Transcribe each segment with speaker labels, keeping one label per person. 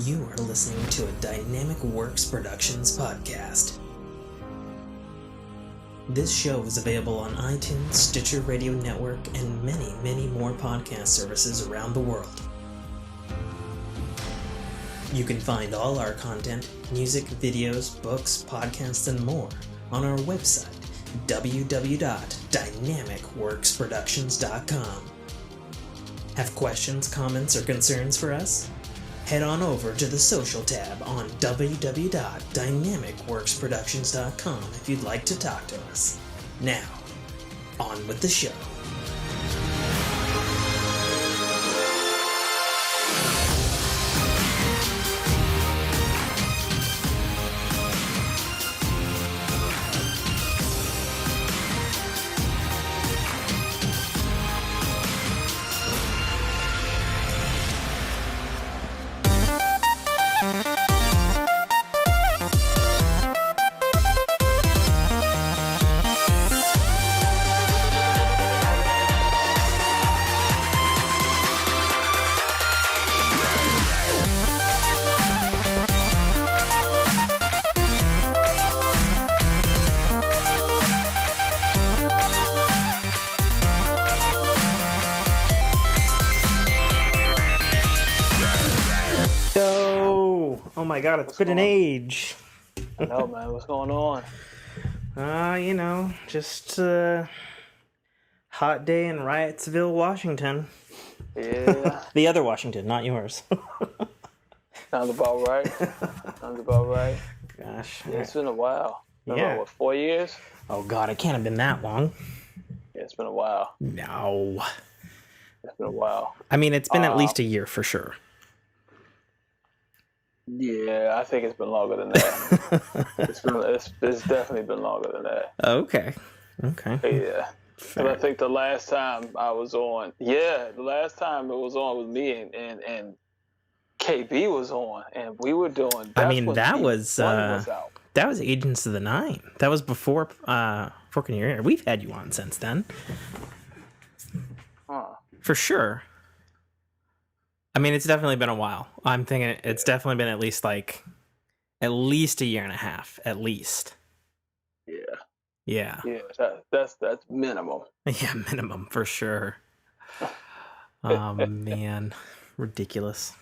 Speaker 1: You are listening to a Dynamic Works Productions podcast. This show is available on iTunes, Stitcher Radio Network, and many, many more podcast services around the world. You can find all our content, music, videos, books, podcasts, and more on our website, www.dynamicworksproductions.com. Have questions, comments, or concerns for us? Head on over to the social tab on www.dynamicworksproductions.com if you'd like to talk to us. Now, on with the show. Oh my god, it's been an age.
Speaker 2: I know, man. What's going on?
Speaker 1: Just a hot day in Riotsville, Washington.
Speaker 2: Yeah.
Speaker 1: The other Washington, not yours.
Speaker 2: Sounds about right.
Speaker 1: Gosh.
Speaker 2: Yeah, it's been a while.
Speaker 1: Yeah.
Speaker 2: About, 4 years?
Speaker 1: Oh god, it can't have been that long.
Speaker 2: Yeah, it's been a while.
Speaker 1: No.
Speaker 2: It's been a while.
Speaker 1: I mean, it's been at least a year for sure.
Speaker 2: Yeah, I think it's been longer than that. it's definitely been longer than that.
Speaker 1: Okay.
Speaker 2: Yeah.
Speaker 1: Fair.
Speaker 2: But I think the last time I was on, the last time it was on with me and KB was on, and we were doing.
Speaker 1: That was
Speaker 2: out.
Speaker 1: That was Agents of the Nine. That was before Fork in Your Ear. We've had you on since then.
Speaker 2: Huh.
Speaker 1: For sure. I mean, it's definitely been a while. I'm thinking it's definitely been at least a year and a half, at least.
Speaker 2: Yeah. Yeah, that's minimum.
Speaker 1: Yeah, minimum for sure. Oh man, ridiculous.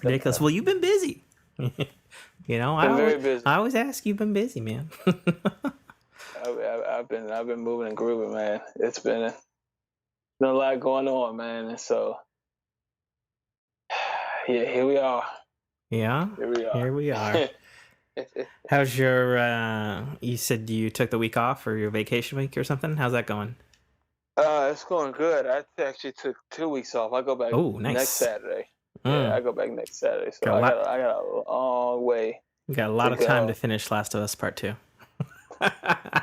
Speaker 1: Well, you've been busy.
Speaker 2: Very busy.
Speaker 1: I always ask, you've been busy, man.
Speaker 2: I've been moving and grooving, man. It's been a lot going on, man, and so. Yeah, here we are.
Speaker 1: Yeah? Here we are. How's your, you said you took the week off or your vacation week or something? How's that going?
Speaker 2: It's going good. I actually took 2 weeks off. I go back next Saturday. Yeah, I go back next Saturday. So I got a long way.
Speaker 1: You got a lot of time to finish Last of Us Part 2.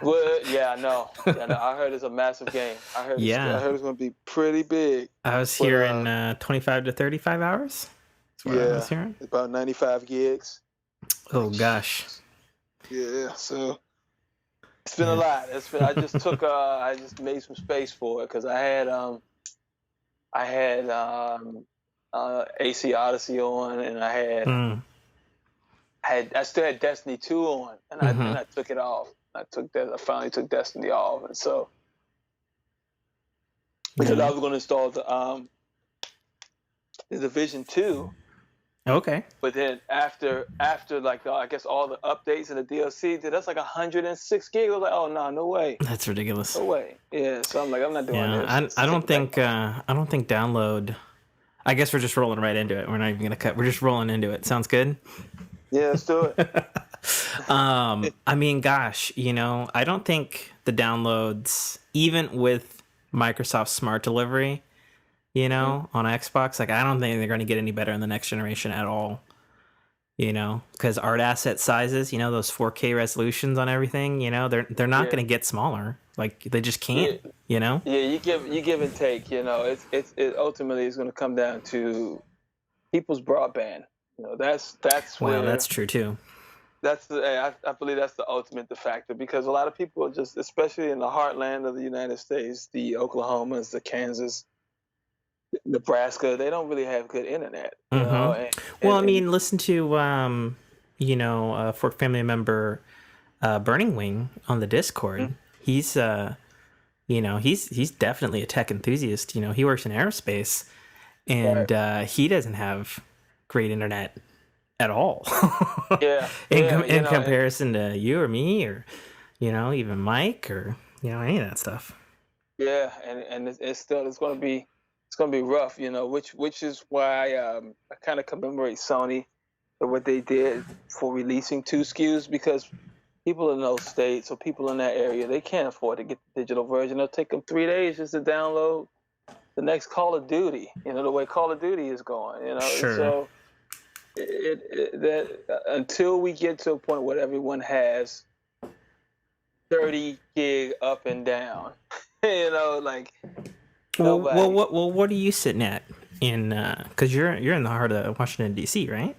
Speaker 2: Well, yeah, I know. I heard it's a massive game. I heard it's going to be pretty big.
Speaker 1: I was hearing 25 to 35 hours. That's what I was hearing.
Speaker 2: About 95 gigs.
Speaker 1: Oh gosh.
Speaker 2: Yeah, so it's been a lot. I just made some space for it because I had AC Odyssey on, and I still had Destiny 2 on, and I took it off. I finally took Destiny off, and so because I was going to install the Division 2.
Speaker 1: Okay.
Speaker 2: But then after I guess all the updates and the DLC, that's like 106 gigs. I was like, oh no way.
Speaker 1: That's ridiculous.
Speaker 2: No way. Yeah. So I'm like, I'm not doing this.
Speaker 1: I don't think download. I guess we're just rolling right into it. We're not even gonna cut. We're just rolling into it. Sounds good.
Speaker 2: Yeah, let's do it.
Speaker 1: I mean, gosh, I don't think the downloads, even with Microsoft Smart Delivery, on Xbox, I don't think they're going to get any better in the next generation at all. Because art asset sizes, those 4K resolutions on everything, they're not going to get smaller. They just can't.
Speaker 2: Yeah, you give and take. It ultimately is going to come down to people's broadband. That's where.
Speaker 1: Well, that's true too.
Speaker 2: I believe that's the ultimate factor, because a lot of people are just, especially in the heartland of the United States, the Oklahomas, the Kansas, Nebraska, they don't really have good internet,
Speaker 1: Well, I
Speaker 2: and
Speaker 1: mean, listen to Fort family member Burning Wing on the Discord. He's he's definitely a tech enthusiast. He works in aerospace,
Speaker 2: right.
Speaker 1: and he doesn't have great internet at all.
Speaker 2: Yeah,
Speaker 1: in
Speaker 2: yeah,
Speaker 1: in comparison to you or me or even Mike or any of that stuff.
Speaker 2: yeah, and it's gonna be rough, which is why I kind of commemorate Sony for what they did for releasing two SKUs because people in those states or people in that area they can't afford to get the digital version. It'll take them 3 days just to download the next Call of Duty. The way Call of Duty is going. And
Speaker 1: Sure.
Speaker 2: so that until we get to a point where everyone has 30 gig up and down, like nobody.
Speaker 1: What are you sitting at in? Because you're in the heart of Washington D.C., right?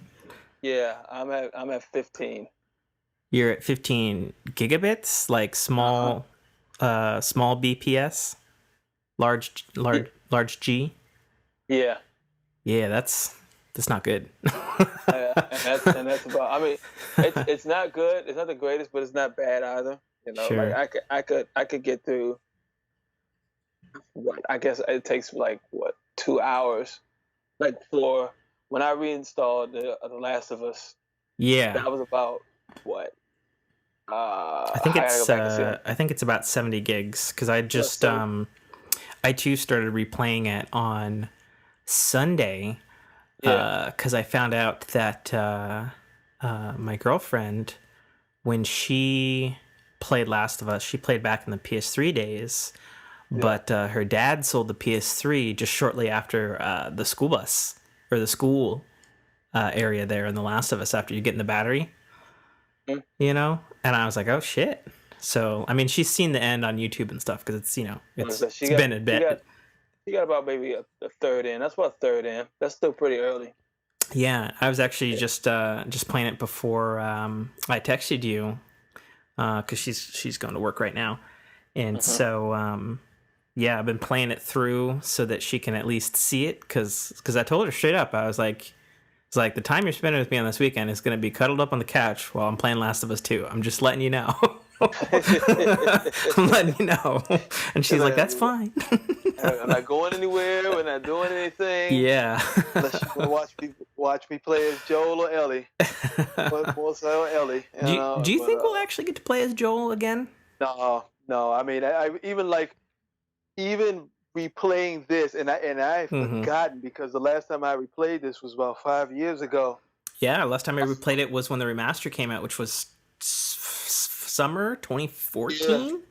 Speaker 2: Yeah, I'm at 15.
Speaker 1: You're at 15 gigabits, like small, small BPS, large G.
Speaker 2: Yeah.
Speaker 1: Yeah, that's not good.
Speaker 2: And that's about. I mean, it's not good. It's not the greatest, but it's not bad either.
Speaker 1: Sure.
Speaker 2: Like I could get through. What I guess it takes like 2 hours. Like for when I reinstalled the Last of Us,
Speaker 1: Yeah.
Speaker 2: that was about what.
Speaker 1: I think
Speaker 2: I gotta
Speaker 1: it's
Speaker 2: go back and see.
Speaker 1: I think it's about 70 gigs because I just I too started replaying it on Sunday
Speaker 2: Yeah.
Speaker 1: because I found out that my girlfriend, when she played Last of Us, she played back in the PS3 days, but her dad sold the PS3 just shortly after the school bus or the school area there in The Last of Us after you get in the battery, and I was like, oh shit. So, I mean, she's seen the end on YouTube and stuff because it's, it's been a bit.
Speaker 2: She got about maybe a third in. That's about a third in. That's still pretty early.
Speaker 1: Yeah, I was actually just playing it before I texted you because she's going to work right now, and so yeah, I've been playing it through so that she can at least see it because I told her straight up, I was like, it's like the time you're spending with me on this weekend is going to be cuddled up on the couch while I'm playing Last of Us 2. I'm just letting you know. I'm letting you know. And she's like, that's fine.
Speaker 2: I'm not going anywhere. We're not doing anything.
Speaker 1: Yeah.
Speaker 2: Unless you want to watch me play as Joel or Ellie. Or Ellie.
Speaker 1: Do you think we'll actually get to play as Joel again?
Speaker 2: No. I mean, I even replaying this, and I've forgotten because the last time I replayed this was about 5 years ago.
Speaker 1: Yeah, last time I replayed it was when the remaster came out, which was summer 2014.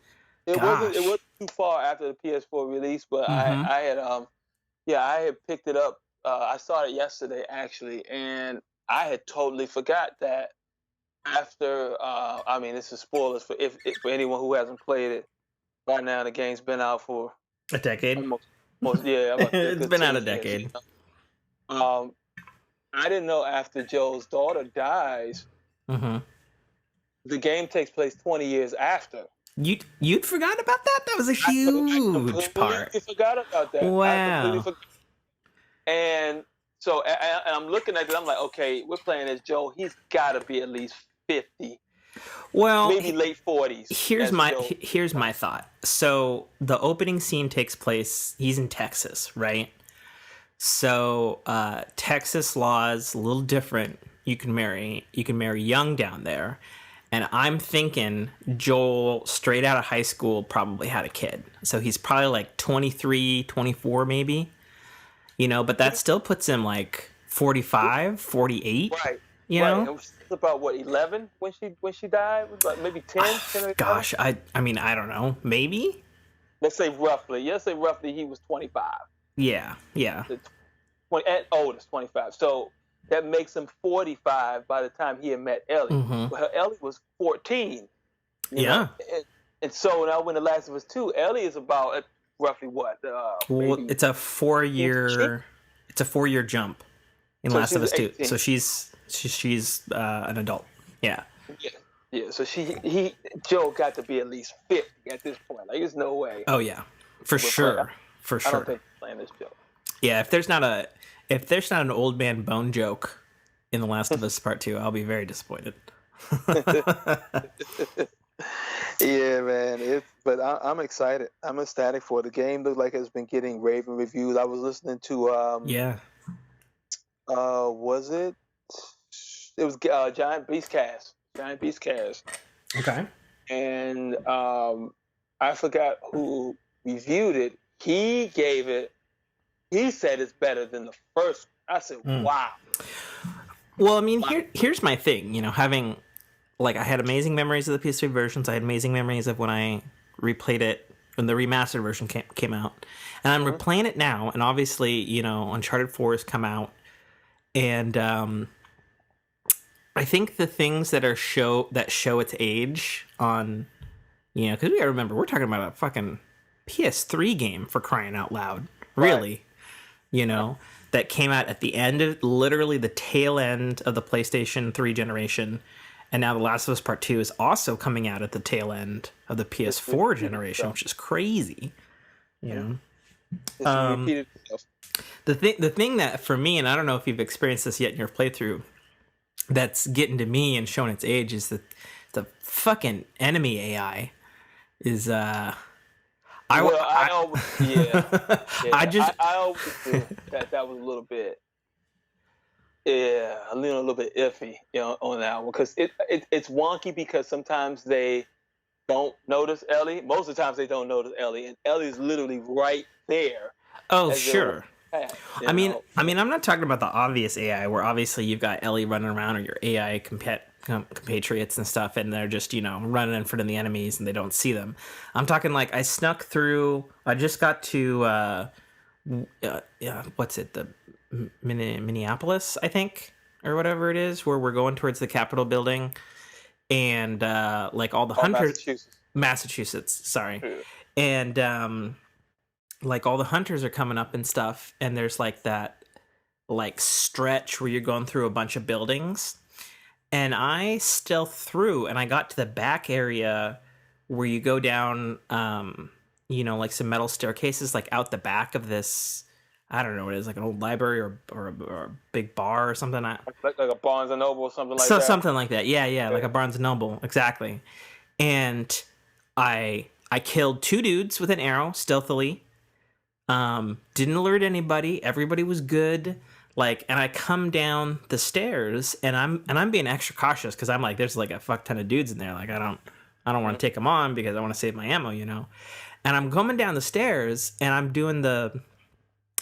Speaker 2: Yeah. It wasn't too far after the PS4 release, but I had picked it up. I saw it yesterday actually, and I had totally forgot that after. I mean, this is spoilers for for anyone who hasn't played it by now. The game's been out for
Speaker 1: a decade.
Speaker 2: Almost yeah.
Speaker 1: It's been out a decade.
Speaker 2: I didn't know after Joel's daughter dies, the game takes place 20 years after.
Speaker 1: You'd forgot about that? That was a huge part.
Speaker 2: I forgot about that.
Speaker 1: Wow.
Speaker 2: And so I'm looking at it. I'm like, okay, we're playing as Joel. He's got to be at least 50.
Speaker 1: Well,
Speaker 2: maybe late 40s.
Speaker 1: Here's my thought. So the opening scene takes place. He's in Texas, right? So Texas laws a little different. You can marry young down there, and I'm thinking Joel, straight out of high school, probably had a kid. So he's probably like 23, 24 maybe. But that still puts him like 45, 48.
Speaker 2: Right.
Speaker 1: You know?
Speaker 2: It was about what, 11 when she died? It was like maybe 10.
Speaker 1: Gosh, I mean, I don't know. Maybe.
Speaker 2: Let's say roughly he was 25.
Speaker 1: Yeah.
Speaker 2: At oldest 25. So that makes him 45 by the time he had met Ellie. Well, Ellie was 14.
Speaker 1: Yeah.
Speaker 2: And so now when The Last of Us 2, Ellie is about roughly what?
Speaker 1: Well, it's a 4-year. It's a 4-year jump in Last of Us 2. So she's an adult. Yeah.
Speaker 2: Yeah. So Joe got to be at least 50 at this point. Like, there's no way.
Speaker 1: Oh yeah, for sure.
Speaker 2: I don't think he's playing this Joe.
Speaker 1: Yeah, if there's not an old man bone joke in The Last of Us Part 2, I'll be very disappointed.
Speaker 2: Yeah, man. I'm excited. I'm ecstatic for it. The game. Looks like it's been getting raving reviews. I was listening to
Speaker 1: Yeah.
Speaker 2: was it? It was Giant Beast Cast,
Speaker 1: Okay.
Speaker 2: and I forgot who reviewed it. He gave it. He said it's better than the first. I said, wow.
Speaker 1: Well, I mean, here's my thing. Having like I had amazing memories of the PS3 versions. I had amazing memories of when I replayed it when the remastered version came out, and I'm replaying it now. And obviously, Uncharted 4 has come out, and I think the things that show its age on, because we gotta remember we're talking about a fucking PS3 game, for crying out loud, really, that came out at the end of literally the tail end of the PlayStation 3 generation. And now The Last of Us Part 2 is also coming out at the tail end of the PS4 generation, which is crazy. The thing that for me, and I don't know if you've experienced this yet in your playthrough, that's getting to me and showing its age is that the fucking enemy AI is I
Speaker 2: always knew that was a little bit. Yeah, a little bit iffy, on that one, because it's wonky because sometimes they don't notice Ellie. Most of the times they don't notice Ellie, and Ellie's literally right there.
Speaker 1: Oh, sure.
Speaker 2: I
Speaker 1: mean, I'm not talking about the obvious AI where obviously you've got Ellie running around or your AI compatriots and stuff, and they're just running in front of the enemies and they don't see them. I'm talking like I snuck through. I just got to what's it, the Minneapolis, I think, or whatever it is, where we're going towards the Capitol building, and like all the hunters, Massachusetts, sorry, and like all the hunters are coming up and stuff, and there's like that like stretch where you're going through a bunch of buildings, and I stealth through, and I got to the back area where you go down, like some metal staircases, like out the back of this. I don't know what it is, like an old library or a big bar or something.
Speaker 2: Like a Barnes and Noble or something like that.
Speaker 1: Something like that. Yeah, like a Barnes and Noble, exactly. And I killed 2 dudes with an arrow stealthily. Didn't alert anybody. Everybody was good. Like, and I come down the stairs, and I'm being extra cautious because I'm like, there's like a fuck ton of dudes in there. Like, I don't want to take them on because I want to save my ammo, And I'm coming down the stairs, and I'm doing the,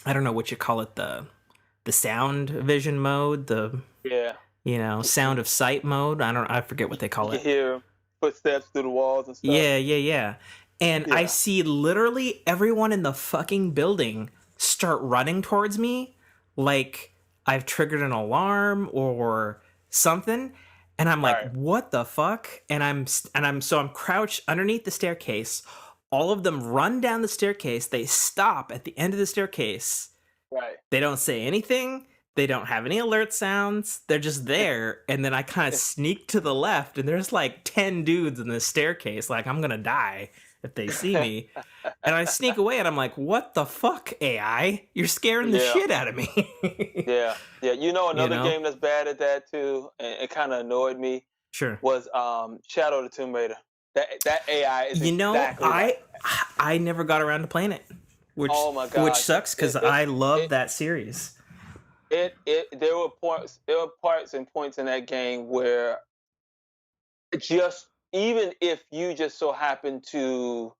Speaker 1: I don't know what you call it, the sound vision mode, sound of sight mode. I forget what they call it.
Speaker 2: You hear footsteps through the walls and stuff.
Speaker 1: Yeah. And I see literally everyone in the fucking building start running towards me like I've triggered an alarm or something. And I'm like, what the fuck? And I'm crouched underneath the staircase. All of them run down the staircase. They stop at the end of the staircase.
Speaker 2: Right.
Speaker 1: They don't say anything. They don't have any alert sounds. They're just there. And then I kind of sneak to the left, and there's like 10 dudes in this staircase. Like, I'm going to die if they see me. And I sneak away, and I'm like, what the fuck, AI? You're scaring the shit out of me.
Speaker 2: Yeah. Another game that's bad at that, too, and it kind of annoyed me.
Speaker 1: Sure.
Speaker 2: Was Shadow of the Tomb Raider. That AI is exactly
Speaker 1: I never got around to playing it, which which sucks because I love that series.
Speaker 2: There were parts and points in that game where just even if you just so happen to,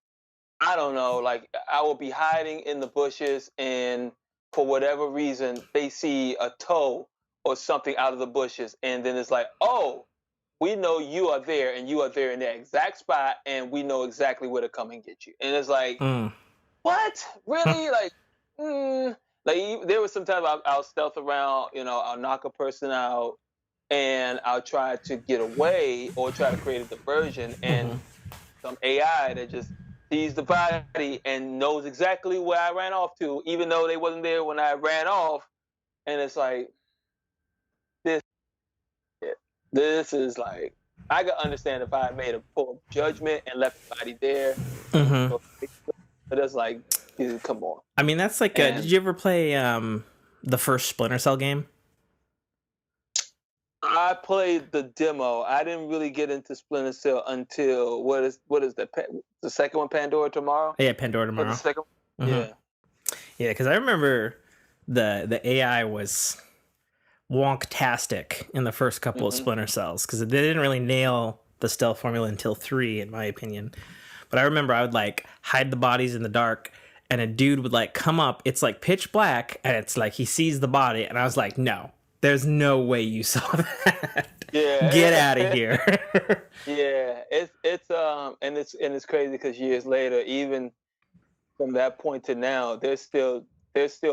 Speaker 2: I don't know, like I will be hiding in the bushes, and for whatever reason they see a toe or something out of the bushes, and then it's like, oh, we know you are there, and you are there in that exact spot, and we know exactly where to come and get you. And it's like, what? Really? Like there was sometimes I'll stealth around, I'll knock a person out, and I'll try to get away or try to create a diversion, and some AI that just sees the body and knows exactly where I ran off to, even though they wasn't there when I ran off. And it's like, this is like, I could understand if I made a poor judgment and left the body there. But it's like, Dude, come on.
Speaker 1: I mean, that's like, did you ever play the first Splinter Cell game?
Speaker 2: I played the demo. I didn't really get into Splinter Cell until what is the second one, Pandora Tomorrow?
Speaker 1: Yeah, Pandora
Speaker 2: Or the
Speaker 1: Tomorrow.
Speaker 2: second one?
Speaker 1: Mm-hmm.
Speaker 2: Yeah.
Speaker 1: Yeah, because I remember the AI was wonktastic in the first couple of Splinter Cells because they didn't really nail the stealth formula until 3, in my opinion. But I remember I would like hide the bodies in the dark, and a dude would like come up. It's like pitch black, and it's like he sees the body, and I was like, no, there's no way you saw that.
Speaker 2: Yeah.
Speaker 1: Get out of here.
Speaker 2: Yeah, it's crazy because years later, even from that point to now, there's still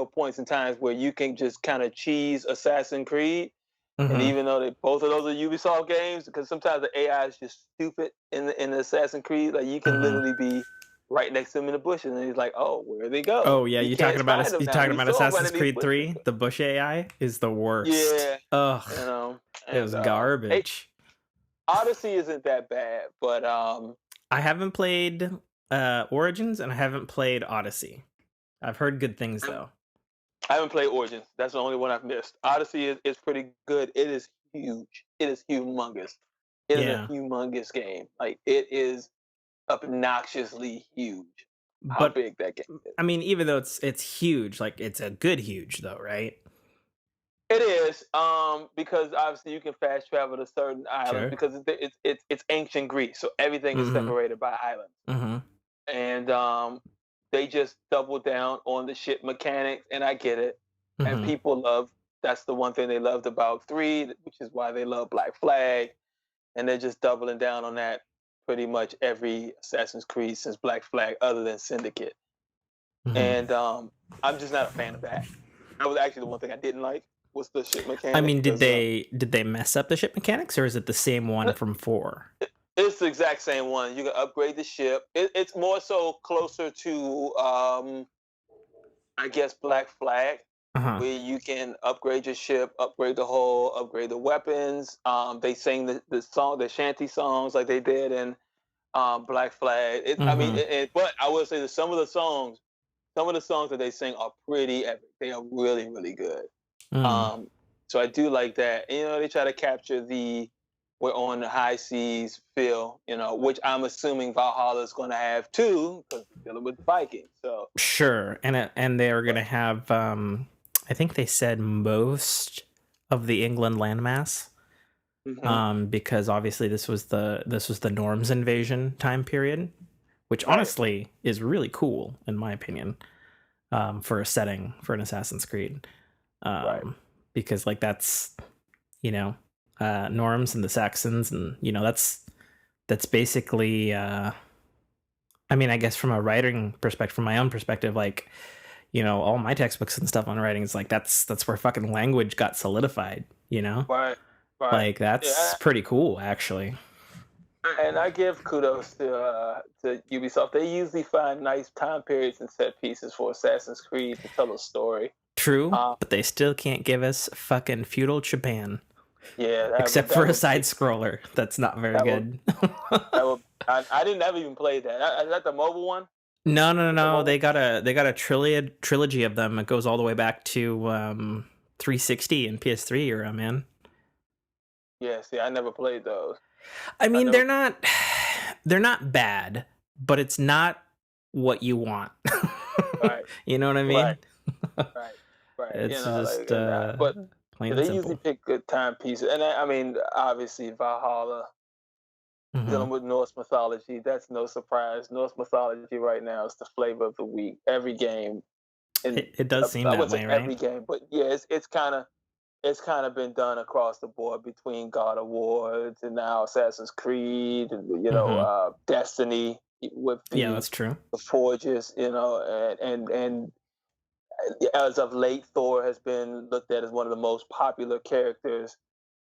Speaker 2: points and times where you can just kind of cheese Assassin's Creed, and even though both of those are Ubisoft games, because sometimes the AI is just stupid in the Assassin's Creed, like you can literally be right next to him in the bushes, and he's like, "Oh, where'd they go?"
Speaker 1: Oh yeah, you talking about Assassin's Creed 3? The bush AI is the worst.
Speaker 2: Yeah.
Speaker 1: Ugh. It was garbage.
Speaker 2: Odyssey isn't that bad, but
Speaker 1: I haven't played Origins and I haven't played Odyssey. I've heard good things though.
Speaker 2: I haven't played Origins. That's the only one I've missed. Odyssey is pretty good. It is huge. It is humongous. It is a humongous game. Like it is obnoxiously huge. How big that game is.
Speaker 1: I mean, even though it's huge, like it's a good huge though, right?
Speaker 2: It is, because obviously you can fast travel to certain islands because it's ancient Greece, so everything is separated by islands, and they just double down on the ship mechanics, and I get it, and people love. That's the one thing they loved about 3, which is why they love Black Flag, and they're just doubling down on that pretty much every Assassin's Creed since Black Flag, other than Syndicate, and I'm just not a fan of that. That was actually the one thing I didn't like. Was the ship mechanics.
Speaker 1: I mean, did they mess up the ship mechanics, or is it the same one from 4?
Speaker 2: It's the exact same one. You can upgrade the ship. It's more so closer to, I guess, Black Flag, where you can upgrade your ship, upgrade the hull, upgrade the weapons. They sing the shanty songs like they did in Black Flag. I mean, but I will say that some of the songs that they sing are pretty epic. They are really, really good. So I do like that. You know, they try to capture we're on the high seas feel, you know, which I'm assuming Valhalla is going to have too, because we're dealing with Vikings. So
Speaker 1: sure, and they're going to have, I think they said most of the England landmass, because obviously this was the Norms invasion time period, which honestly is really cool in my opinion, for a setting for an Assassin's Creed. Because like that's, you know, Norms and the Saxons, and you know that's basically I mean, I guess from a writing perspective, from my own perspective, like, you know, all my textbooks and stuff on writing is like that's where fucking language got solidified, you know?
Speaker 2: Right.
Speaker 1: Like that's pretty cool actually.
Speaker 2: And I give kudos to Ubisoft. They usually find nice time periods and set pieces for Assassin's Creed to tell a story.
Speaker 1: True, but they still can't give us fucking feudal Japan.
Speaker 2: Yeah,
Speaker 1: except for a side scroller that's not very good.
Speaker 2: I didn't ever even play that. Is that the mobile one?
Speaker 1: No. They got a trilogy of them. It goes all the way back to 360 and PS3 era, man.
Speaker 2: Yeah, see, I never played those.
Speaker 1: I mean, they're not bad, but it's not what you want.
Speaker 2: Right.
Speaker 1: You know what I mean?
Speaker 2: Right.
Speaker 1: It's
Speaker 2: you know,
Speaker 1: just
Speaker 2: but
Speaker 1: plain
Speaker 2: they
Speaker 1: simple.
Speaker 2: usually pick good timepieces, and I mean, obviously Valhalla, dealing with Norse mythology. That's no surprise. Norse mythology right now is the flavor of the week. Every game,
Speaker 1: it does seem that way, right?
Speaker 2: Every game, but yeah, it's kind of been done across the board between God of War and now Assassin's Creed, and you know, Destiny with
Speaker 1: that's true.
Speaker 2: The Forges, you know, and as of late, Thor has been looked at as one of the most popular characters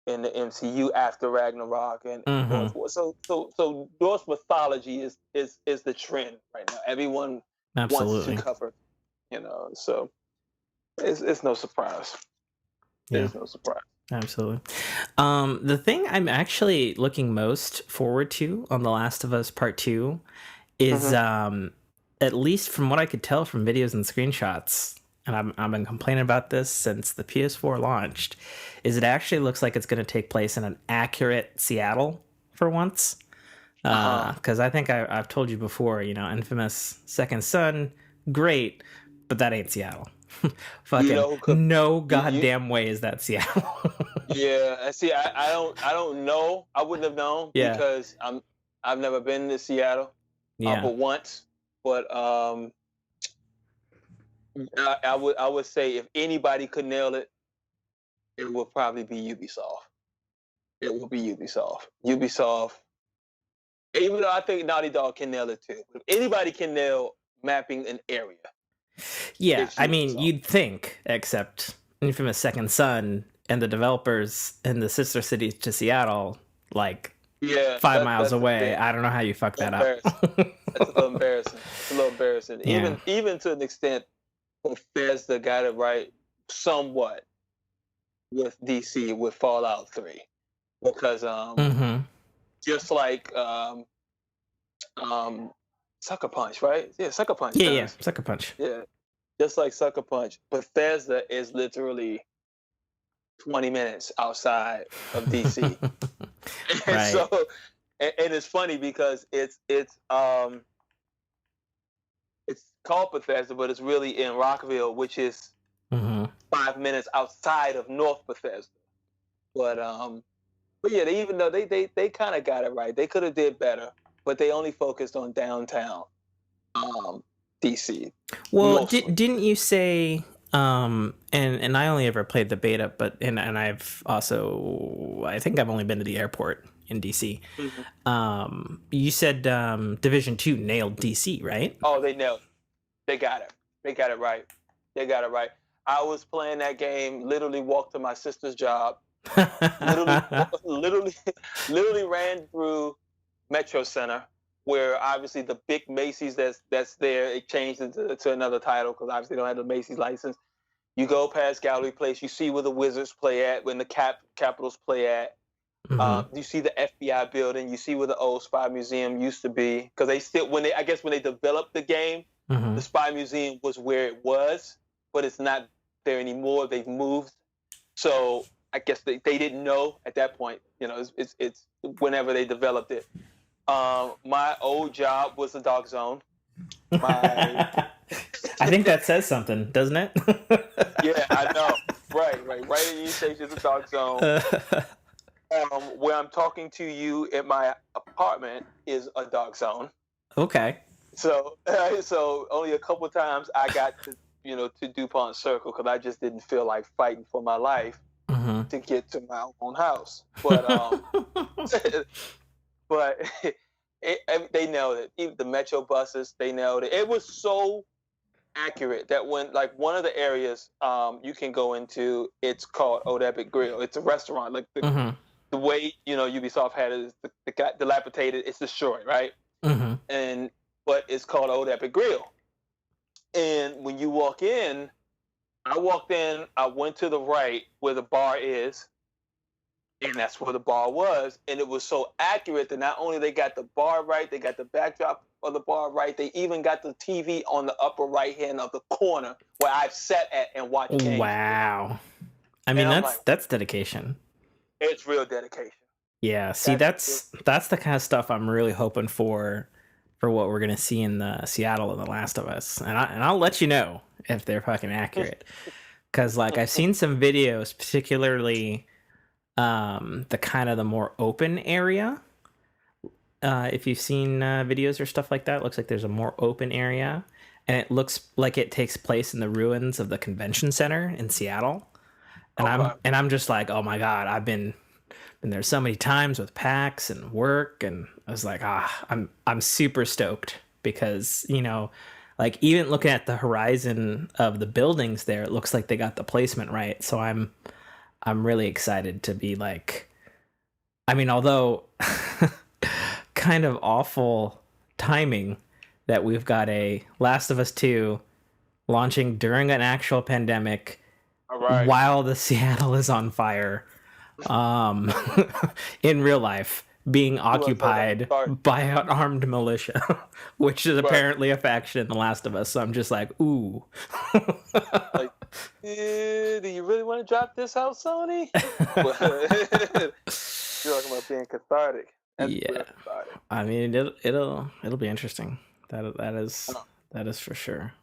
Speaker 2: in the MCU after Ragnarok, and so Norse mythology is the trend right now. Everyone wants to cover, you know, so it's no surprise. There's no surprise.
Speaker 1: Absolutely. The thing I'm actually looking most forward to on The Last of Us Part 2 is at least from what I could tell from videos and screenshots, and I've been complaining about this since the PS4 launched, is it actually looks like it's going to take place in an accurate Seattle for once. Because I think I've told you before, Infamous Second Son, great, but that ain't Seattle. Fucking no goddamn way is that Seattle.
Speaker 2: Yeah, see, I don't know. I wouldn't have known because I've never been to Seattle, but once. But I would say if anybody could nail it, it would probably be Ubisoft. It will be Ubisoft. Ubisoft. Even though I think Naughty Dog can nail it too. If anybody can nail mapping an area.
Speaker 1: Yeah, I mean, you'd think, except Infamous Second Son and the developers in the sister city to Seattle, like 5 miles away. I don't know how you fuck that up.
Speaker 2: That's a little embarrassing. It's a little embarrassing. Yeah. Even to an extent, Bethesda got it right somewhat with DC with Fallout 3. Because just like Sucker Punch, right? Yeah, Sucker Punch.
Speaker 1: Yeah, Sucker Punch.
Speaker 2: Yeah. Just like Sucker Punch, Bethesda is literally 20 minutes outside of DC.
Speaker 1: Right.
Speaker 2: So, and it's funny because it's called Bethesda, but it's really in Rockville, which is 5 minutes outside of North Bethesda. But yeah, even though they kind of got it right, they could have did better, but they only focused on downtown DC.
Speaker 1: Well, didn't you say? And I only ever played the beta, but and I've also I think I've only been to the airport in DC. You said Division 2 nailed DC, right?
Speaker 2: Oh, they nailed it. They got it. They got it right. They got it right. I was playing that game, literally walked to my sister's job, literally ran through Metro Center, where obviously the big Macy's that's there, it changed to another title because obviously they don't have the Macy's license. You go past Gallery Place, you see where the Wizards play at, when the Capitals play at. You see the FBI building, you see where the old Spy Museum used to be, because they still when they developed the game, the Spy Museum was where it was, but it's not there anymore. They've moved, so I guess they didn't know at that point. It's whenever they developed it. My old job was the Dark Zone. I
Speaker 1: think that says something, doesn't it?
Speaker 2: Yeah, I know. Right in the station is the Dark Zone. Where I'm talking to you in my apartment is a Dark Zone.
Speaker 1: Okay.
Speaker 2: So only a couple of times I got to DuPont Circle because I just didn't feel like fighting for my life to get to my own house. But but they nailed it. Even the Metro buses, they nailed it. It was so accurate that when one of the areas you can go into, it's called Old Epic Grill. It's a restaurant. Like the way Ubisoft had it is the got dilapidated. It's destroyed, right? But it's called Old Epic Grill. And when you walk in, I walked in. I went to the right where the bar is. And that's where the bar was. And it was so accurate that not only they got the bar right, they got the backdrop of the bar right, they even got the TV on the upper right hand of the corner where I've sat at and watched games.
Speaker 1: Wow. I mean, that's dedication.
Speaker 2: It's real dedication.
Speaker 1: Yeah, see, that's the kind of stuff I'm really hoping for what we're going to see in the Seattle and The Last of Us. And I'll let you know if they're fucking accurate. Because, I've seen some videos, particularly the kind of the more open area. If you've seen videos or stuff like that, it looks like there's a more open area, and it looks like it takes place in the ruins of the convention center in Seattle. And I'm just like, oh my god, I've been there so many times with PAX and work, and I was like, I'm super stoked because even looking at the horizon of the buildings there, it looks like they got the placement right. So I'm really excited to be although kind of awful timing that we've got a Last of Us 2 launching during an actual pandemic while the Seattle is on fire in real life, being occupied by an armed militia, which is apparently a faction in The Last of Us. So I'm just like, ooh.
Speaker 2: Like, do you really want to drop this out, Sony? You're talking about being cathartic. That's cathartic.
Speaker 1: I mean, it'll be interesting. That is for sure.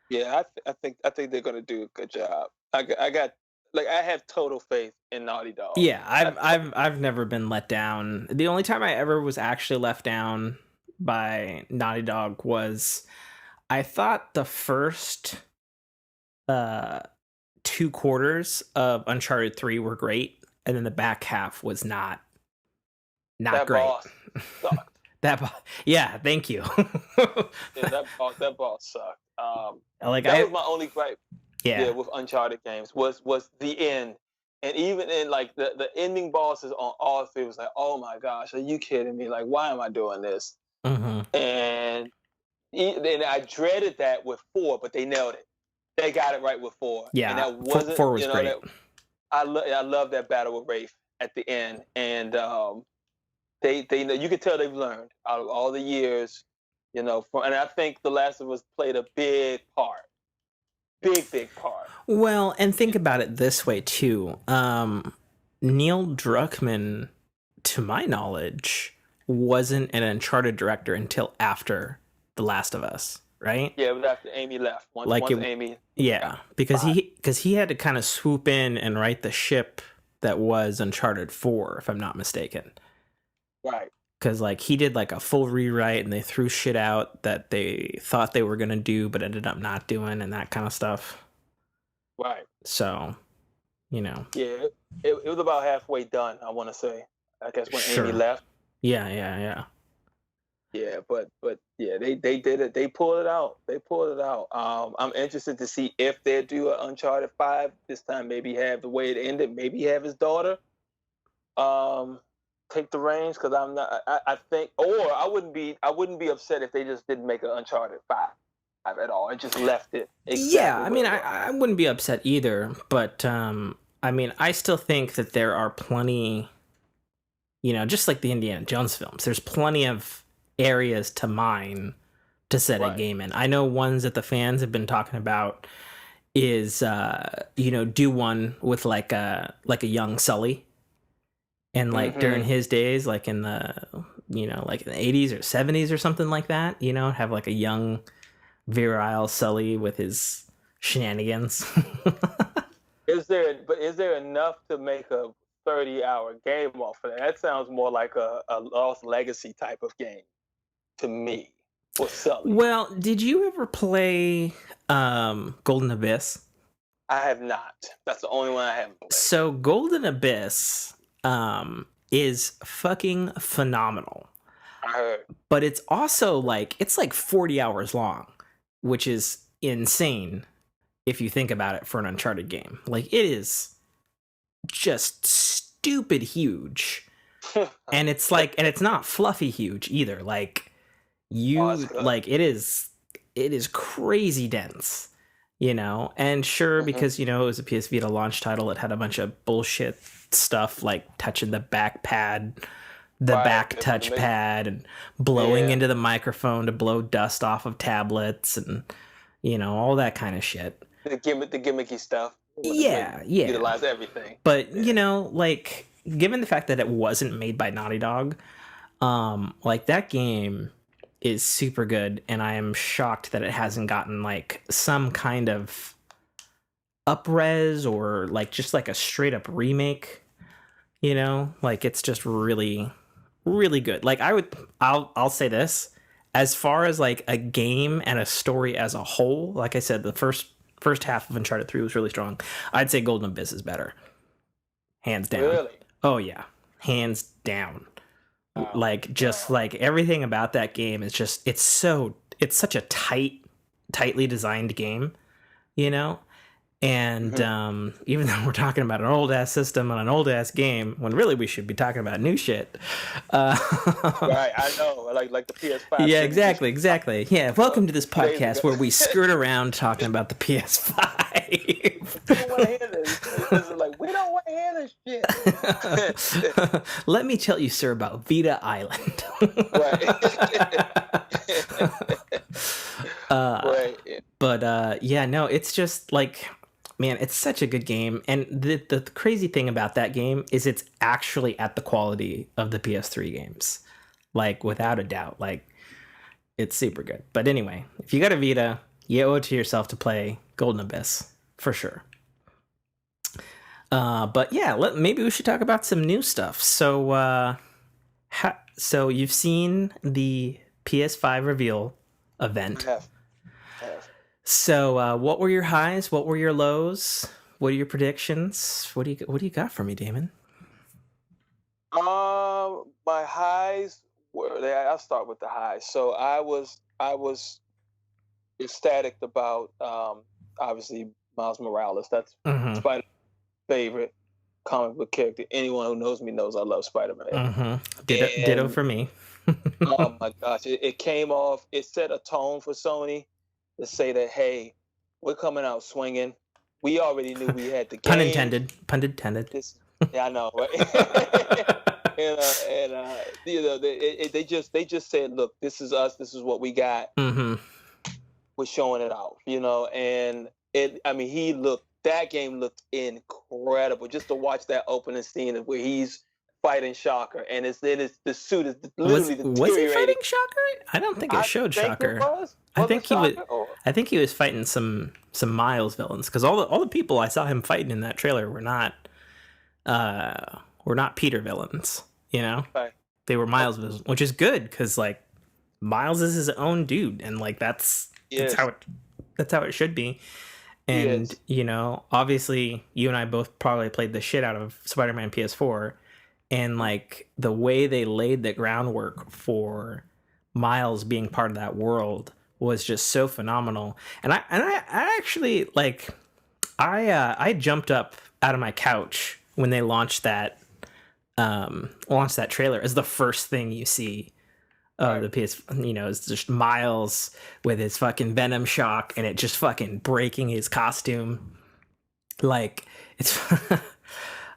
Speaker 2: Yeah, I think they're gonna do a good job. I have total faith in Naughty Dog.
Speaker 1: Yeah, I've never been let down. The only time I ever was actually let down by Naughty Dog was, I thought the first 2 quarters of Uncharted 3 were great, and then the back half was not
Speaker 2: that
Speaker 1: great.
Speaker 2: Boss sucked.
Speaker 1: Yeah, thank you.
Speaker 2: Yeah, that boss sucked.
Speaker 1: Like
Speaker 2: that was my only gripe. Yeah, with Uncharted games was the end, and even in like the ending bosses on all 3 was like, oh my gosh, are you kidding me? Like, why am I doing this?
Speaker 1: Mm-hmm.
Speaker 2: And I dreaded that with 4, but they nailed it. They got it right with 4.
Speaker 1: Yeah,
Speaker 2: and that wasn't
Speaker 1: 4 was great.
Speaker 2: I love that battle with Wraith at the end, and they you can tell they've learned out of all the years, and I think The Last of Us played a big part. Big part.
Speaker 1: Well, and think about it this way too. Neil Druckmann, to my knowledge, wasn't an Uncharted director until after The Last of Us, right?
Speaker 2: Yeah, it was after Amy left. Once Amy.
Speaker 1: Yeah, because he had to kind of swoop in and right the ship that was Uncharted 4, if I'm not mistaken.
Speaker 2: Right.
Speaker 1: Because like he did like a full rewrite, and they threw shit out that they thought they were gonna do but ended up not doing, and that kind of stuff.
Speaker 2: Right.
Speaker 1: So,
Speaker 2: Yeah, it was about halfway done, I want to say. I guess when Amy left.
Speaker 1: Yeah.
Speaker 2: Yeah, but yeah, they did it. They pulled it out. I'm interested to see if they do an Uncharted 5 this time. Maybe have the way it ended. Maybe have his daughter take the reins, because I'm not. I think, or I wouldn't be upset if they just didn't make an Uncharted 5 at all. It just left it. Exactly.
Speaker 1: Yeah, I mean, I wouldn't be upset either, but I mean, I still think that there are plenty, just like the Indiana Jones films, there's plenty of areas to mine to set a game in. I know ones that the fans have been talking about is do one with like a young Sully, and like during his days, like in the like in the 80s or 70s or something like that, have like a young virile Sully with his shenanigans.
Speaker 2: Is there enough to make a 30-hour game off of that? That sounds more like a Lost Legacy type of game to me, for Sully. Well,
Speaker 1: did you ever play Golden Abyss?
Speaker 2: I have not. That's the only one I haven't played.
Speaker 1: So Golden Abyss is fucking phenomenal.
Speaker 2: I heard.
Speaker 1: But it's also like 40 hours long, which is insane if you think about it for an Uncharted game. Like, it is just stupid huge. And it's not fluffy huge either. Like, it is crazy dense, and sure, because it was a PS Vita launch title, it had a bunch of bullshit stuff like touching the back pad, back touchpad, and blowing into the microphone to blow dust off of tablets, and all that kind of shit.
Speaker 2: The gimmicky stuff.
Speaker 1: Yeah.
Speaker 2: Utilize everything.
Speaker 1: But like, given the fact that it wasn't made by Naughty Dog, like, that game is super good, and I am shocked that it hasn't gotten like some kind of up-res or like just like a straight up remake. Like, it's just really, really good. Like, I'll say this, as far as like a game and a story as a whole, like I said, the first half of Uncharted 3 was really strong. I'd say Golden Abyss is better, hands down.
Speaker 2: Really?
Speaker 1: Oh yeah, hands down. Like, just like everything about that game is just, it's such a tightly designed game, and even though we're talking about an old ass system and an old ass game, when really we should be talking about new shit.
Speaker 2: Right, I know, like the PS5.
Speaker 1: Yeah, exactly. Yeah, welcome to this podcast where we skirt around talking about the PS5.
Speaker 2: We don't want to hear this. Like, we don't want to hear this shit.
Speaker 1: Let me tell you, sir, about Vita Island.
Speaker 2: Right.
Speaker 1: But yeah, no, it's just like, man, it's such a good game. And the crazy thing about that game is it's actually at the quality of the PS3 games. Like, without a doubt. Like, it's super good. But anyway, if you got a Vita, you owe it to yourself to play Golden Abyss, for sure. But yeah, maybe we should talk about some new stuff. So, so you've seen the PS5 reveal event.
Speaker 2: I have.
Speaker 1: So, what were your highs? What were your lows? What are your predictions? What do you got for me, Damon?
Speaker 2: My highs were. I'll start with the highs. So I was ecstatic about obviously Miles Morales. That's Spider-Man's favorite comic book character. Anyone who knows me knows I love Spider-Man.
Speaker 1: Ditto for me.
Speaker 2: Oh my gosh, it came off. It set a tone for Sony to say that, hey, we're coming out swinging. We already knew we had the game.
Speaker 1: Pun intended.
Speaker 2: Yeah, I know, right? They just said, look, this is us. This is what we got. We're showing it out, and that game looked incredible. Just to watch that opening scene where he's fighting Shocker, and the suit is literally deteriorating.
Speaker 1: Was he fighting Shocker? I don't think it showed Shocker. I think he was fighting some Miles villains, because all the people I saw him fighting in that trailer were not Peter villains.
Speaker 2: Right.
Speaker 1: They were Miles villains, which is good, because like Miles is his own dude, and like that's how it should be. And obviously you and I both probably played the shit out of Spider-Man PS4, and like the way they laid the groundwork for Miles being part of that world was just so phenomenal. And I actually like I jumped up out of my couch when they launched that trailer as the first thing you see. The PS, it's just Miles with his fucking Venom shock, and it just fucking breaking his costume. Like, it's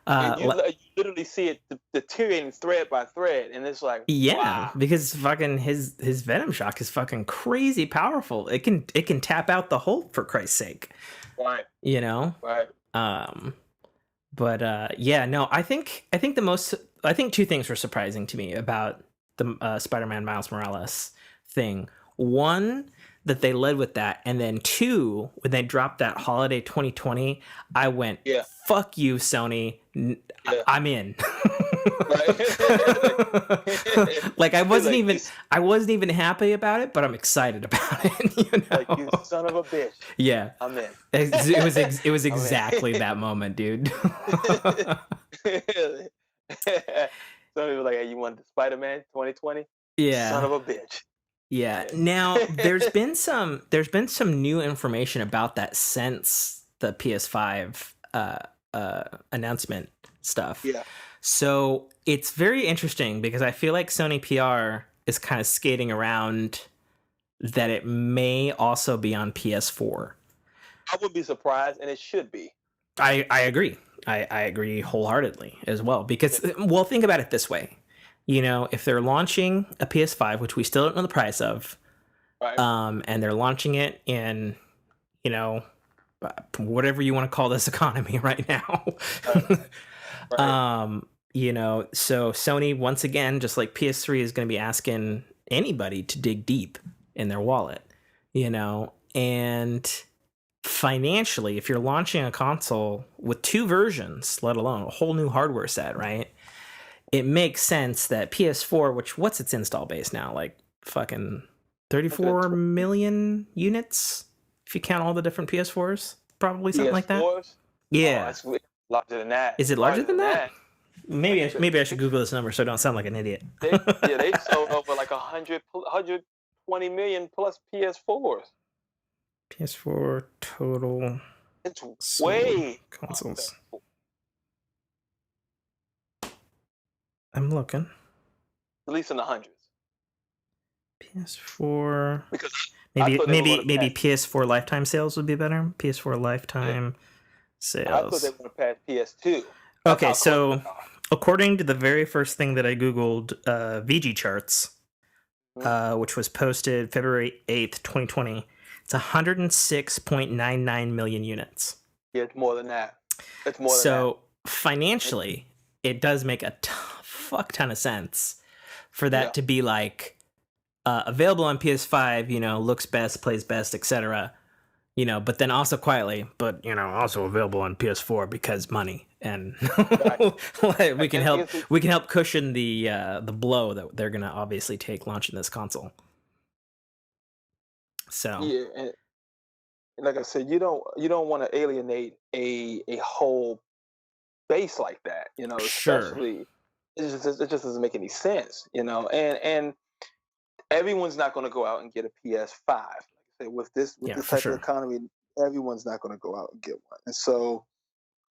Speaker 2: you literally see it deteriorating thread by thread, and it's like, wow.
Speaker 1: Because fucking his Venom shock is fucking crazy powerful. It can tap out the Hulk, for Christ's sake.
Speaker 2: Right.
Speaker 1: Right. But yeah, no, I think two things were surprising to me about the Spider-Man Miles Morales thing. One, that they led with that, and then two, when they dropped that holiday 2020, I went, fuck you, Sony, I'm in. Like I wasn't even happy about it, but I'm excited about it.
Speaker 2: Like, you son of a bitch.
Speaker 1: Yeah,
Speaker 2: I'm in.
Speaker 1: It was exactly that moment, dude.
Speaker 2: Some people like, hey, you want the Spider-Man 2020?
Speaker 1: Yeah.
Speaker 2: Son of a bitch.
Speaker 1: Yeah. Now there's been some new information about that since the PS5 announcement stuff.
Speaker 2: Yeah.
Speaker 1: So it's very interesting, because I feel like Sony PR is kind of skating around that it may also be on PS4.
Speaker 2: I would be surprised, and it should be.
Speaker 1: I agree. I agree wholeheartedly as well, because, well, think about it this way. If they're launching a PS5, which we still don't know the price of,
Speaker 2: right.
Speaker 1: And they're launching it in, whatever you want to call this economy right now. Right. So Sony, once again, just like PS3, is going to be asking anybody to dig deep in their wallet, and financially, if you're launching a console with two versions, let alone a whole new hardware set, right? It makes sense that PS4, what's its install base now? Like fucking 34 million units, if you count all the different PS4s, probably something like that. Yeah.
Speaker 2: Oh, it's larger than that.
Speaker 1: Is it larger than that? Maybe I should Google this number so I don't sound like an idiot.
Speaker 2: They sold over like 120 million plus PS4s.
Speaker 1: PS4 total.
Speaker 2: It's way
Speaker 1: consoles. I'm looking.
Speaker 2: At least in the hundreds.
Speaker 1: PS4.
Speaker 2: Because
Speaker 1: maybe PS4 lifetime sales would be better. PS4 lifetime sales.
Speaker 2: I thought they were going to pass PS2. That's
Speaker 1: Okay,
Speaker 2: how close they
Speaker 1: so according to the very first thing that I googled, VG charts,
Speaker 2: are.
Speaker 1: which was posted February 8th, 2020, it's 106.99 million units.
Speaker 2: Yeah, it's more than that. It's more than that.
Speaker 1: So financially, it does make a fuck ton of sense for that
Speaker 2: Yeah.
Speaker 1: to be like available on PS5. Looks best, plays best, etc. But then also quietly, but also available on PS4 because money, and
Speaker 2: Right.
Speaker 1: we can
Speaker 2: And
Speaker 1: help
Speaker 2: here's the,
Speaker 1: we can help cushion the blow that they're gonna obviously take launching this console.
Speaker 2: yeah, and like I said, you don't want to alienate a whole base like that,
Speaker 1: Sure.
Speaker 2: especially it just doesn't make any sense, and everyone's not going to go out and get a PS5. Like I said, with
Speaker 1: Yeah,
Speaker 2: this
Speaker 1: for
Speaker 2: type of
Speaker 1: sure.
Speaker 2: economy, everyone's not going to go out and get one, and so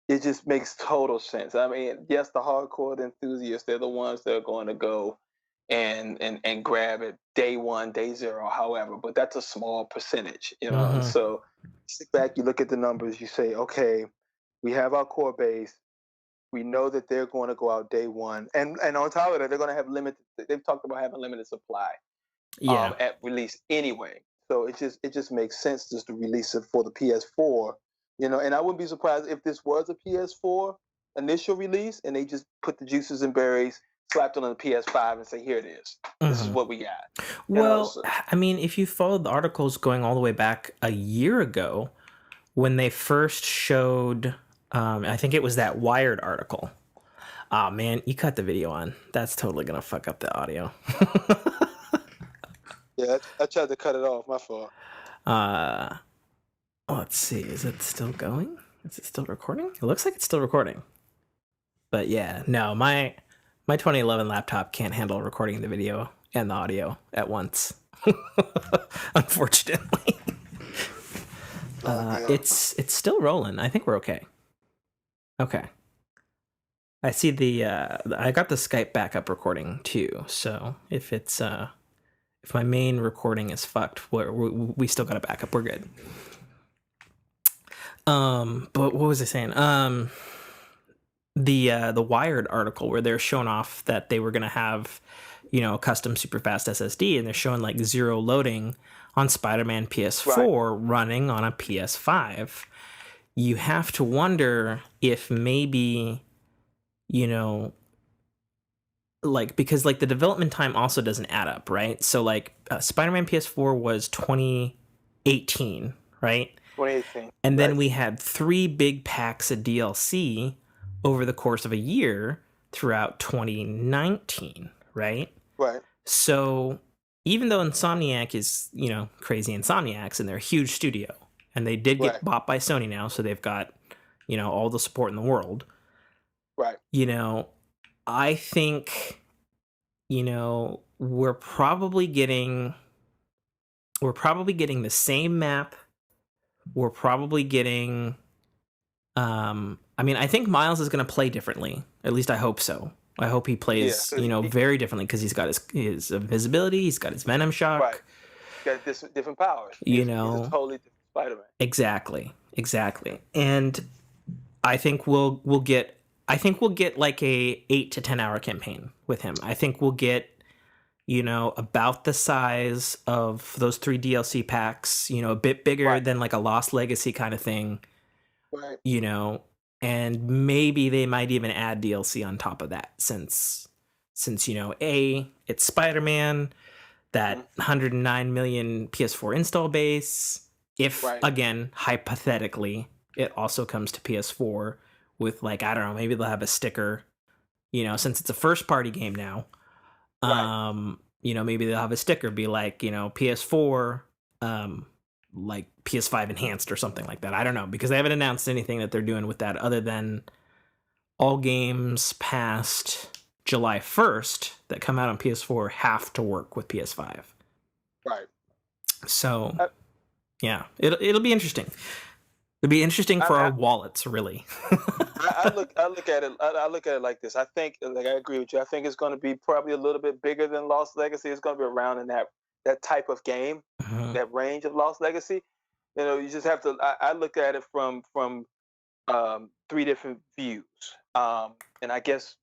Speaker 2: it just makes total sense. I mean, yes, the hardcore enthusiasts, they're the ones that are going to go and grab it day one, day zero, however, but that's a small percentage, and
Speaker 1: Mm-hmm.
Speaker 2: so sit back, you look at the numbers, you say, okay, we have our core base. We know that they're going to go out day one, and on top of that, they're going to have limited. They've talked about having limited supply
Speaker 1: Yeah.
Speaker 2: at release anyway. So it just makes sense just to release it for the PS4, And I wouldn't be surprised if this was a PS4 initial release and they just put the juices and berries, slapped it on the PS5, and say, "Here it is. This is
Speaker 1: Mm-hmm.
Speaker 2: what we got."
Speaker 1: Well,
Speaker 2: So,
Speaker 1: I mean, if you followed the articles going all the way back a year ago when they first showed, I think it was that Wired article. Oh man, you cut the video on. That's totally gonna fuck up the audio.
Speaker 2: yeah, I tried to cut it off. My fault.
Speaker 1: uh, let's see. Is it still going? Is it still recording? It looks like it's still recording. But yeah, no, my 2011 laptop can't handle recording the video and the audio at once. Unfortunately.
Speaker 2: Yeah.
Speaker 1: It's still rolling. I think we're okay. Okay. I see I got the Skype backup recording too. So if my main recording is fucked, we still got a backup. We're good. But what was I saying? The Wired article where they're showing off that they were gonna have, a custom super fast SSD, and they're showing like zero loading on Spider-Man PS4
Speaker 2: Right.
Speaker 1: running on a PS5. You have to wonder if maybe, you know, like because like the development time also doesn't add up, right? So like Spider-Man PS4 was 2018, right?
Speaker 2: 2018.
Speaker 1: And then
Speaker 2: Right.
Speaker 1: we had 3 big packs of DLC over the course of a year throughout 2019, right?
Speaker 2: Right.
Speaker 1: So even though Insomniac is, crazy Insomniacs and they're a huge studio and they did get
Speaker 2: Right.
Speaker 1: bought by Sony now, so they've got, all the support in the world,
Speaker 2: Right.
Speaker 1: I think, we're probably getting the same map. We're probably getting I mean, I think Miles is going to play differently. At least I hope so. I hope he
Speaker 2: Yeah.
Speaker 1: plays, very differently because he's got his invisibility, he's got his Venom
Speaker 2: Right.
Speaker 1: shock,
Speaker 2: Got different powers.
Speaker 1: you
Speaker 2: He's a
Speaker 1: know.
Speaker 2: totally different Spider-Man.
Speaker 1: Exactly. And I think we'll get like a 8 to 10 hour campaign with him. I think we'll get about the size of those 3 DLC packs, a bit bigger
Speaker 2: Right.
Speaker 1: than like a Lost Legacy kind of thing,
Speaker 2: Right.
Speaker 1: And maybe they might even add DLC on top of that since it's Spider-Man, that 109 million PS4 install base. If
Speaker 2: Right.
Speaker 1: again, hypothetically, it also comes to PS4 with like, I don't know, maybe they'll have a sticker, since it's a first party game now.
Speaker 2: Right.
Speaker 1: Maybe they'll have a sticker be like, PS4, like PS5 enhanced or something like that. I don't know, because they haven't announced anything that they're doing with that other than all games past July 1st that come out on PS4 have to work with PS5.
Speaker 2: Right.
Speaker 1: So, yeah, it'll be interesting. It'll be interesting for our wallets, really.
Speaker 2: I look at it like this. I think, like, I agree with you. I think it's going to be probably a little bit bigger than Lost Legacy. It's going to be around in that type of game, that range of Lost Legacy. You just have to. I look at it from 3 different views. And I guess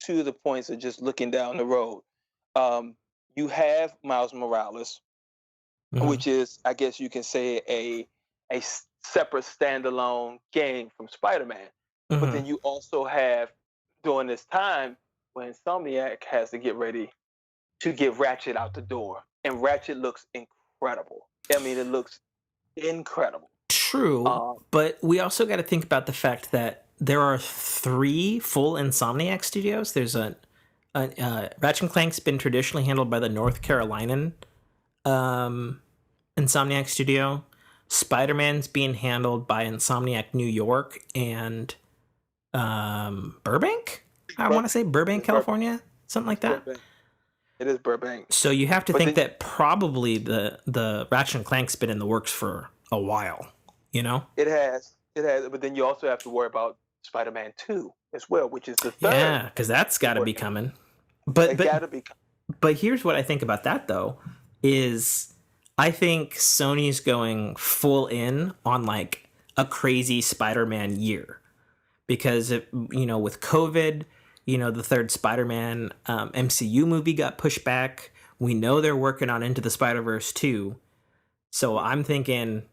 Speaker 2: two of the points are just looking down the road. Um, you have Miles Morales,
Speaker 1: Mm-hmm.
Speaker 2: which is, I guess you can say, a separate standalone game from Spider-Man. But
Speaker 1: Mm-hmm.
Speaker 2: then you also have, during this time, when Insomniac has to get ready to get Ratchet out the door, and Ratchet looks incredible. I mean, it looks incredible.
Speaker 1: True,
Speaker 2: Um,
Speaker 1: but we also got to think about the fact that there are 3 full Insomniac studios. There's Ratchet and Clank's been traditionally handled by the North Carolinian um, Insomniac studio. Spider-Man's being handled by Insomniac New York and Burbank. I want to say Burbank,
Speaker 2: it's Burbank.
Speaker 1: California, something like
Speaker 2: It's
Speaker 1: that.
Speaker 2: Burbank. It is Burbank.
Speaker 1: So you have to
Speaker 2: But
Speaker 1: think
Speaker 2: then,
Speaker 1: that probably the Ratchet and Clank's been in the works for a while. You know?
Speaker 2: it has, but then you also have to worry about Spider-Man 2 as well, which is the third.
Speaker 1: Yeah, because that's got to be coming.
Speaker 2: It got to be.
Speaker 1: But here's what I think about that though, is I think Sony's going full in on like a crazy Spider-Man year because with COVID, the third Spider-Man MCU movie got pushed back. We know they're working on Into the Spider-Verse 2. So I'm thinking,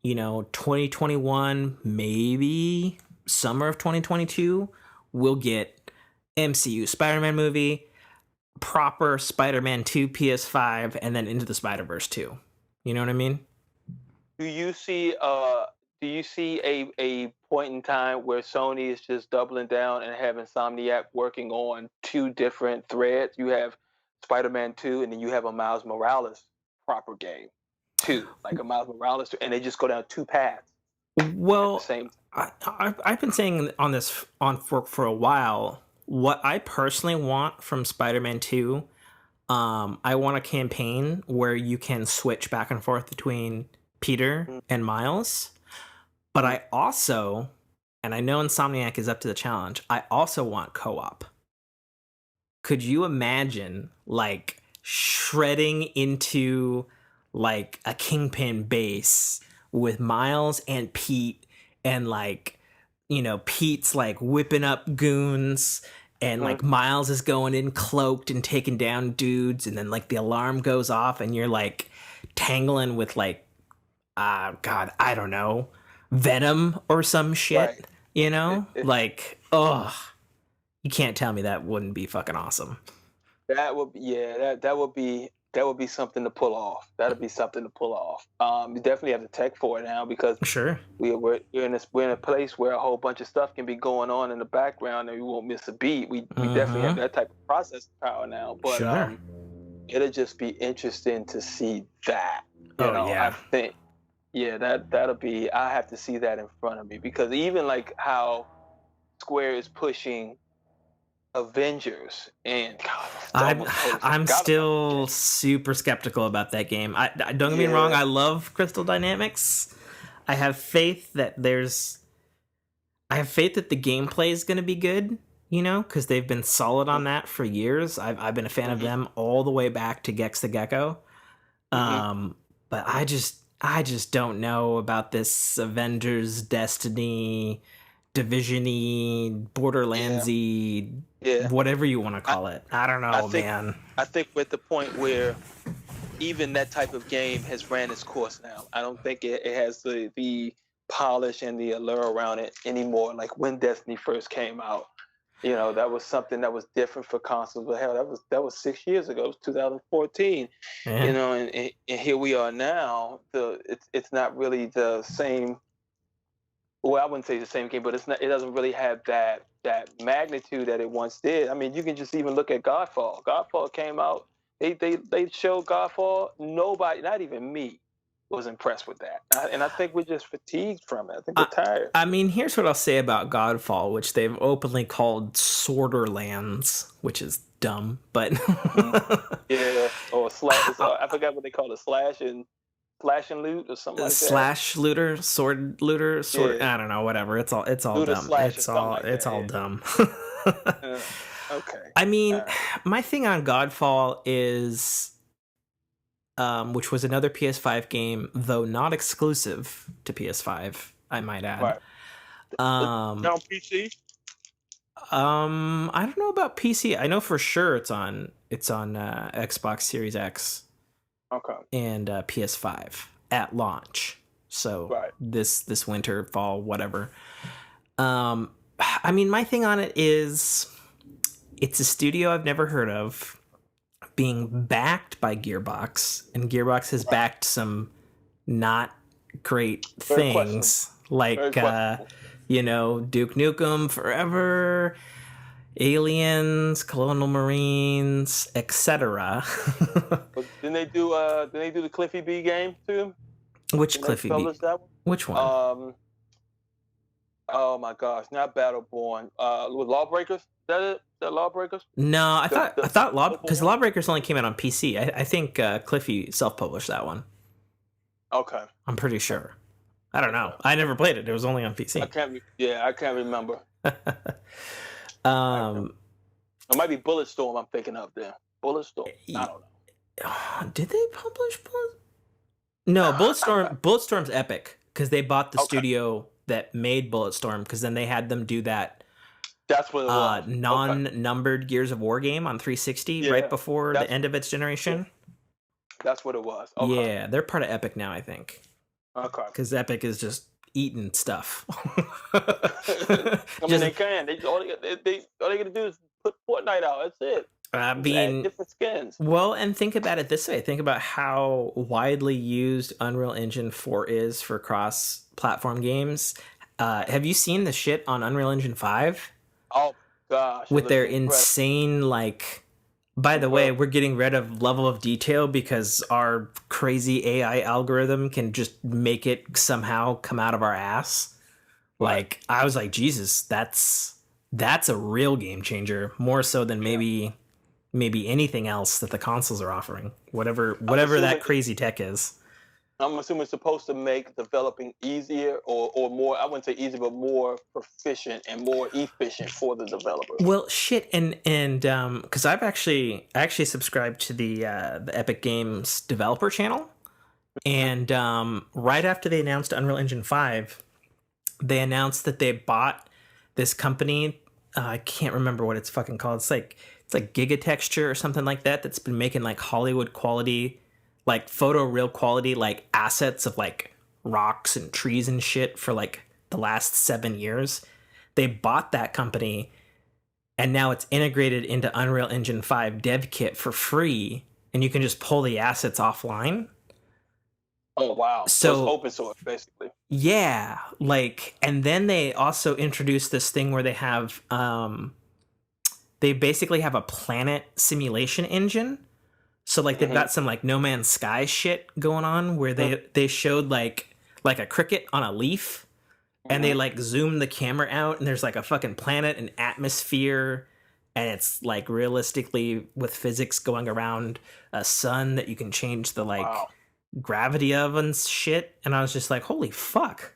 Speaker 1: 2021, maybe summer of 2022, we'll get MCU Spider-Man movie, proper Spider-Man 2 PS5, and then Into the Spider-Verse 2. You know what I mean?
Speaker 2: Do you see a point in time where Sony is just doubling down and having Insomniac working on 2 different threads? You have Spider-Man 2, and then you have a Miles Morales proper game 2, like a Miles Morales 2, and they just go down 2 paths at the
Speaker 1: Well,
Speaker 2: same time.
Speaker 1: I've been saying on this for a while. What I personally want from Spider-Man 2, I want a campaign where you can switch back and forth between Peter and Miles. But I also, and I know Insomniac is up to the challenge, I also want co-op. Could you imagine like shredding into like a Kingpin base with Miles and Pete, and like, Pete's like whipping up goons, and like Miles is going in cloaked and taking down dudes, and then like the alarm goes off and you're like tangling with like God, I don't know, Venom or some shit,
Speaker 2: Right.
Speaker 1: like, oh, you can't tell me that wouldn't be fucking awesome.
Speaker 2: That would be, yeah, that would be something to pull off. That'd be something to pull off. You definitely have the tech for it now because
Speaker 1: Sure.
Speaker 2: we're in a place where a whole bunch of stuff can be going on in the background and we won't miss a beat. We definitely have that type of processing power now. But
Speaker 1: Sure.
Speaker 2: it'll just be interesting to see that.
Speaker 1: Yeah.
Speaker 2: I think, yeah, that'll be. I have to see that in front of me because even like how Square is pushing Avengers, and God,
Speaker 1: I'm still super skeptical about that game. I don't get me wrong, I love Crystal Dynamics. I have faith that the gameplay is going to be good, because they've been solid on that for years. I've been a fan of them all the way back to Gex the Gecko. But I just don't know about this Avengers Destiny Division-y, Borderlands-y, whatever you want to call it. I don't know, man.
Speaker 2: I think we're at the point where even that type of game has ran its course now. I don't think it has the polish and the allure around it anymore. Like when Destiny first came out, that was something that was different for consoles. But hell, that was 6 years ago. It was 2014.
Speaker 1: Yeah.
Speaker 2: And here we are now. It's not really the same. Well, I wouldn't say the same game, but it doesn't really have that magnitude that it once did. I mean, you can just even look at Godfall. Godfall came out. They showed Godfall. Nobody, not even me, was impressed with that. And I think we're just fatigued from it. I think we're tired.
Speaker 1: I mean, here's what I'll say about Godfall, which they've openly called Sorterlands, which is dumb, but
Speaker 2: yeah, or slash. I forgot what they call it, slash and loot or something like that.
Speaker 1: Slash looter, sword looter, sword. Yeah. I don't know, whatever. It's all
Speaker 2: looter
Speaker 1: dumb. It's all dumb.
Speaker 2: Okay.
Speaker 1: I mean, my thing on Godfall is, which was another PS5 game, though not exclusive to PS5, I might add.
Speaker 2: Right. On PC?
Speaker 1: I don't know about PC. I know for sure it's on Xbox Series X
Speaker 2: Okay.
Speaker 1: and PS5 at launch. So
Speaker 2: Right.
Speaker 1: this winter, fall, whatever. Um, I mean, my thing on it is it's a studio I've never heard of, being backed by Gearbox, and Gearbox has
Speaker 2: Right.
Speaker 1: backed some not great
Speaker 2: Very questionable.
Speaker 1: things
Speaker 2: Very
Speaker 1: like
Speaker 2: questionable.
Speaker 1: Duke Nukem Forever, Aliens, Colonial Marines, etc.
Speaker 2: But didn't they do the Cliffy B game too?
Speaker 1: Which
Speaker 2: Didn't they
Speaker 1: Cliffy B?
Speaker 2: publish that
Speaker 1: Which
Speaker 2: one?
Speaker 1: one?
Speaker 2: Oh my gosh, not Battleborn. With Lawbreakers? Is that it? Is that Lawbreakers?
Speaker 1: No, I thought because
Speaker 2: one?
Speaker 1: Lawbreakers only came out on PC. I think Cliffy self-published that one.
Speaker 2: Okay.
Speaker 1: I'm pretty sure. I don't know. I never played it. It was only on PC.
Speaker 2: I can't remember.
Speaker 1: um,
Speaker 2: It might be Bulletstorm I'm thinking of there. Bulletstorm. I don't know.
Speaker 1: Did they publish Bullet? No, Bulletstorm's Epic because they bought the studio that made Bulletstorm, because then they had them do that
Speaker 2: That's what it was.
Speaker 1: non-numbered Gears of War game on 360 right before the end of its generation.
Speaker 2: That's what it was. Okay.
Speaker 1: Yeah, they're part of Epic now, I think.
Speaker 2: Okay.
Speaker 1: Because Epic is just eating stuff.
Speaker 2: I mean, they can. All they gonna do is put Fortnite out. That's it.
Speaker 1: Being
Speaker 2: different skins.
Speaker 1: Well, and think about it this way. Think about how widely used Unreal Engine 4 is for cross-platform games. Have you seen the shit on Unreal Engine 5?
Speaker 2: Oh gosh.
Speaker 1: With their insane, like, by the way, we're getting rid of level of detail because our crazy AI algorithm can just make it somehow come out of our ass. Like, I was like, Jesus, that's a real game changer, more so than maybe anything else that the consoles are offering, whatever that crazy tech is.
Speaker 2: I'm assuming it's supposed to make developing easier or more, I wouldn't say easier, but more proficient and more efficient for the developers.
Speaker 1: Well, shit, and because I actually subscribed to the Epic Games developer channel, and right after they announced Unreal Engine 5, they announced that they bought this company. I can't remember what it's fucking called. It's like Gigatexture or something like that. That's been making like Hollywood quality, like photo real quality, like assets of like rocks and trees and shit for like the last 7 years. They bought that company, and now it's integrated into Unreal Engine 5 dev kit for free, and you can just pull the assets offline.
Speaker 2: Oh wow! So it's open source, basically.
Speaker 1: Yeah, like, and then they also introduced this thing where they have they basically have a planet simulation engine. So like they've got some like No Man's Sky shit going on where they showed like a cricket on a leaf, and they like zoom the camera out, and there's like a fucking planet and atmosphere, and it's like realistically with physics going around a sun that you can change the like gravity of and shit. And I was just like, holy fuck.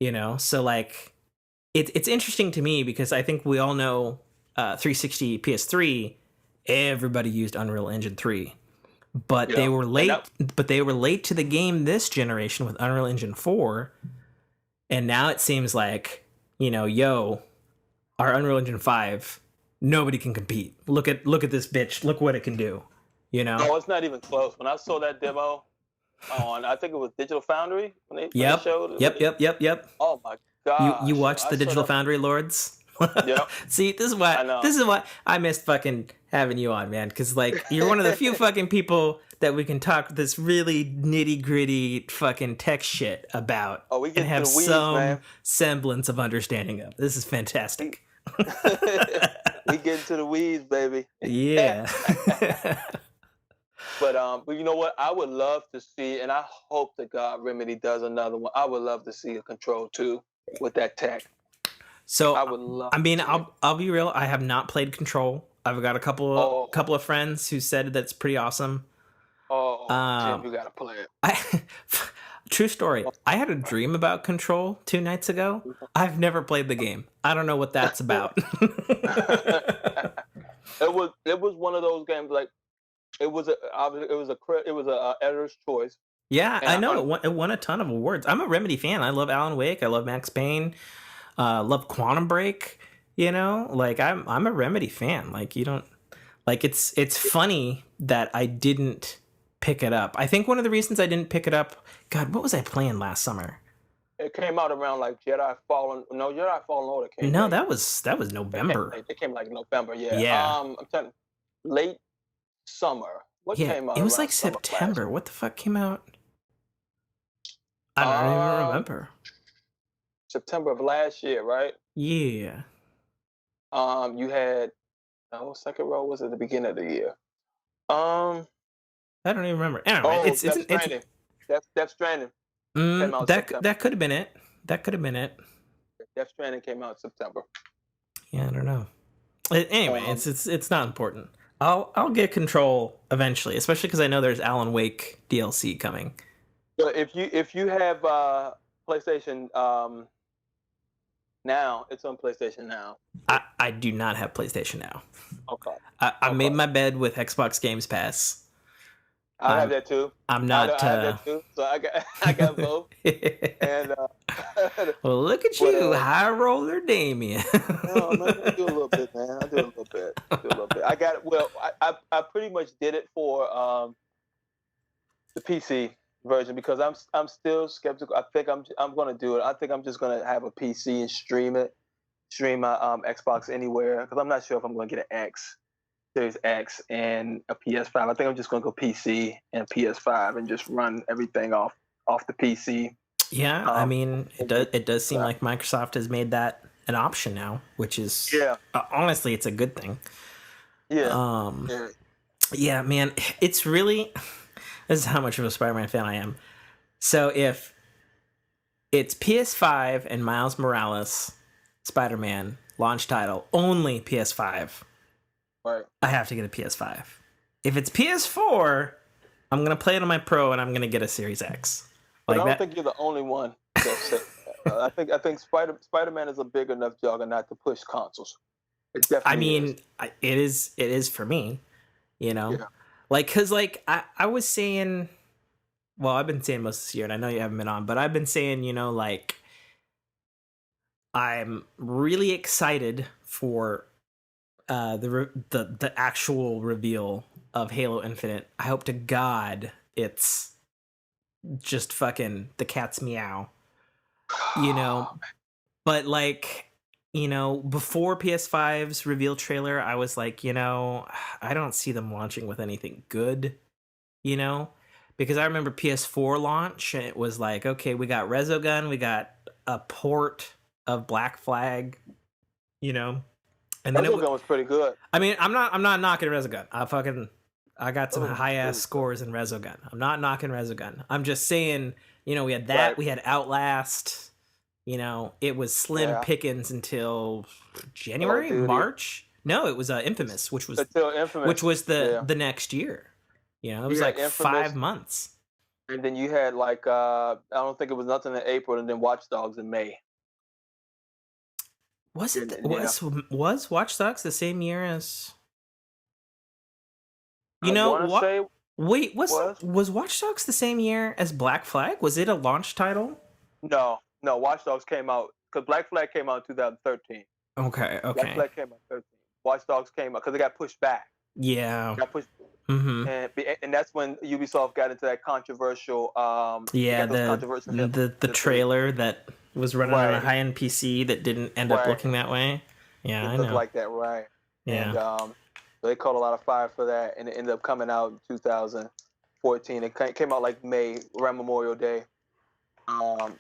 Speaker 1: So like it's interesting to me because I think we all know 360 PS3, everybody used Unreal Engine 3, but they were late. But they were late to the game this generation with Unreal Engine 4, and now it seems like our Unreal Engine 5, nobody can compete. Look at this bitch. Look what it can do.
Speaker 2: No, it's not even close. When I saw that demo on, I think it was Digital Foundry when they showed it.
Speaker 1: Yep.
Speaker 2: Oh my god!
Speaker 1: You watched the Digital Foundry Lords?
Speaker 2: Yep.
Speaker 1: See, this is why I missed fucking having you on, man. Because like you're one of the few fucking people that we can talk this really nitty gritty fucking tech shit about
Speaker 2: we get
Speaker 1: and have
Speaker 2: to the weeds,
Speaker 1: some
Speaker 2: man.
Speaker 1: semblance of understanding of. This is fantastic.
Speaker 2: We get into the weeds, baby.
Speaker 1: Yeah.
Speaker 2: But you know what? I would love to see, and I hope that God Remedy does another one. I would love to see a Control 2 with that tech.
Speaker 1: So
Speaker 2: I would love.
Speaker 1: I'll be real. I have not played Control. I've got a couple of friends who said that's pretty awesome.
Speaker 2: Jim, you gotta play it.
Speaker 1: True story. I had a dream about Control 2 nights ago. I've never played the game. I don't know what that's about.
Speaker 2: It was one of those games like it was a editor's choice.
Speaker 1: Yeah, I know. It won a ton of awards. I'm a Remedy fan. I love Alan Wake. I love Max Payne. Love Quantum Break. You know, like I'm a Remedy fan. Like you don't like it's funny that I didn't pick it up. I think one of the reasons I didn't pick it up, God, what was I playing last summer?
Speaker 2: It came out around like Jedi Fallen. No, Jedi Fallen Order came
Speaker 1: No,
Speaker 2: late.
Speaker 1: that was
Speaker 2: It came
Speaker 1: November.
Speaker 2: late. It came like November. Yeah.
Speaker 1: Yeah.
Speaker 2: I'm telling late summer. What
Speaker 1: Yeah,
Speaker 2: came out
Speaker 1: it was
Speaker 2: around
Speaker 1: like
Speaker 2: summer last
Speaker 1: September.
Speaker 2: year?
Speaker 1: What the fuck came out? I don't even remember.
Speaker 2: September of last year, right?
Speaker 1: Yeah.
Speaker 2: You had second row was at the beginning of the year. Um,
Speaker 1: I don't even remember. Anyway,
Speaker 2: oh, Death Stranding. Death Stranding came out September.
Speaker 1: that could have been it. That could have been it.
Speaker 2: Death Stranding came out September.
Speaker 1: Yeah, I don't know. Anyway,
Speaker 2: Um,
Speaker 1: it's not important. I'll get Control eventually, especially because I know there's Alan Wake DLC coming.
Speaker 2: but if you have PlayStation now, it's on PlayStation now.
Speaker 1: I do not have PlayStation now.
Speaker 2: Okay.
Speaker 1: I made my bed with Xbox Games Pass.
Speaker 2: I have that too.
Speaker 1: I'm not.
Speaker 2: I have that too. So I got both. And
Speaker 1: well, look at you, high roller Damien.
Speaker 2: no, I do a little bit, man. I do a little bit. I got it. Well, I pretty much did it for the PC version because I'm still skeptical. I think I'm gonna do it. I think I'm just gonna have a PC and stream my Xbox anywhere because I'm not sure if I'm gonna get an Series X and a PS5. I think I'm just gonna go PC and PS5 and just run everything off the PC.
Speaker 1: Yeah, I mean, it does seem like Microsoft has made that an option now, which is honestly, it's a good thing.
Speaker 2: Yeah.
Speaker 1: Yeah, man, it's really this is how much of a Spider-Man fan I am. So if it's PS5 and Miles Morales Spider-Man launch title only PS5,
Speaker 2: right,
Speaker 1: I have to get a PS5. If it's PS4, I'm gonna play it on my Pro and I'm gonna get a Series X.
Speaker 2: But I don't think you're the only one that said that. I think Spider-Man is a big enough juggernaut to push consoles. It definitely
Speaker 1: it is for me, you know? Yeah. Like, cause like I was saying, well, I've been saying most of this year and I know you haven't been on, but I've been saying, you know, like I'm really excited for the actual reveal of Halo Infinite. I hope to God it's just fucking the cat's meow, you know. But like, you know, before PS5's reveal trailer, I was like, you know, I don't see them launching with anything good, you know, because I remember PS4 launch and it was like, okay, we got Resogun, we got a port of Black Flag, you know, and then
Speaker 2: Resogun was pretty good.
Speaker 1: I mean, I'm not knocking Resogun. I got some high ass scores in Resogun. I'm not knocking Resogun. I'm just saying, you know, we had that. Right. We had Outlast. You know, it was slim pickings until January, March. No, it was Infamous, which was the next year. You know, it was like Infamous, 5 months.
Speaker 2: And then you had like I don't think it was nothing in April, and then Watch Dogs in May.
Speaker 1: Was it was Watch Dogs the same year as? You know, wait, was Watch Dogs the same year as Black Flag? Was it a launch title?
Speaker 2: No, Watch Dogs came out because Black Flag came out in 2013.
Speaker 1: Okay.
Speaker 2: Black Flag came out in 2013. Watch Dogs came out because it got pushed back.
Speaker 1: Yeah.
Speaker 2: It got pushed. Mm-hmm. And that's when Ubisoft got into that controversial.
Speaker 1: The trailer that was running on a high-end PC that didn't end up looking that way. Yeah, I know.
Speaker 2: Looked like that, right?
Speaker 1: Yeah.
Speaker 2: And they caught a lot of fire for that, and it ended up coming out in 2014. It came out like May, around Memorial Day, a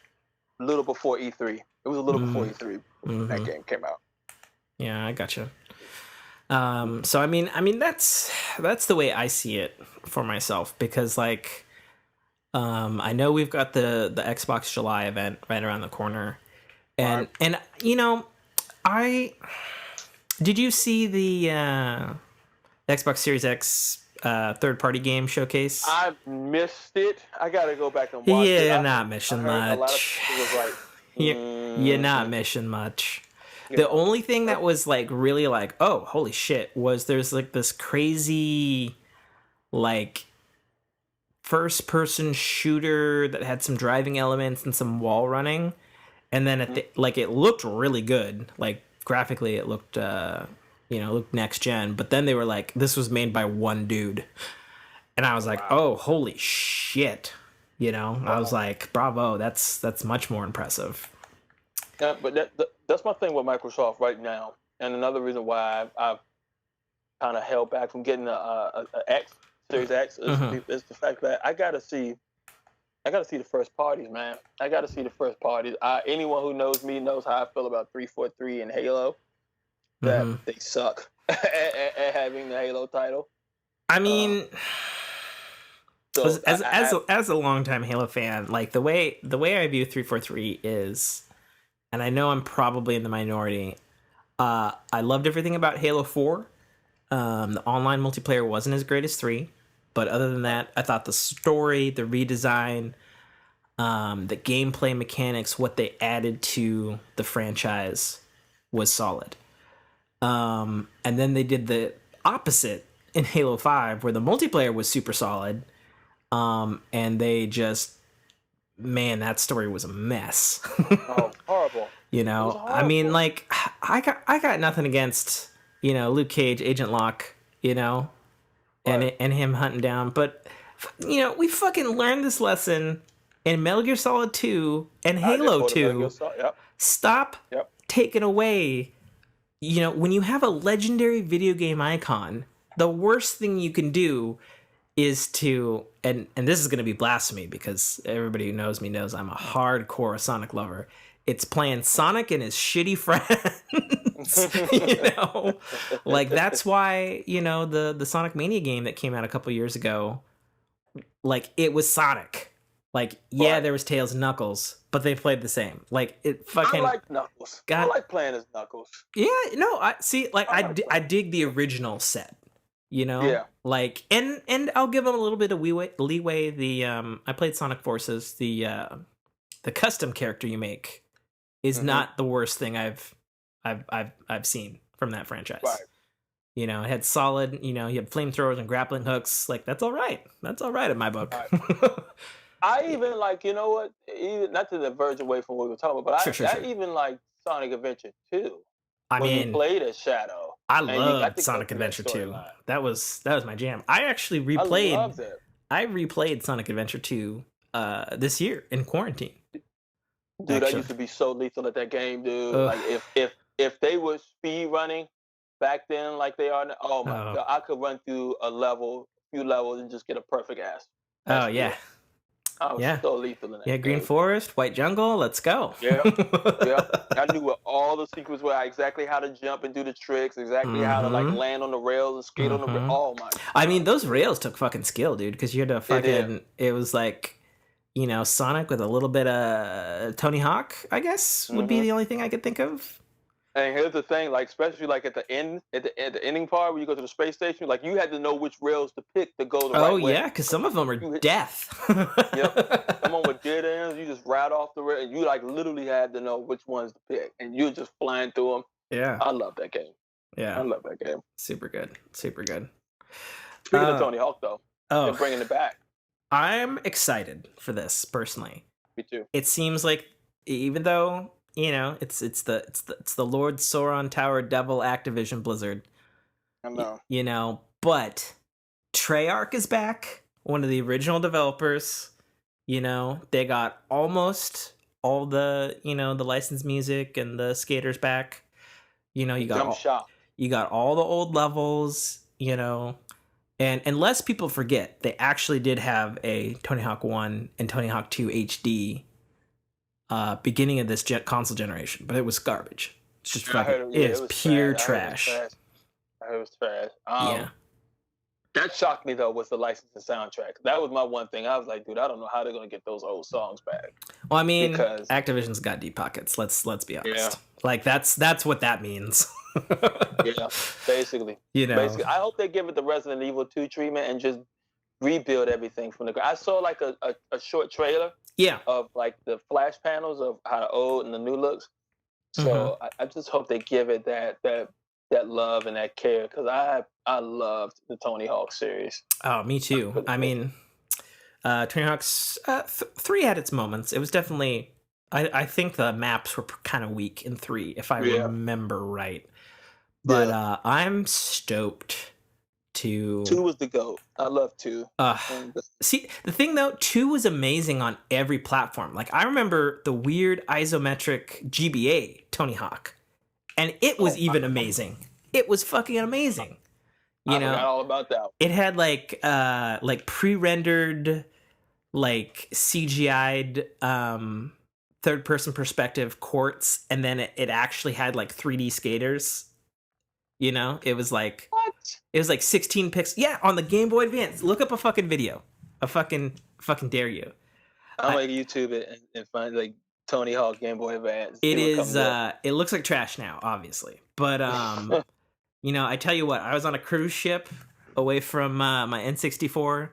Speaker 2: little before E3. It was a little before E3 when that game came out.
Speaker 1: Yeah, I gotcha. So I mean that's the way I see it for myself because like I know we've got the Xbox July event right around the corner, and you know, did you see the Xbox Series X third-party game showcase?
Speaker 2: I missed it. I gotta go back and watch it.
Speaker 1: You're not missing much.
Speaker 2: A lot of people was like,
Speaker 1: you're not missing much. The only thing that was like really like, oh, holy shit, was there's like this crazy like first person shooter that had some driving elements and some wall running, and then it looked really good, like graphically it looked looked next gen, but then they were like, this was made by one dude, and I was like, oh, holy shit. I was like, bravo, that's much more impressive.
Speaker 2: Yeah, but that's my thing with Microsoft right now, and another reason why I've kind of held back from getting a X Series X is the fact that I gotta see the first parties, man. I gotta see the first parties. Anyone who knows me knows how I feel about 343 and Halo. That they suck at having the Halo title.
Speaker 1: I mean, so as a longtime Halo fan, like the way I view 343 is, and I know I'm probably in the minority. I loved everything about Halo 4. The online multiplayer wasn't as great as 3, but other than that, I thought the story, the redesign, the gameplay mechanics, what they added to the franchise was solid. And then they did the opposite in Halo 5, where the multiplayer was super solid. And they just, man, that story was a mess.
Speaker 2: Oh, horrible.
Speaker 1: Horrible. I mean, like, I got nothing against, Luke Cage, Agent Locke, and him hunting down. But, we fucking learned this lesson in Metal Gear Solid 2 and Halo 2. Stop taking away, when you have a legendary video game icon, the worst thing you can do is to, and this is going to be blasphemy because everybody who knows me knows I'm a hardcore Sonic lover. It's playing Sonic and his shitty friends. Like that's why the Sonic Mania game that came out a couple years ago, like it was Sonic. Like there was Tails and Knuckles, but they played the same. Like it fucking.
Speaker 2: I like Knuckles. I like playing as Knuckles.
Speaker 1: Yeah, no, I see. Like I dig the original set. Like and I'll give them a little bit of leeway. The I played Sonic Forces. The custom character you make is not the worst thing I've seen from that franchise. Right. It had solid. You had flamethrowers and grappling hooks. Like that's all right. That's all right in my book. Right.
Speaker 2: I even like, even not to diverge away from what we were talking about, but I even like Sonic Adventure 2.
Speaker 1: I mean,
Speaker 2: you played as Shadow.
Speaker 1: I loved Sonic Adventure 2. That was my jam. I actually replayed. I replayed Sonic Adventure 2 this year in quarantine.
Speaker 2: Dude, I used to be so lethal at that game, dude. Like if they were speed running back then like they are now, oh my god, I could run through few levels and just get a perfect ass.
Speaker 1: Oh yeah.
Speaker 2: I was so lethal in that game.
Speaker 1: Green Forest, White Jungle, let's go.
Speaker 2: Yeah. I knew what all the secrets were, exactly how to jump and do the tricks, exactly how to like land on the rails and skate on the rails. Oh my god.
Speaker 1: I mean, those rails took fucking skill, dude, because you had to fucking, it was like, Sonic with a little bit of Tony Hawk, I guess, would be the only thing I could think of.
Speaker 2: And here's the thing, like especially like at the ending part where you go to the space station, like you had to know which rails to pick to go the right way. Oh
Speaker 1: yeah, because some of them are death.
Speaker 2: Yep, some of them were dead ends. You just ride off the rail, and you like literally had to know which ones to pick, and you're just flying through them.
Speaker 1: Yeah,
Speaker 2: I love that game.
Speaker 1: Yeah,
Speaker 2: I love that game.
Speaker 1: Super good, super good.
Speaker 2: Speaking of Tony Hawk, though, they're bringing it back.
Speaker 1: I'm excited for this personally.
Speaker 2: Me too.
Speaker 1: It seems like even though. It's the Lord Sauron Tower Devil Activision Blizzard.
Speaker 2: I know.
Speaker 1: But Treyarch is back, one of the original developers. They got almost all the the licensed music and the skaters back. You got all the old levels. And unless people forget, they actually did have a Tony Hawk 1 and Tony Hawk 2 HD. Beginning of this console generation, but it was garbage. It's just fucking. It is pure trash.
Speaker 2: I heard it was trash. That shocked me though, was the licensing soundtrack. That was my one thing. I was like, dude, I don't know how they're gonna get those old songs back.
Speaker 1: Well, I mean, because Activision's got deep pockets. Let's be honest. Yeah. Like that's what that means.
Speaker 2: Yeah, basically. Basically, I hope they give it the Resident Evil 2 treatment and just rebuild everything from the ground. I saw like a short trailer.
Speaker 1: Yeah.
Speaker 2: Of like the flash panels of how the old and the new looks. So I just hope they give it that love and that care, because I loved the Tony Hawk series.
Speaker 1: Oh, me too. I mean, Tony Hawk's 3 had its moments. It was definitely I think the maps were kind of weak in 3, if I
Speaker 2: Yeah,
Speaker 1: remember right. But
Speaker 2: yeah.
Speaker 1: I'm stoked to.
Speaker 2: 2 was the GOAT. I love 2.
Speaker 1: Uh,
Speaker 2: And
Speaker 1: See, the thing though, 2 was amazing on every platform. Like I remember the weird isometric GBA Tony Hawk, and it was
Speaker 2: oh,
Speaker 1: even amazing. It was fucking amazing. You
Speaker 2: I forgot
Speaker 1: know,
Speaker 2: all about that.
Speaker 1: it had like pre-rendered, like CGI'd third person perspective courts, and then it actually had like 3D skaters. You know,
Speaker 2: What?
Speaker 1: it was like 16 pixels. Yeah, on the Game Boy Advance. Look up a fucking video. A fucking dare you.
Speaker 2: I'm
Speaker 1: I,
Speaker 2: gonna YouTube it and find like Tony Hawk Game Boy Advance. See
Speaker 1: it
Speaker 2: what
Speaker 1: is
Speaker 2: comes up.
Speaker 1: it looks like trash now, obviously. But you know, I tell you what, I was on a cruise ship away from my N64,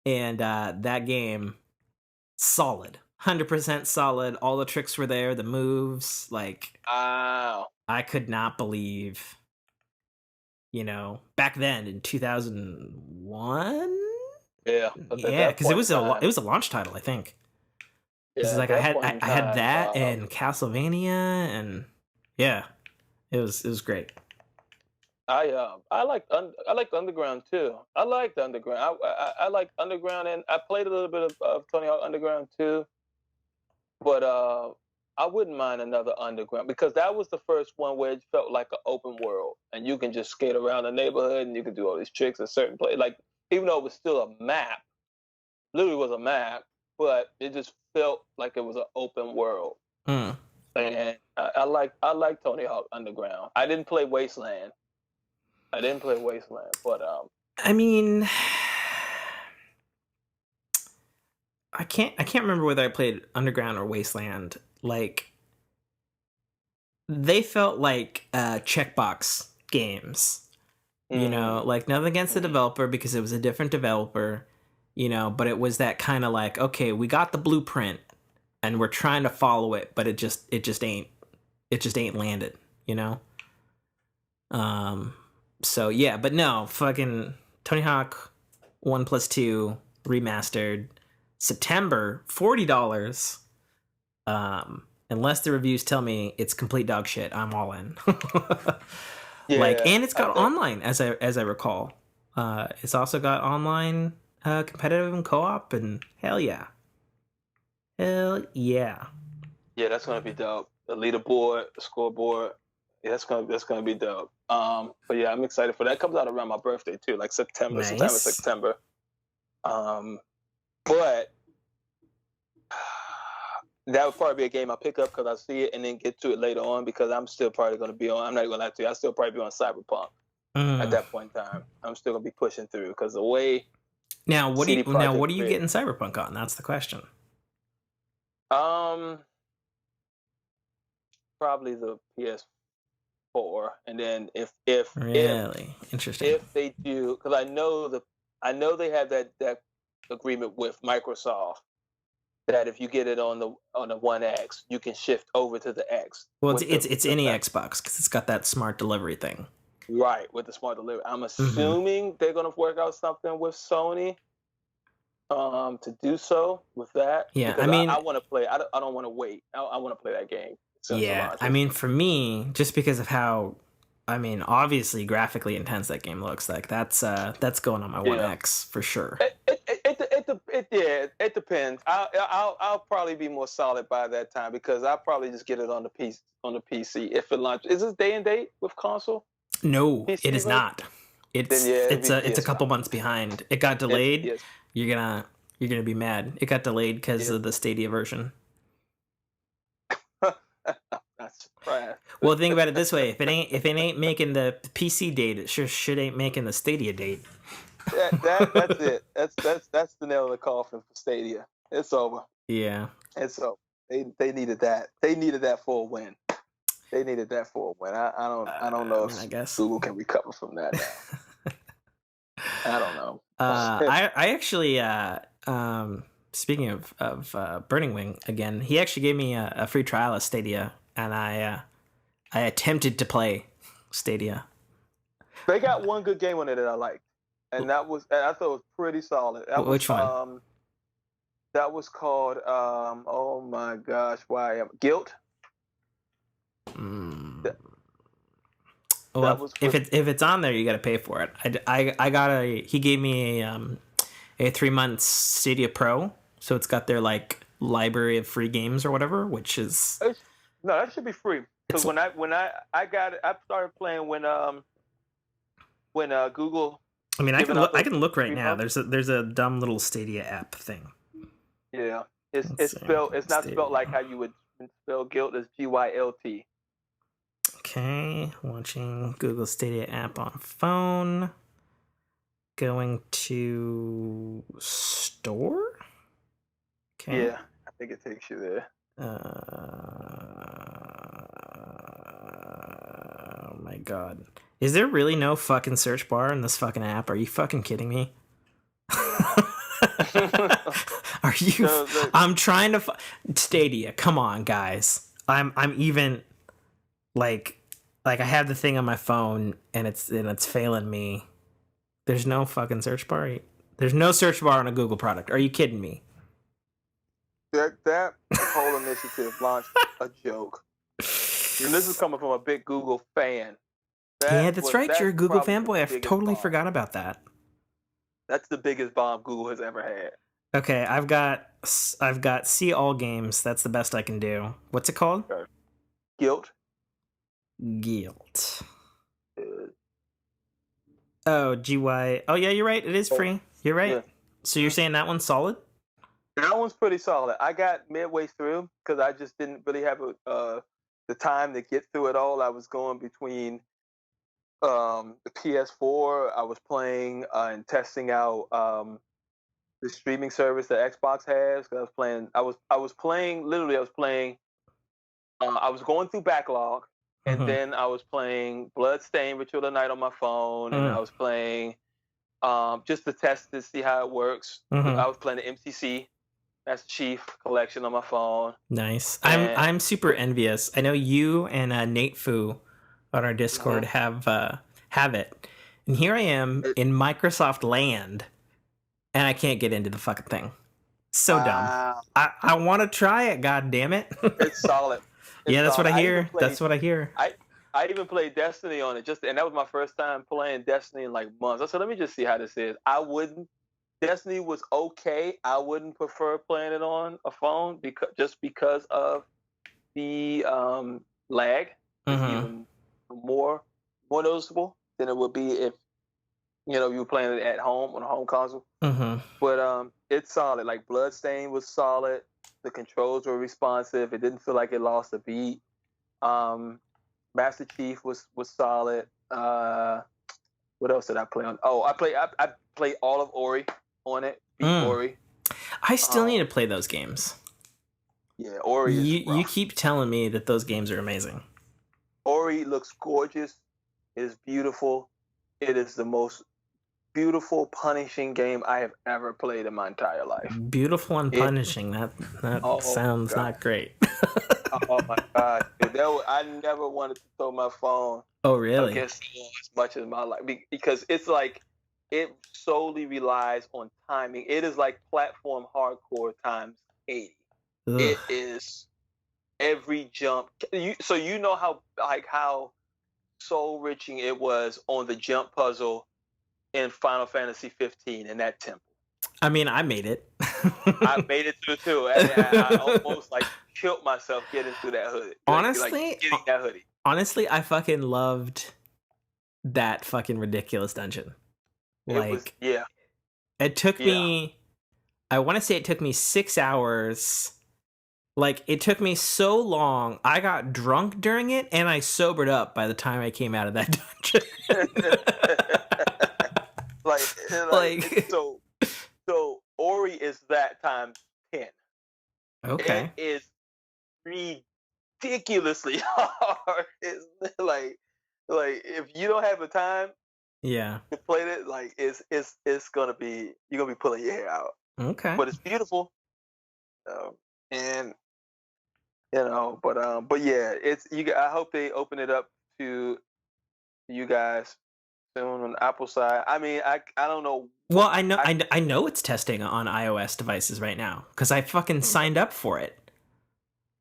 Speaker 1: and that game, solid. 100% solid. All the tricks were there, the moves, like
Speaker 2: Wow.
Speaker 1: I could not believe, you know, back then in 2001.
Speaker 2: Yeah, but at
Speaker 1: Yeah,
Speaker 2: that
Speaker 1: because it
Speaker 2: point in
Speaker 1: was a
Speaker 2: time,
Speaker 1: it was a launch title, I think. Because
Speaker 2: yeah, at
Speaker 1: like I
Speaker 2: that
Speaker 1: had
Speaker 2: point in
Speaker 1: I had
Speaker 2: time,
Speaker 1: that and Castlevania, and yeah, it was great.
Speaker 2: I like Underground too. I liked Underground. I like Underground, and I played a little bit of Tony Hawk Underground too. But I wouldn't mind another Underground because that was the first one where it felt like an open world, and you can just skate around the neighborhood and you can do all these tricks in certain places. Like even though it was still a map, literally was a map, but it just felt like it was an open world.
Speaker 1: Mm.
Speaker 2: And I like Tony Hawk Underground. I didn't play Wasteland. But
Speaker 1: I mean, I can't remember whether I played Underground or Wasteland. Like they felt like checkbox games. You know,
Speaker 2: mm,
Speaker 1: like nothing against the
Speaker 2: mm,
Speaker 1: developer because it was a different developer. You know, but it was that kind of like, okay, we got the blueprint and we're trying to follow it, but it just ain't landed. You know. Um, so yeah, but no, fucking Tony Hawk 1+2 remastered September, $40. Unless the reviews tell me it's complete dog shit, I'm all in. Like,
Speaker 2: yeah,
Speaker 1: and it's
Speaker 2: I
Speaker 1: got
Speaker 2: think
Speaker 1: online as I recall. It's also got online competitive and co-op, and hell yeah.
Speaker 2: yeah, that's gonna be dope. The leaderboard, the scoreboard, yeah, that's gonna be dope. But yeah, I'm excited for that. It comes out around my birthday too, like September, sometime in
Speaker 1: Nice.
Speaker 2: September. Um, but that would probably be a game I pick up because I see it and then get to it later on because I'm still probably gonna be on. I'm not gonna lie to you. I still probably be on Cyberpunk at
Speaker 1: Mm.
Speaker 2: that point in time. I'm still gonna be pushing through because the way
Speaker 1: Now, what do
Speaker 2: CD
Speaker 1: you now
Speaker 2: Project
Speaker 1: what are you
Speaker 2: Red.
Speaker 1: getting Cyberpunk on? That's the question.
Speaker 2: Um, probably the PS4, and then
Speaker 1: Really interesting.
Speaker 2: if they do, because I know they have that agreement with Microsoft that if you get it on the One X, you can shift over to the X
Speaker 1: Well, it's
Speaker 2: with
Speaker 1: it's
Speaker 2: the
Speaker 1: it's any Xbox because it's got that smart delivery thing.
Speaker 2: right with the smart delivery. I'm
Speaker 1: Mm-hmm.
Speaker 2: assuming they're gonna work out something with Sony to do so with that
Speaker 1: Yeah, I
Speaker 2: because I
Speaker 1: mean,
Speaker 2: want to play. I don't want to wait. I want to play that game as soon as it
Speaker 1: yeah, I
Speaker 2: launches.
Speaker 1: mean, for me, just because of how, I mean, obviously graphically intense that game looks like, that's going on my One
Speaker 2: Yeah.
Speaker 1: X for sure.
Speaker 2: Yeah, it depends. I'll probably be more solid by that time because I'll probably just get it on the PC if it launches. Is this day and date with console
Speaker 1: No, it
Speaker 2: PC
Speaker 1: is
Speaker 2: version?
Speaker 1: not.
Speaker 2: Then
Speaker 1: It's
Speaker 2: yeah, it'll
Speaker 1: it's
Speaker 2: be
Speaker 1: a it's a
Speaker 2: PS5.
Speaker 1: couple months behind. It got
Speaker 2: It'll be
Speaker 1: delayed.
Speaker 2: PS.
Speaker 1: You're gonna be mad. It got delayed because
Speaker 2: Yeah.
Speaker 1: of the Stadia version.
Speaker 2: Not surprised.
Speaker 1: Well, think about it this way: if it ain't making the PC date, it sure shit ain't making the Stadia date.
Speaker 2: That's it. That's the nail in the coffin for Stadia. It's over.
Speaker 1: Yeah.
Speaker 2: It's over. They needed that. They needed that for a win. They needed that for a win. I don't
Speaker 1: I
Speaker 2: know
Speaker 1: mean,
Speaker 2: if
Speaker 1: I guess.
Speaker 2: Google can recover from that now. I don't know.
Speaker 1: I actually speaking of Burning Wing again, he actually gave me a free trial of Stadia, and I attempted to play Stadia.
Speaker 2: They got one good game on it that I liked, and I thought it was pretty solid. That was
Speaker 1: Which one?
Speaker 2: That was called oh my gosh, why am Guilt?
Speaker 1: Mm.
Speaker 2: That, that
Speaker 1: Well,
Speaker 2: was
Speaker 1: if
Speaker 2: with
Speaker 1: it's on there, you got to pay for it. I got a he gave me a 3 months Stadia Pro, so it's got their like library of free games or whatever, which is
Speaker 2: it's, no, that should be free. Because
Speaker 1: it's.
Speaker 2: when I got it, I started playing when Google
Speaker 1: I mean,
Speaker 2: was giving out
Speaker 1: I
Speaker 2: those
Speaker 1: can look right
Speaker 2: 3
Speaker 1: now.
Speaker 2: months.
Speaker 1: There's a dumb little Stadia app thing.
Speaker 2: Yeah,
Speaker 1: Let's
Speaker 2: it's
Speaker 1: see,
Speaker 2: spelled. It's not spelled like
Speaker 1: Stadia.
Speaker 2: how you would spell guilt. It's Gylt.
Speaker 1: Okay, watching Google Stadia app on phone. Going to store. Okay.
Speaker 2: Yeah, I think it takes you there.
Speaker 1: Oh my god. Is there really no fucking search bar in this fucking app? Are you fucking kidding me? Are you?
Speaker 2: No,
Speaker 1: I'm trying to. Stadia. Come on, guys. I'm even like I have the thing on my phone and it's failing me. There's no fucking search bar. There's no search bar on a Google product. Are you kidding me?
Speaker 2: that whole initiative launched a joke, and this is coming from a big Google fan.
Speaker 1: Yeah, that's right. You're
Speaker 2: That's
Speaker 1: a Google
Speaker 2: probably the
Speaker 1: fanboy. I
Speaker 2: biggest
Speaker 1: totally
Speaker 2: bomb.
Speaker 1: forgot about that.
Speaker 2: That's the biggest bomb Google has ever had.
Speaker 1: Okay, I've got see all games. That's the best I can do. What's it called?
Speaker 2: Okay. Guilt.
Speaker 1: Guilt.
Speaker 2: Uh,
Speaker 1: Oh, GY. Oh yeah, you're right. It is
Speaker 2: oh,
Speaker 1: free. You're right.
Speaker 2: yeah.
Speaker 1: So you're saying that one's solid?
Speaker 2: That one's pretty solid. I got midway through because I just didn't really have the time to get through it all. I was going between the PS4. I was playing and testing out the streaming service that Xbox has. 'Cause I was playing. I was playing. Literally, I was playing. I was going through backlog, and
Speaker 1: Mm-hmm.
Speaker 2: then I was playing Bloodstained Ritual of the Night on my phone, and I
Speaker 1: Mm.
Speaker 2: was playing just to test to see how it works.
Speaker 1: Mm-hmm.
Speaker 2: I was playing the MCC. That's Chief Collection on my phone.
Speaker 1: Nice.
Speaker 2: And
Speaker 1: I'm super envious. I know you and Nate Fu on our Discord
Speaker 2: mhm.
Speaker 1: have it, and here I am
Speaker 2: it,
Speaker 1: in Microsoft land, and I can't get into the fucking thing. So dumb.
Speaker 2: wow,
Speaker 1: I want to try it. God damn it.
Speaker 2: it's solid. It's
Speaker 1: Yeah, that's what
Speaker 2: solid.
Speaker 1: I hear. That's what I hear.
Speaker 2: I even played Destiny on it, and that was my first time playing Destiny in like months. I said, let me just see how this is. I wouldn't. Destiny was okay. I wouldn't prefer playing it on a phone because of the lag is
Speaker 1: Mm-hmm.
Speaker 2: even more more noticeable than it would be if you were playing it at home on a home console.
Speaker 1: Mm-hmm.
Speaker 2: But it's solid. Like Bloodstain was solid. The controls were responsive. It didn't feel like it lost a beat. Um, Master Chief was solid. What else did I play on? Oh, I played all of Ori on it. Beat
Speaker 1: Mm.
Speaker 2: Ori.
Speaker 1: I still need to play those games.
Speaker 2: Yeah, Ori is
Speaker 1: You
Speaker 2: rough.
Speaker 1: keep telling me that those games are amazing.
Speaker 2: Ori looks gorgeous. It is beautiful. It is the most beautiful, punishing game I have ever played in my entire life.
Speaker 1: Beautiful and
Speaker 2: It.
Speaker 1: punishing. That
Speaker 2: Oh
Speaker 1: sounds
Speaker 2: God.
Speaker 1: not great.
Speaker 2: Oh my God. I never wanted to throw my phone
Speaker 1: Oh really?
Speaker 2: against the wall as much as my life because it's like it solely relies on timing. It is like platform hardcore times 80.
Speaker 1: Ugh.
Speaker 2: It is every jump. So you know how soul wrenching it was on the jump puzzle in Final Fantasy 15 in that temple.
Speaker 1: I mean, I made it.
Speaker 2: I made it through too, and I almost like killed myself getting through that hoodie.
Speaker 1: Honestly,
Speaker 2: Getting that hoodie.
Speaker 1: honestly, I fucking loved that fucking ridiculous dungeon.
Speaker 2: It was
Speaker 1: Like,
Speaker 2: yeah,
Speaker 1: it took
Speaker 2: yeah.
Speaker 1: me. I want to say it took me 6 hours. Like, it took me so long. I got drunk during it, and I sobered up by the time I came out of that dungeon. Like,
Speaker 2: so Ori is that times 10. It
Speaker 1: okay.
Speaker 2: is ridiculously hard. It's like if you don't have the time
Speaker 1: Yeah.
Speaker 2: to play it, like it's gonna be you're gonna be pulling your hair out.
Speaker 1: Okay.
Speaker 2: But it's beautiful, and but yeah, it's you. I hope they open it up to you guys soon on the Apple side. I mean, I don't know.
Speaker 1: Well, I know it's testing on iOS devices right now because I fucking signed up for it,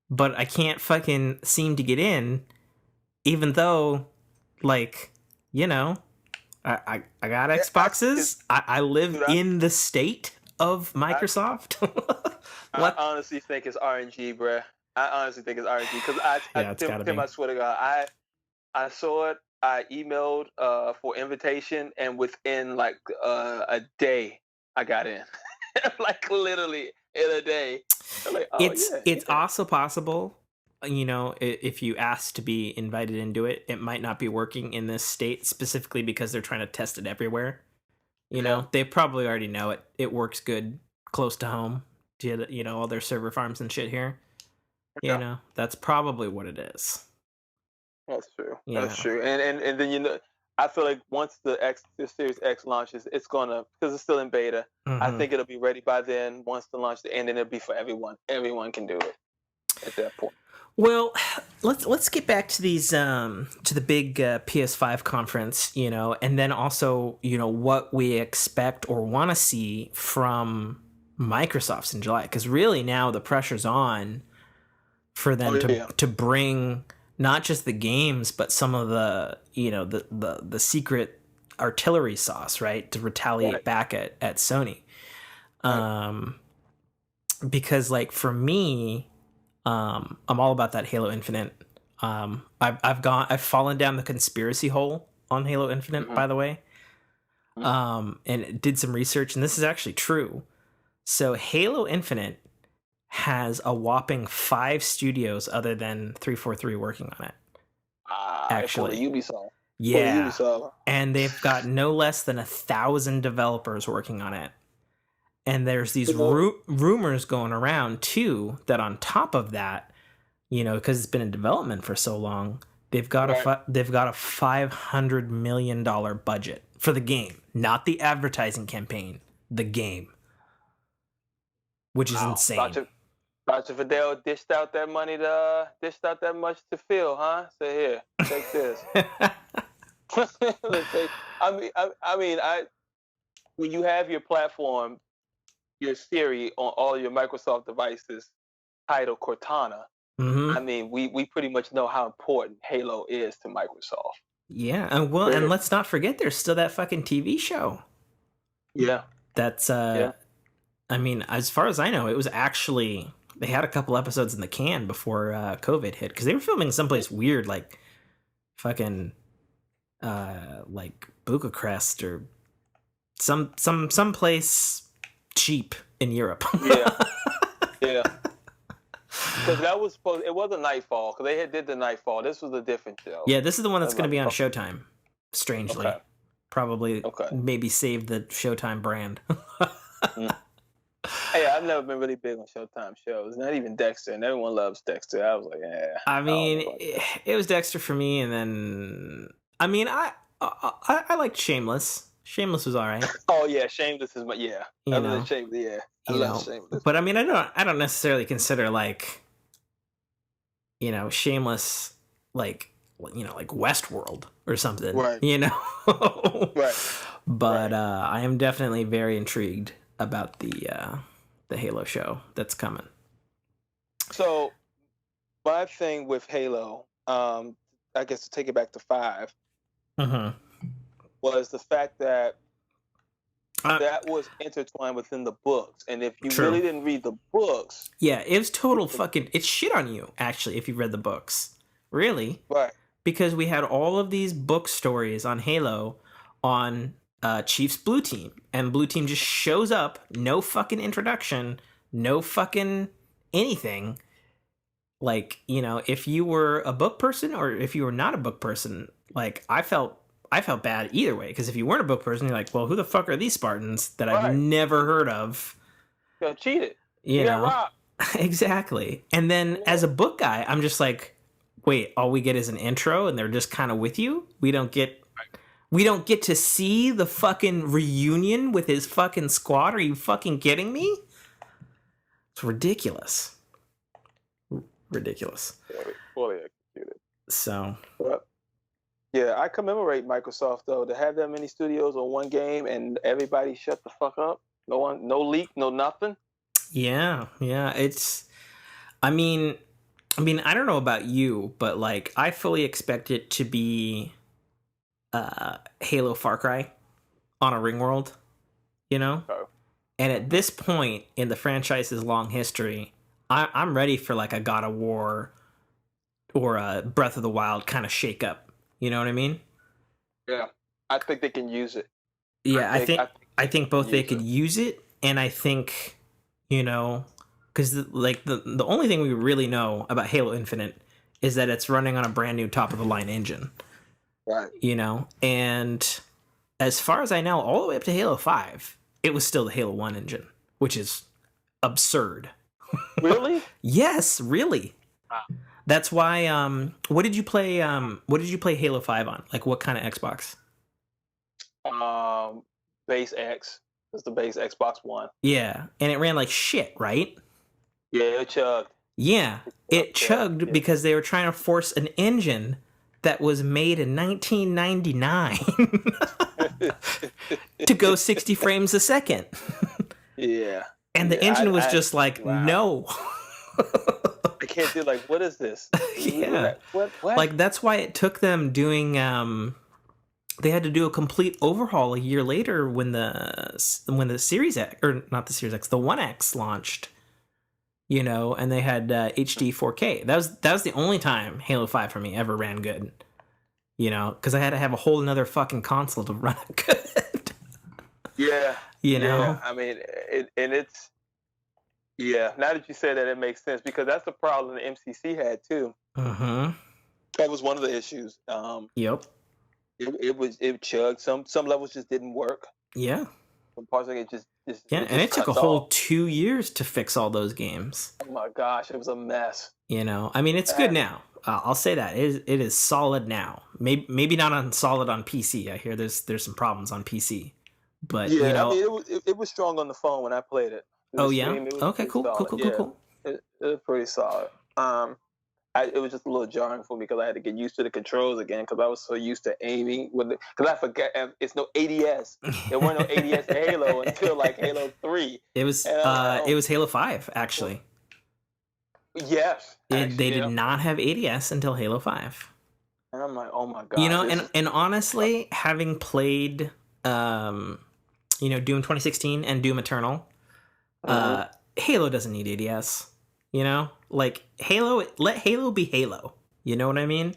Speaker 1: but I can't fucking seem to get in, even though, like, you know, I got Xboxes. I live
Speaker 2: Dude,
Speaker 1: in the state of Microsoft.
Speaker 2: I
Speaker 1: What?
Speaker 2: honestly think it's RNG, bruh. I honestly think it's RNG because
Speaker 1: Yeah, it's gotta
Speaker 2: Tim,
Speaker 1: be.
Speaker 2: I swear to God, I saw it. I emailed for invitation, and within like a day, I got in. Like literally in a day. I'm like, oh yeah,
Speaker 1: It's
Speaker 2: yeah.
Speaker 1: also possible, you know, if you ask to be invited into it, it might not be working in this state specifically because they're trying to test it everywhere. You
Speaker 2: Yeah.
Speaker 1: know, they probably already know it. It works good close to home. You know, all their server farms and shit here. You
Speaker 2: Yeah.
Speaker 1: know, that's probably what it is.
Speaker 2: That's true.
Speaker 1: You
Speaker 2: That's
Speaker 1: know.
Speaker 2: true. And then I feel like once the Series X launches, it's gonna because it's still in beta. I
Speaker 1: Hmm.
Speaker 2: think it'll be ready by then. Once the launch, and then it'll be for everyone. Everyone can do it at that point.
Speaker 1: Well, let's get back to these to the big PS5 conference, you know, and then also, you know, what we expect or want to see from Microsoft's in July, because really now the pressure's on for
Speaker 2: Oh
Speaker 1: them
Speaker 2: yeah.
Speaker 1: to bring not just the games but some of the, you know, the secret artillery sauce, right, to retaliate
Speaker 2: Right.
Speaker 1: back at Sony.
Speaker 2: Right.
Speaker 1: Um, because like for me, I'm all about that Halo Infinite. I've fallen down the conspiracy hole on Halo Infinite,
Speaker 2: Mm-hmm.
Speaker 1: by the way,
Speaker 2: Mm-hmm.
Speaker 1: and did some research, and this is actually true. So Halo Infinite has a whopping 5 studios other than 343 working on it.
Speaker 2: For the
Speaker 1: Actually,
Speaker 2: Ubisoft. For the
Speaker 1: yeah,
Speaker 2: Ubisoft.
Speaker 1: and they've got no less than 1,000 developers working on it. And there's these rumors going around too that on top of that, you know, because it's been in development for so long,
Speaker 2: Right.
Speaker 1: they've got a $500 million budget for the game, not the advertising campaign, the game, which is
Speaker 2: Wow.
Speaker 1: insane.
Speaker 2: Dr. Fidel dished out that much to Phil, huh? Say here, take this. Let's say, I mean, when you have your platform, your Siri on all your Microsoft devices titled Cortana, I
Speaker 1: Hmm.
Speaker 2: mean, we pretty much know how important Halo is to Microsoft.
Speaker 1: Yeah, and well, and
Speaker 2: Very.
Speaker 1: let's not forget there's still that fucking TV show.
Speaker 2: Yeah.
Speaker 1: That's
Speaker 2: Yeah.
Speaker 1: I mean, as far as I know, it was actually they had a couple episodes in the can before COVID hit because they were filming someplace weird like fucking like Bucharest or some place cheap in Europe.
Speaker 2: Yeah. Yeah. Because that was supposed. It wasn't Nightfall because they did the Nightfall. This was a different show.
Speaker 1: Yeah, this is the one that's going to
Speaker 2: Like,
Speaker 1: be on Showtime. Strangely,
Speaker 2: okay.
Speaker 1: probably
Speaker 2: Okay.
Speaker 1: maybe save the Showtime brand.
Speaker 2: Mm. Hey, I've never been really big on Showtime shows. Not even Dexter, and everyone loves Dexter. I was like, yeah,
Speaker 1: I
Speaker 2: I don't
Speaker 1: mean,
Speaker 2: know about that.
Speaker 1: it was Dexter for me, and then I mean, I liked Shameless. Shameless was all right,
Speaker 2: Oh yeah, Shameless is my yeah.
Speaker 1: you
Speaker 2: Other than
Speaker 1: know,
Speaker 2: Shameless, yeah, I
Speaker 1: you
Speaker 2: love
Speaker 1: know.
Speaker 2: Shameless.
Speaker 1: But I mean, I don't necessarily consider like, you know, Shameless like, you know, like Westworld or something,
Speaker 2: Right,
Speaker 1: you know.
Speaker 2: right,
Speaker 1: But
Speaker 2: right.
Speaker 1: I am definitely very intrigued about the Halo show that's coming.
Speaker 2: So my thing with Halo, I guess to take it back to 5,
Speaker 1: Mm-hmm.
Speaker 2: was the fact that
Speaker 1: Uh,
Speaker 2: that was intertwined within the books, and if you
Speaker 1: True.
Speaker 2: really didn't read the books,
Speaker 1: Yeah, it was total fucking. It's shit on you actually if you read the books. Really,
Speaker 2: right,
Speaker 1: because we had all of these book stories on Halo on Chief's Blue Team, and Blue Team just shows up, no fucking introduction, no fucking anything. Like, you know, if you were a book person or if you were not a book person, like I felt bad either way because if you weren't a book person, you're like, well, who the fuck are these Spartans that I've
Speaker 2: right.
Speaker 1: never heard of?
Speaker 2: You cheated.
Speaker 1: You
Speaker 2: You got
Speaker 1: know,
Speaker 2: robbed.
Speaker 1: exactly. And then
Speaker 2: Yeah.
Speaker 1: as a book guy, I'm just like, wait, all we get is an intro and they're just kind of with you. We don't get to see the fucking reunion with his fucking squad. Are you fucking kidding me? It's ridiculous. Ridiculous.
Speaker 2: Fully executed.
Speaker 1: So,
Speaker 2: But Yeah, I commemorate Microsoft though to have that many studios on one game and everybody shut the fuck up. No one, no leak, no nothing.
Speaker 1: Yeah, yeah. I mean, I don't know about you, but like, I fully expect it to be Halo Far Cry on a ring world, you know?
Speaker 2: So,
Speaker 1: And at this point in the franchise's long history, I'm ready for like a God of War or a Breath of the Wild kind of shake up. You know what I mean?
Speaker 2: yeah, I think they can use it.
Speaker 1: Yeah,
Speaker 2: I think
Speaker 1: I think
Speaker 2: they can
Speaker 1: both they
Speaker 2: use
Speaker 1: could
Speaker 2: it.
Speaker 1: use it, and I think, you know, because the only thing we really know about Halo Infinite is that it's running on a brand new top of the line engine.
Speaker 2: Right.
Speaker 1: You know, and as far as I know, all the way up to Halo 5, it was still the Halo 1 engine, which is absurd.
Speaker 2: Really?
Speaker 1: Yes, really. That's why what did you play Halo 5 on? Like what kind of Xbox?
Speaker 2: Um, Base X. It's the base Xbox One.
Speaker 1: Yeah, and it ran like shit, right?
Speaker 2: Yeah, it chugged.
Speaker 1: Yeah, it
Speaker 2: Yeah,
Speaker 1: chugged
Speaker 2: yeah.
Speaker 1: because they were trying to force an engine that was made in 1999 to go 60 frames a second.
Speaker 2: Yeah.
Speaker 1: And the
Speaker 2: Yeah.
Speaker 1: engine was just like,
Speaker 2: Wow.
Speaker 1: no.
Speaker 2: I can't do like what is this?
Speaker 1: Yeah.
Speaker 2: What?
Speaker 1: Like that's why it took them doing they had to do a complete overhaul a year later when the Series X, or not the Series X, the One X launched, you know, and they had HD 4K. That was the only time Halo 5 for me ever ran good, you know, because I had to have a whole another fucking console to run it good.
Speaker 2: Yeah.
Speaker 1: You
Speaker 2: Yeah.
Speaker 1: know?
Speaker 2: I mean, it's yeah. Now that you say that, it makes sense because that's the problem the MCC had too.
Speaker 1: Mm-hmm.
Speaker 2: That was one of the issues.
Speaker 1: Yep.
Speaker 2: It chugged. Some levels just didn't work.
Speaker 1: Yeah.
Speaker 2: Some parts of it just
Speaker 1: Yeah,
Speaker 2: it
Speaker 1: and
Speaker 2: just
Speaker 1: it took a
Speaker 2: cuts
Speaker 1: whole
Speaker 2: off.
Speaker 1: 2 years to fix all those games.
Speaker 2: Oh my gosh, it was a mess.
Speaker 1: You know, I mean, it's good now. I'll say that it is solid now. Maybe not on solid on PC. I hear there's some problems on PC, but you
Speaker 2: Yeah, I
Speaker 1: know,
Speaker 2: mean, it was strong on the phone when I played it. Through
Speaker 1: oh
Speaker 2: the
Speaker 1: yeah,
Speaker 2: stream, it was
Speaker 1: okay,
Speaker 2: pretty
Speaker 1: cool, cool,
Speaker 2: solid.
Speaker 1: cool, cool,
Speaker 2: Yeah,
Speaker 1: cool.
Speaker 2: it was pretty solid. It was just a little jarring for me because I had to get used to the controls again because I was so used to aiming with it. Because I forget it's no ADS. There weren't no ADS in Halo until like Halo 3. And I'm like,
Speaker 1: It
Speaker 2: oh,
Speaker 1: was Halo 5 actually.
Speaker 2: yes,
Speaker 1: They
Speaker 2: actually,
Speaker 1: did
Speaker 2: yeah.
Speaker 1: not have ADS until Halo 5.
Speaker 2: And I'm like, oh my
Speaker 1: You
Speaker 2: god,
Speaker 1: know,
Speaker 2: this is
Speaker 1: and honestly, having played Doom 2016 and Doom Eternal,
Speaker 2: Mhm.
Speaker 1: Halo doesn't need ADS. You know, like let Halo be Halo. You know what I mean?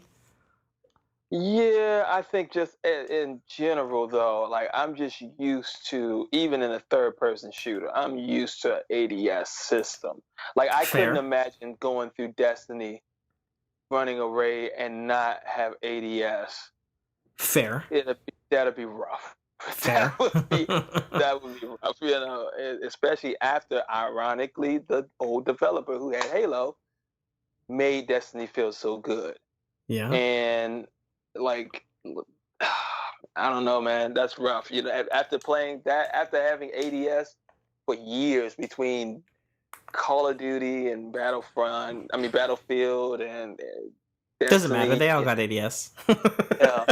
Speaker 2: Yeah, I think just in general though, like I'm just used to even in a third person shooter, I'm used to ADS system. Like I couldn't
Speaker 1: Fair,
Speaker 2: imagine going through Destiny running a raid and not have ADS.
Speaker 1: fair,
Speaker 2: That'd be rough.
Speaker 1: fair.
Speaker 2: That would be rough, you know, especially after ironically the old developer who had Halo made Destiny feel so good.
Speaker 1: Yeah,
Speaker 2: And like I don't know, man. That's rough. You know, after playing that, after having ADS for years between Call of Duty and Battlefield and
Speaker 1: doesn't matter.
Speaker 2: Destiny.
Speaker 1: They all got ADS.
Speaker 2: Yeah,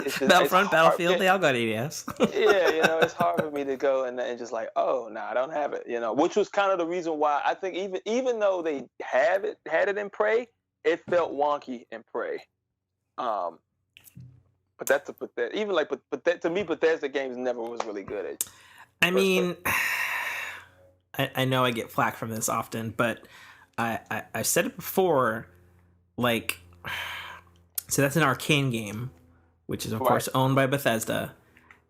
Speaker 2: it's
Speaker 1: Battlefront,
Speaker 2: hard.
Speaker 1: Battlefield, they all got ADS.
Speaker 2: Yeah, you know, it's hard for me to go and just like, oh no, I don't have it. You know, which was kind of the reason why I think even though they had it in Prey, it felt wonky in Prey. Um, but that's a even like but that, to me Bethesda games never was really good at
Speaker 1: I
Speaker 2: first person.
Speaker 1: mean, I know I get flack from this often, but I've said it before. Like, so that's an Arcane game, which is of
Speaker 2: Right.
Speaker 1: course owned by Bethesda.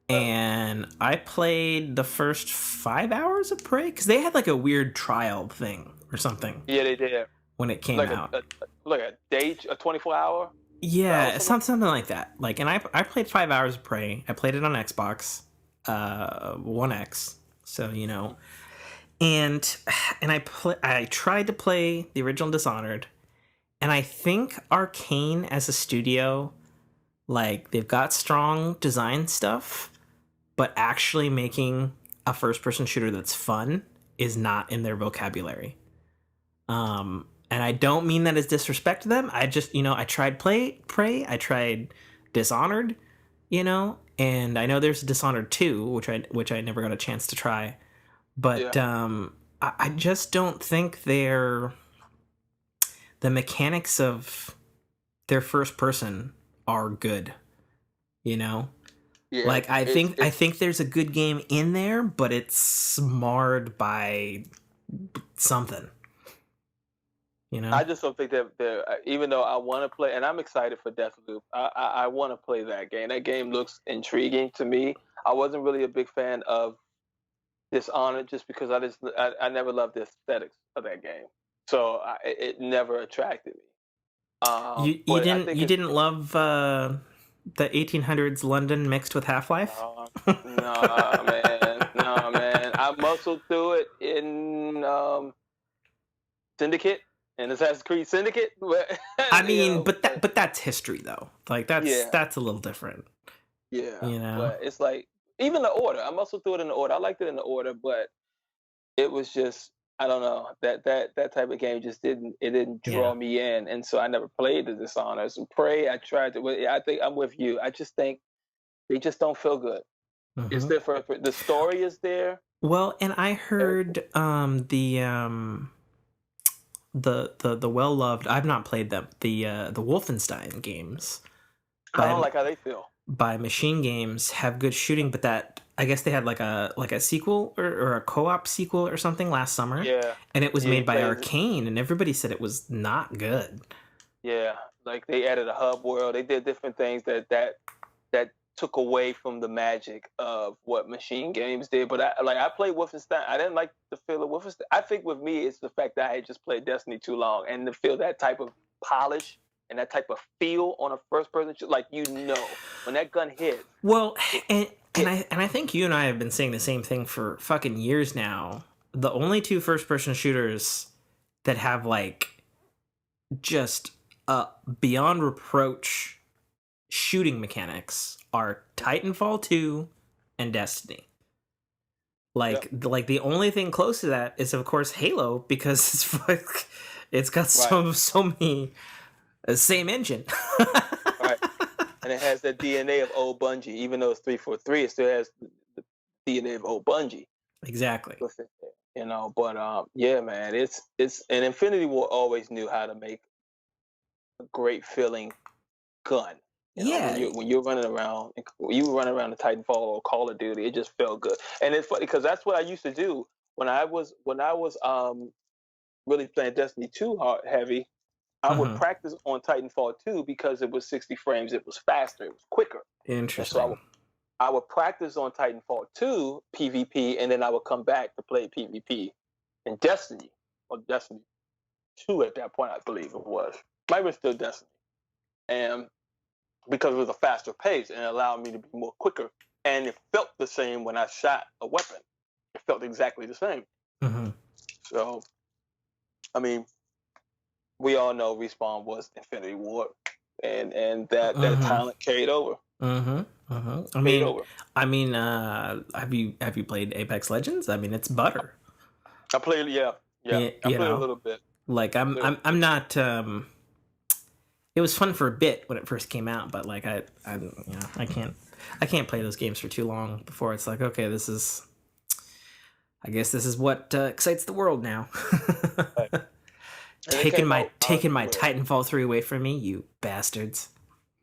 Speaker 1: And I played the first 5 hours of Prey because they had like a weird trial thing or something
Speaker 2: Yeah, they did
Speaker 1: when it came
Speaker 2: like
Speaker 1: out.
Speaker 2: a day, a 24-hour.
Speaker 1: Yeah,
Speaker 2: Trial,
Speaker 1: something like that. Like, and I played 5 hours of Prey. I played it on Xbox, One X. So you know, and I tried to play the original Dishonored, and I think Arcane as a studio, like they've got strong design stuff, but actually making a first person shooter that's fun is not in their vocabulary. And I don't mean that as disrespect to them. I just, I tried Prey, I tried Dishonored, you know, and I know there's Dishonored 2, which I never got a chance to try, but
Speaker 2: Yeah.
Speaker 1: I just don't think the mechanics of their first person are good, you know.
Speaker 2: Yeah.
Speaker 1: Like I think there's a good game in there, but it's marred by something, you know.
Speaker 2: I just don't think that even though I want to play, and I'm excited for Deathloop. I want to play that game. That game looks intriguing to me. I wasn't really a big fan of Dishonored just because I never loved the aesthetics of that game, so it never attracted me. But I think
Speaker 1: You
Speaker 2: it's
Speaker 1: didn't love the 1800s London mixed with Half-Life?
Speaker 2: no man, no man. I muscled through it in Syndicate and Assassin's Creed Syndicate, but
Speaker 1: I
Speaker 2: you
Speaker 1: mean,
Speaker 2: know,
Speaker 1: but that's history though. Like
Speaker 2: yeah,
Speaker 1: that's a little different,
Speaker 2: yeah.
Speaker 1: you know.
Speaker 2: But it's like even the order. I muscled through it in the order. I liked it in the order, but it was just I don't know that type of game just didn't
Speaker 1: Yeah.
Speaker 2: draw me in, and so I never played the Dishonors. And Prey, I tried to. I think I'm with you. I just think they just don't feel good. It's
Speaker 1: Hmm.
Speaker 2: there for the story is there.
Speaker 1: Well, and I
Speaker 2: Everything.
Speaker 1: heard the well loved. I've not played them. The Wolfenstein games
Speaker 2: I don't
Speaker 1: by
Speaker 2: like how they feel.
Speaker 1: Machine Games have good shooting, but that I guess they had like a sequel or a co-op sequel or something last summer,
Speaker 2: Yeah,
Speaker 1: and it was
Speaker 2: yeah.
Speaker 1: made
Speaker 2: You
Speaker 1: by
Speaker 2: play.
Speaker 1: Arcane, and everybody said it was not good.
Speaker 2: Yeah, like they added a hub world. They did different things that took away from the magic of what Machine Games did. But I played Wolfenstein. I didn't like the feel of Wolfenstein. I think with me, it's the fact that I had just played Destiny too long, and to feel that type of polish and that type of feel on a first person, like when that gun hits,
Speaker 1: Well,
Speaker 2: it
Speaker 1: and
Speaker 2: hit.
Speaker 1: I think you and I have been saying the same thing for fucking years now. The only two first person shooters that have like just beyond reproach shooting mechanics are Titanfall 2 and Destiny.
Speaker 2: Yep.
Speaker 1: Like the only thing close to that is of course Halo because it's like it's got
Speaker 2: Right.
Speaker 1: so many same engine.
Speaker 2: Right. And it has that DNA of old Bungie, even though it's 343, it still has the DNA of old Bungie.
Speaker 1: Exactly.
Speaker 2: With it, you know. But yeah, man, it's and Infinity War always knew how to make a great feeling gun. You know,
Speaker 1: Yeah.
Speaker 2: when you're running around, when you run around the Titanfall or Call of Duty, it just felt good. And it's funny because that's what I used to do when I was really playing Destiny 2 hard heavy. I would
Speaker 1: Hmm.
Speaker 2: practice on Titanfall 2 because it was 60 frames, it was faster, it was quicker, and so
Speaker 1: Interesting.
Speaker 2: I would practice on Titanfall 2 PvP, and then I would come back to play PvP in Destiny, or Destiny 2 at that point, I believe it was. Might be still Destiny. And because it was a faster pace and it allowed me to be more quicker. And it felt the same when I shot a weapon. It felt exactly the same.
Speaker 1: Hmm.
Speaker 2: So, I mean, we all know Respawn was Infinity Ward, and that
Speaker 1: Hmm.
Speaker 2: talent carried over.
Speaker 1: Hmm. Hmm.
Speaker 2: Carried over.
Speaker 1: Have you played Apex Legends? I mean, it's butter.
Speaker 2: I played, yeah, yeah. I
Speaker 1: You
Speaker 2: played a
Speaker 1: know,
Speaker 2: little bit.
Speaker 1: like I'm not. It was fun for a bit when it first came out, but like I you know I can't play those games for too long before it's like okay, this is I guess this is what excites the world now.
Speaker 2: Right. And it came out of
Speaker 1: Taking my
Speaker 2: nowhere.
Speaker 1: Titanfall 3 away from me, you bastards.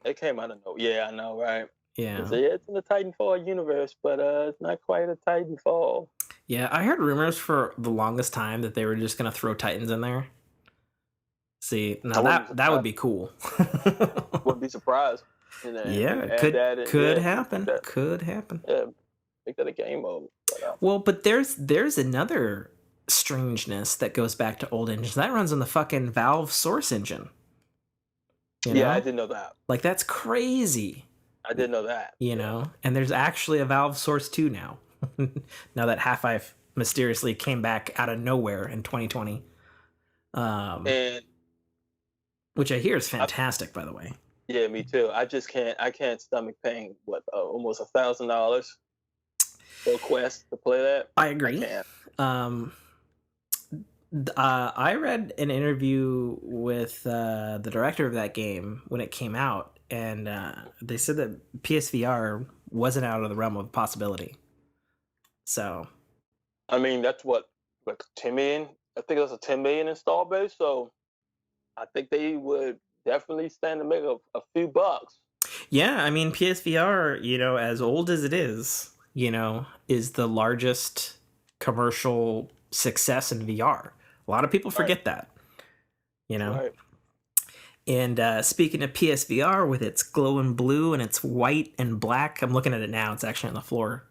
Speaker 2: It came out of nowhere. Yeah, I know, right?
Speaker 1: Yeah.
Speaker 2: It's, yeah, it's in the Titanfall universe, but it's not quite a Titanfall.
Speaker 1: Yeah, I heard rumors for the longest time that they were just gonna throw Titans in there. See,
Speaker 2: I
Speaker 1: now
Speaker 2: wouldn't be
Speaker 1: that would
Speaker 2: surprised.
Speaker 1: be cool.
Speaker 2: Wouldn't be surprised.
Speaker 1: Yeah,
Speaker 2: And
Speaker 1: it
Speaker 2: add that, and
Speaker 1: could
Speaker 2: yeah,
Speaker 1: happen.
Speaker 2: that,
Speaker 1: Could happen.
Speaker 2: yeah, make that a game mode. But
Speaker 1: Well, but there's another strangeness that goes back to old engines. That runs on the fucking Valve Source engine. You
Speaker 2: yeah, I
Speaker 1: know?
Speaker 2: did know that.
Speaker 1: Like that's crazy.
Speaker 2: I did know that.
Speaker 1: You
Speaker 2: Yeah.
Speaker 1: know? And there's actually a Valve Source 2 now. Now that Half-Life mysteriously came back out of nowhere in 2020.
Speaker 2: And
Speaker 1: Which I hear is
Speaker 2: I,
Speaker 1: fantastic, by the way.
Speaker 2: yeah, me too. I can't stomach paying almost $1,000 for a Quest to play that.
Speaker 1: I
Speaker 2: I
Speaker 1: agree.
Speaker 2: can't.
Speaker 1: I read an interview with the director of that game when it came out, and they said that PSVR wasn't out of the realm of possibility. So
Speaker 2: I mean, that's what 10 million. I think that's a 10 million install base. So I think they would definitely stand to make a few bucks.
Speaker 1: yeah, I mean PSVR, as old as it is the largest commercial success in VR. A lot of people
Speaker 2: Right.
Speaker 1: forget that, you know.
Speaker 2: Right.
Speaker 1: And speaking of PSVR with its glowing blue and its white and black, I'm looking at it now. It's actually on the floor.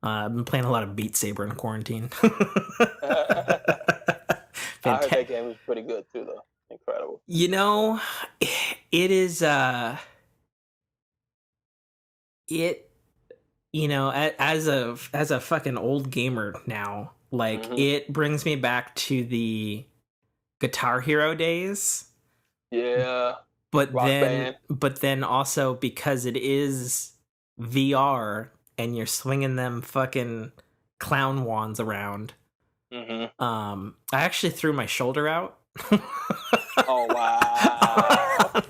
Speaker 1: I've been playing a lot of Beat Saber in quarantine.
Speaker 2: I heard
Speaker 1: Fantastic.
Speaker 2: that game was pretty good too, though. Incredible.
Speaker 1: You know, it is it as a fucking old gamer now, like
Speaker 2: Hmm.
Speaker 1: it brings me back to the Guitar Hero days.
Speaker 2: Yeah.
Speaker 1: But
Speaker 2: Rock
Speaker 1: then
Speaker 2: Band.
Speaker 1: but then also because it is VR and you're swinging them fucking clown wands around.
Speaker 2: Hmm.
Speaker 1: I actually threw my shoulder out.
Speaker 2: Oh wow.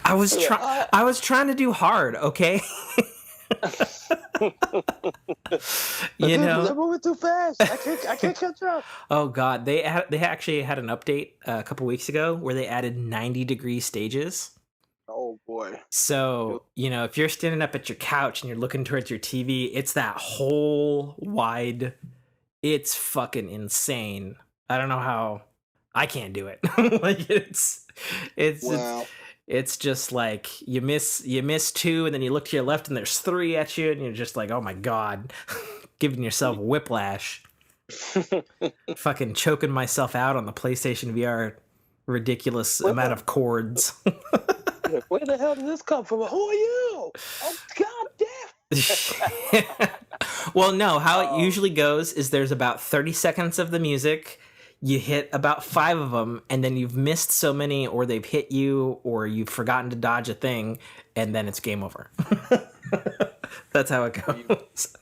Speaker 1: I was
Speaker 2: Yeah,
Speaker 1: trying. I was trying to do hard, okay? you
Speaker 2: they're
Speaker 1: know.
Speaker 2: moving too fast. I can't catch up.
Speaker 1: Oh god, they actually had an update a couple weeks ago where they added 90-degree stages.
Speaker 2: Oh boy.
Speaker 1: So, if you're standing up at your couch and you're looking towards your TV, it's that whole wide. It's fucking insane. I don't know how I can't do it. Like it's it's
Speaker 2: Wow.
Speaker 1: it's just like you miss two and then you look to your left and there's three at you and you're just like, "Oh my god." Giving yourself whiplash. Fucking choking myself out on the PlayStation VR ridiculous amount of chords.
Speaker 2: Where the hell did this come from? Who are you? Oh god damn.
Speaker 1: Well, no, how it
Speaker 2: Oh,
Speaker 1: usually goes is there's about 30 seconds of the music. You hit about 5 of them, and then you've missed so many, or they've hit you, or you've forgotten to dodge a thing, and then it's game over. That's how it goes.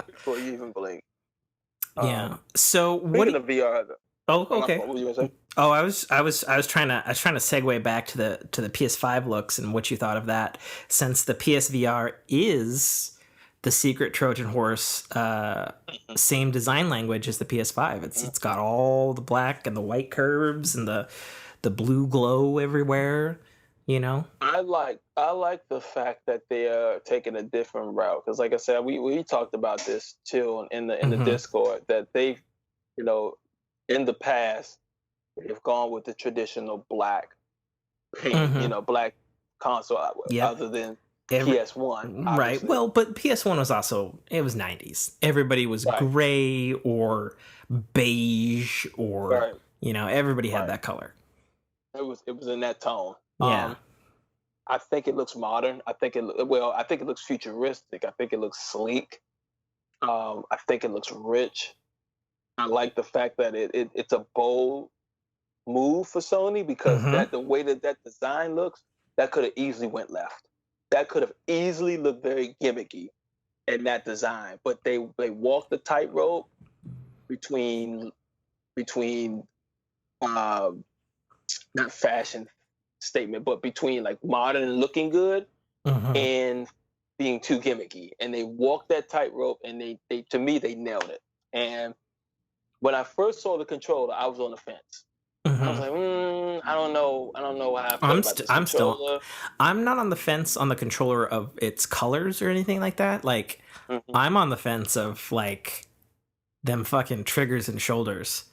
Speaker 2: before you even blink.
Speaker 1: Yeah. So what?
Speaker 2: Speaking of VR,
Speaker 1: Oh,
Speaker 2: oh,
Speaker 1: okay.
Speaker 2: what were you gonna say?
Speaker 1: Oh, I was trying to segue back to the PS5 looks and what you thought of that, since the PSVR is the secret Trojan horse, same design language as the PS5. It's got all the black and the white curves and the blue glow everywhere.
Speaker 2: I like the fact that they are taking a different route because, like I said, we talked about this too in the
Speaker 1: Hmm.
Speaker 2: Discord that they've you know in the past they've gone with the traditional black paint,
Speaker 1: Hmm.
Speaker 2: black console
Speaker 1: Yep.
Speaker 2: other than
Speaker 1: Every
Speaker 2: PS1,
Speaker 1: Right.
Speaker 2: obviously.
Speaker 1: Well, but PS1 was also, it was 90s. Everybody was
Speaker 2: Right,
Speaker 1: gray or beige or
Speaker 2: right,
Speaker 1: everybody had
Speaker 2: right.
Speaker 1: that color.
Speaker 2: It was in that tone.
Speaker 1: Yeah.
Speaker 2: I think it looks modern. I think it looks futuristic. I think it looks sleek. I think it looks rich. I like the fact that it's a bold move for Sony because
Speaker 1: Hmm.
Speaker 2: that the way that design looks, that could have easily went left. That could have easily looked very gimmicky in that design, but they walked the tightrope between between um, not fashion statement, but between like modern and looking good
Speaker 1: Hmm.
Speaker 2: and being too gimmicky. And they walked that tightrope, and they to me they nailed it. And when I first saw the controller, I was on the fence. I was
Speaker 1: Hmm.
Speaker 2: like, I don't know how I feel about this
Speaker 1: I'm still,
Speaker 2: controller.
Speaker 1: I'm not on the fence on the controller of its colors or anything like that. Like,
Speaker 2: Mm-hmm.
Speaker 1: I'm on the fence of like them fucking triggers and shoulders.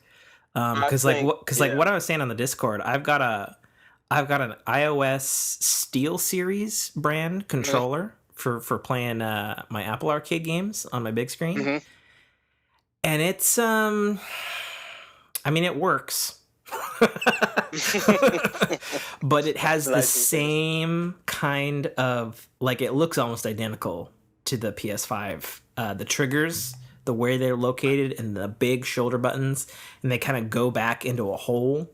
Speaker 2: I
Speaker 1: Because like
Speaker 2: think,
Speaker 1: what I was saying on the Discord, I've got an iOS Steel Series brand controller for playing my Apple Arcade games on my big screen,
Speaker 2: mm-hmm.
Speaker 1: and it's I mean it works, but it
Speaker 2: That's
Speaker 1: has the
Speaker 2: nice to hear.
Speaker 1: same kind of, like, it looks almost identical to the PS5. The triggers, the way they're located, and the big shoulder buttons, and they kind of go back into a hole.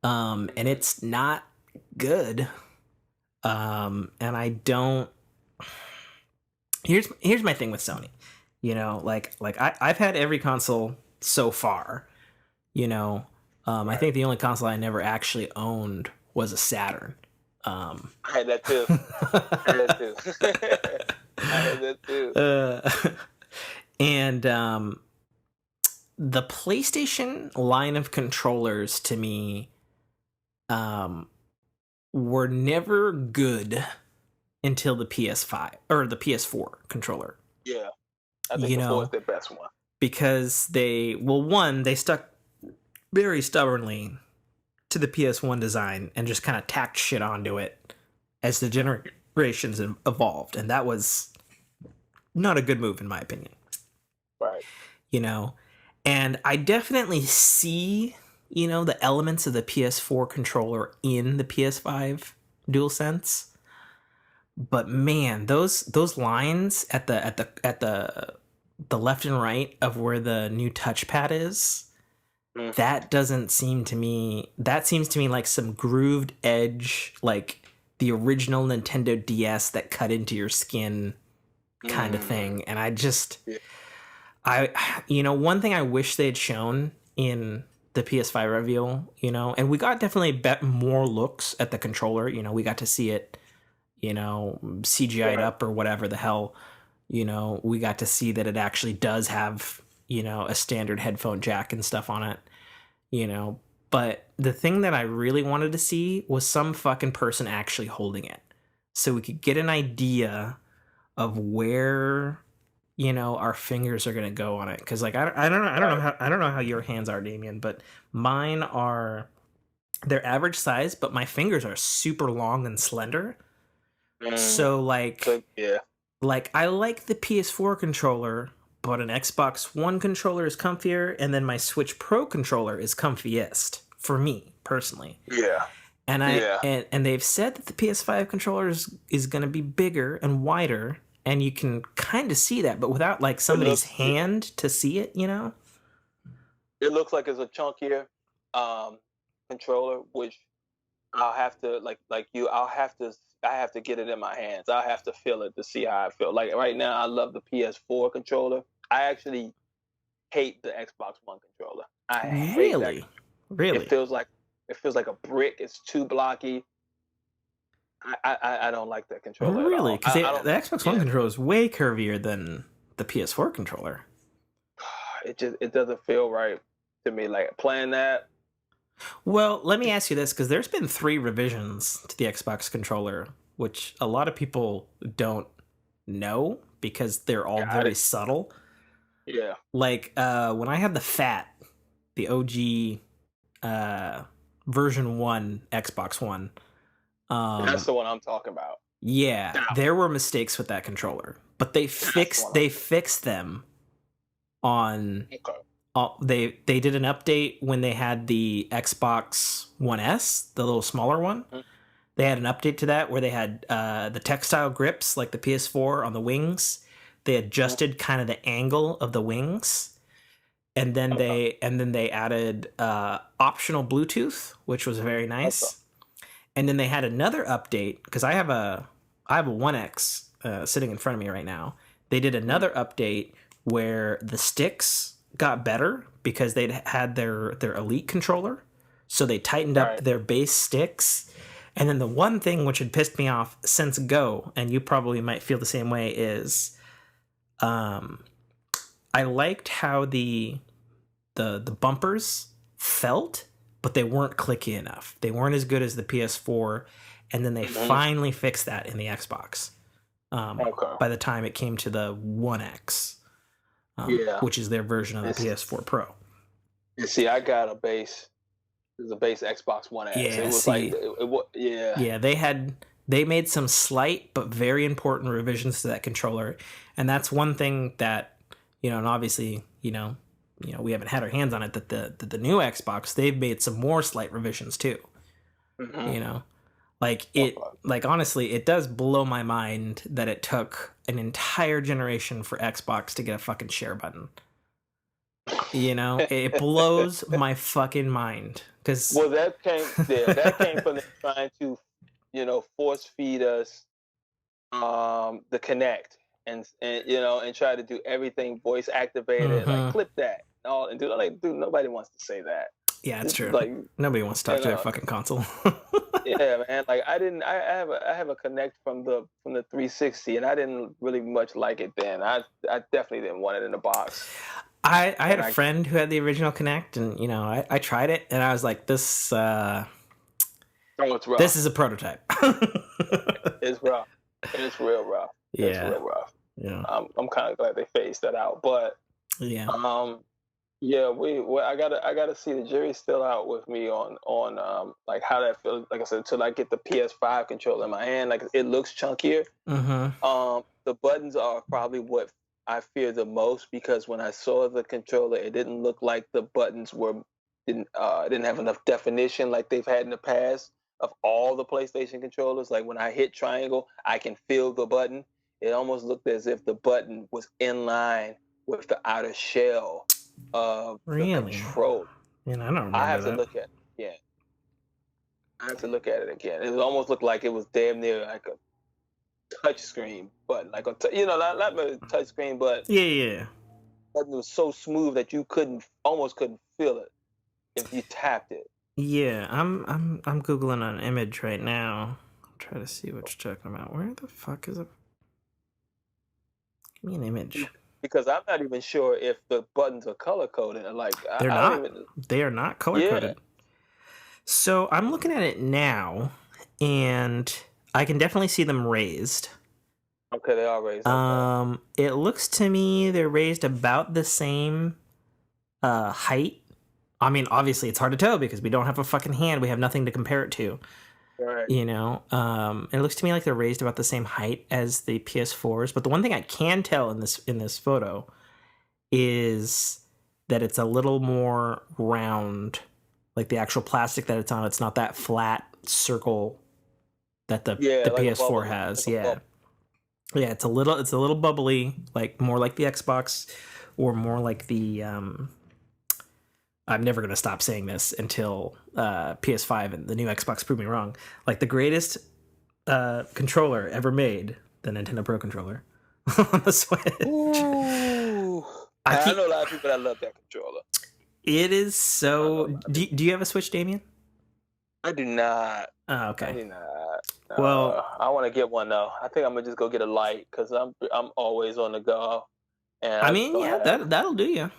Speaker 1: And it's not good. And I don't. Here's my thing with Sony. Like I've had every console so far. I
Speaker 2: Right.
Speaker 1: think the only console I never actually owned was a Saturn.
Speaker 2: I had that too. I had that too. I had that too.
Speaker 1: And the PlayStation line of controllers to me were never good until the PS5 or the PS4 controller.
Speaker 2: Yeah, I think
Speaker 1: You
Speaker 2: the 4 is
Speaker 1: know,
Speaker 2: their best one.
Speaker 1: because they stuck very stubbornly to the PS1 design and just kind of tacked shit onto it as the generations evolved, and that was not a good move in my opinion.
Speaker 2: Right.
Speaker 1: You know, and I definitely see, the elements of the PS4 controller in the PS5 DualSense. But man, those lines at the left and right of where the new touchpad is, that doesn't seem to me that seems to me like some grooved edge, like the original Nintendo DS that cut into your skin kind of thing. And
Speaker 2: Yeah.
Speaker 1: one thing I wish they'd shown in the PS5 reveal, and we got definitely more looks at the controller. We got to see it, CGI'd up or whatever the hell. We got to see that it actually does have, a standard headphone jack and stuff on it, But the thing that I really wanted to see was some fucking person actually holding it, so we could get an idea of where, our fingers are gonna go on it. Because like I don't know, I don't know how your hands are, Damien, but mine are, they're average size, but my fingers are super long and slender. So
Speaker 2: Yeah.
Speaker 1: like I like the PS4 controller, but an Xbox One controller is comfier, and then my Switch Pro controller is comfiest for me personally.
Speaker 2: Yeah.
Speaker 1: And and they've said that the PS5 controller is going to be bigger and wider, and you can kind of see that, but without like somebody's hand to see it,
Speaker 2: It looks like it's a chunkier controller, which I'll have to I have to get it in my hands. I'll have to feel it to see how I feel. Like right now, I love the PS4 controller. I actually hate the Xbox One controller. I hate that.
Speaker 1: Really.
Speaker 2: It feels like a brick. It's too blocky. I don't like that controller at all.
Speaker 1: Because the Xbox One controller is way curvier than the PS4 controller.
Speaker 2: It doesn't feel right to me. Like playing that.
Speaker 1: Well, let me ask you this, because there's been 3 revisions to the Xbox controller, which a lot of people don't know because they're all very subtle.
Speaker 2: Yeah.
Speaker 1: Like when I had the OG version 1 Xbox One.
Speaker 2: That's the one I'm talking about.
Speaker 1: Yeah, there were mistakes with that controller, but they fixed them on. Okay. They did an update when they had the Xbox One S, the little smaller one. Mm-hmm. They had an update to that where they had the textile grips like the PS4 on the wings. They adjusted kind of the angle of the wings, and then they added optional Bluetooth, which was very nice. Okay. And then they had another update because I have a One X sitting in front of me right now. They did another update where the sticks got better because they'd had their Elite controller, so they tightened up their base sticks. And then the one thing which had pissed me off since Go, and you probably might feel the same way, is I liked how the bumpers felt, but they weren't clicky enough. They weren't as good as the PS4, and then they finally fixed that in the Xbox. By the time it came to the One X, which is their version of the PS4 Pro.
Speaker 2: You see, I got a base. It was a base Xbox One X.
Speaker 1: Yeah,
Speaker 2: it was
Speaker 1: Yeah, they made some slight but very important revisions to that controller, and that's one thing that, and obviously, we haven't had our hands on it, that the new Xbox, they've made some more slight revisions too. Mm-hmm. Like honestly, it does blow my mind that it took an entire generation for Xbox to get a fucking share button. It blows my fucking mind.
Speaker 2: That came from them trying to, force feed us the Kinect and try to do everything voice activated, like clip that. And dude, nobody wants to say that.
Speaker 1: Yeah, it's true.
Speaker 2: Like,
Speaker 1: Nobody wants to talk
Speaker 2: you
Speaker 1: to their
Speaker 2: know,
Speaker 1: fucking console.
Speaker 2: yeah, man. Like I didn't. I have a Connect from the 360, and I didn't really much like it then. I definitely didn't want it in the box.
Speaker 1: I had
Speaker 2: And
Speaker 1: a friend who had the original Connect, and I tried it, and I was like,
Speaker 2: oh, it's
Speaker 1: this
Speaker 2: rough.
Speaker 1: is a prototype.
Speaker 2: It's rough. It's real rough. It's
Speaker 1: Yeah,
Speaker 2: real rough.
Speaker 1: yeah,
Speaker 2: I'm kind of glad they phased that out, but
Speaker 1: yeah.
Speaker 2: yeah, I gotta see. The jury's still out with me on like how that feels. Like I said, until I get the PS5 controller in my hand, like it looks chunkier.
Speaker 1: Mm-hmm.
Speaker 2: The buttons are probably what I fear the most because when I saw the controller, it didn't look like the buttons didn't have enough definition like they've had in the past of all the PlayStation controllers. Like when I hit triangle, I can feel the button. It almost looked as if the button was in line with the outer shell of the
Speaker 1: Really?
Speaker 2: control.
Speaker 1: I don't
Speaker 2: I
Speaker 1: remember
Speaker 2: have to
Speaker 1: that.
Speaker 2: look at it again. I have to look at it again. It almost looked like it was damn near like a touch screen button, like not a touch screen, but
Speaker 1: Yeah, yeah,
Speaker 2: it was so smooth that you almost couldn't feel it if you tapped it.
Speaker 1: yeah. I'm googling an image right now. I'll try to see what you're talking about. Where the fuck is it? Give me an image.
Speaker 2: Because I'm not even sure if the buttons are color coded. Like
Speaker 1: They're
Speaker 2: I don't
Speaker 1: not.
Speaker 2: even.
Speaker 1: They are not color
Speaker 2: Yeah.
Speaker 1: coded. So I'm looking at it now, and I can definitely see them raised.
Speaker 2: Okay, they are raised. Okay.
Speaker 1: It looks to me they're raised about the same height. I mean, obviously it's hard to tell because we don't have a fucking hand. We have nothing to compare it to.
Speaker 2: Right.
Speaker 1: It looks to me like they're raised about the same height as the PS4s. But the one thing I can tell in this photo is that it's a little more round, like the actual plastic that it's on. It's not that flat circle that the
Speaker 2: like a
Speaker 1: PS4
Speaker 2: bubble,
Speaker 1: has.
Speaker 2: like a
Speaker 1: Yeah,
Speaker 2: bubble.
Speaker 1: yeah, it's a little bubbly, like more like the Xbox, or more like the I'm never gonna stop saying this until PS5 and the new Xbox prove me wrong. Like the greatest controller ever made, the Nintendo Pro controller on the Switch.
Speaker 2: Ooh. I know a lot of people that love that controller.
Speaker 1: It is so. Do you have a Switch, Damien?
Speaker 2: I do not.
Speaker 1: Oh,
Speaker 2: I
Speaker 1: okay.
Speaker 2: do not.
Speaker 1: Well,
Speaker 2: I want to get one though. I think I'm gonna just go get a light because I'm always on the go, and
Speaker 1: I
Speaker 2: I just
Speaker 1: mean,
Speaker 2: don't
Speaker 1: yeah,
Speaker 2: have.
Speaker 1: that'll do you.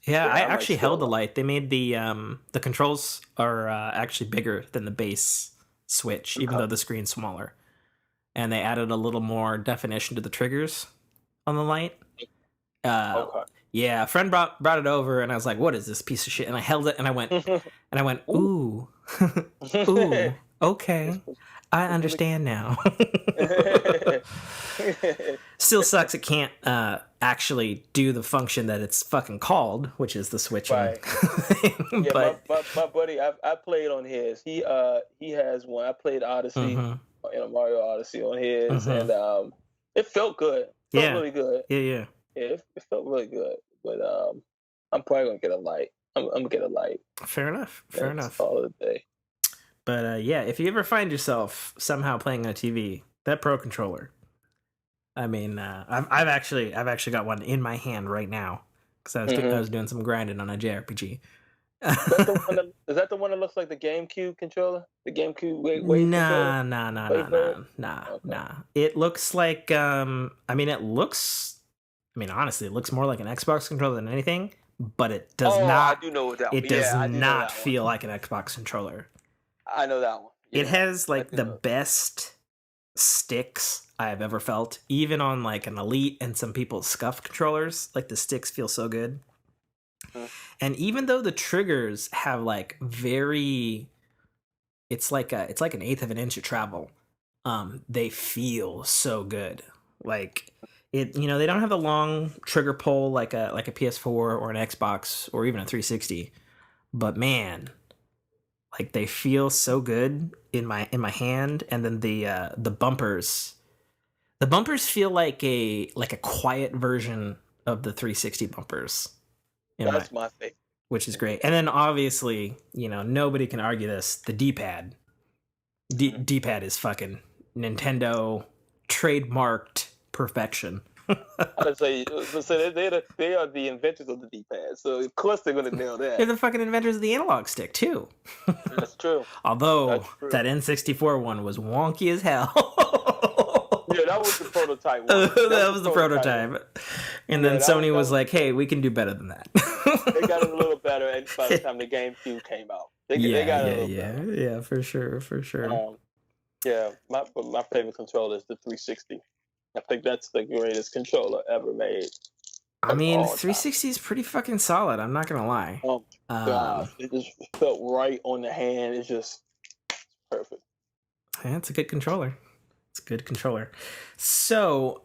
Speaker 1: Yeah, I
Speaker 2: Yeah, I might
Speaker 1: actually held the
Speaker 2: steal
Speaker 1: light. They made the controls are actually bigger than the base Switch, even though the screen's smaller. And they added a little more definition to the triggers on the light.
Speaker 2: Okay.
Speaker 1: Yeah, a friend brought it over, and I was like, "What is this piece of shit?" And I held it, and I went, "Ooh, ooh, okay, I understand now." Still sucks. It can't actually do the function that it's fucking called, which is the switching.
Speaker 2: Right. Yeah,
Speaker 1: but
Speaker 2: my buddy, I played on his. He has one. I played Odyssey, Mario Odyssey on his, and it felt good. Felt really good.
Speaker 1: Yeah.
Speaker 2: Yeah, it felt really good. But I'm probably gonna get a light. I'm gonna get a light.
Speaker 1: Fair enough. Fair enough.
Speaker 2: All of the day.
Speaker 1: But yeah, if you ever find yourself somehow playing on a TV, that Pro controller. I mean, I've actually got one in my hand right now because I was doing some grinding on a JRPG.
Speaker 2: Is that the one that looks like the GameCube controller? The GameCube Wave controller?
Speaker 1: Nah. It looks like honestly, it looks more like an Xbox controller than anything, but it does not.
Speaker 2: I do know what that
Speaker 1: it
Speaker 2: one.
Speaker 1: does
Speaker 2: Yeah,
Speaker 1: not feel like an Xbox controller.
Speaker 2: I know that one. Yeah,
Speaker 1: it has like the best sticks I have ever felt, even on like an Elite and some people's Scuff controllers. Like the sticks feel so good. And even though the triggers have like it's like an eighth of an inch of travel, they feel so good. Like it, they don't have the long trigger pull like a PS4 or an Xbox or even a 360, but man, like they feel so good in my hand. And then the bumpers feel like a quiet version of the 360 bumpers.
Speaker 2: That's my favorite.
Speaker 1: Which is great. And then obviously, nobody can argue this. The D-pad. D-pad is fucking Nintendo trademarked perfection.
Speaker 2: I'd say, so they are the inventors of the D-pad, so of course they're gonna nail
Speaker 1: They're
Speaker 2: that.
Speaker 1: the fucking inventors of the analog stick too.
Speaker 2: That's true.
Speaker 1: Although
Speaker 2: That's true.
Speaker 1: that N64 one was wonky as hell.
Speaker 2: Yeah, that was the prototype one.
Speaker 1: That was the
Speaker 2: One.
Speaker 1: prototype. And then
Speaker 2: Yeah,
Speaker 1: Sony was like, "Hey, we can do better than that."
Speaker 2: they got it a little better, and by the time the GameCube came out, they
Speaker 1: Yeah,
Speaker 2: got it a
Speaker 1: yeah,
Speaker 2: little
Speaker 1: yeah,
Speaker 2: better.
Speaker 1: yeah, for sure, for sure.
Speaker 2: Yeah, my favorite controller is the 360. I think that's the greatest controller ever made
Speaker 1: I
Speaker 2: of
Speaker 1: mean,
Speaker 2: all time.
Speaker 1: 360 is pretty fucking solid. I'm not gonna lie.
Speaker 2: Gosh, it just felt right on the hand. It's just perfect.
Speaker 1: Yeah, it's a good controller. It's a good controller. So,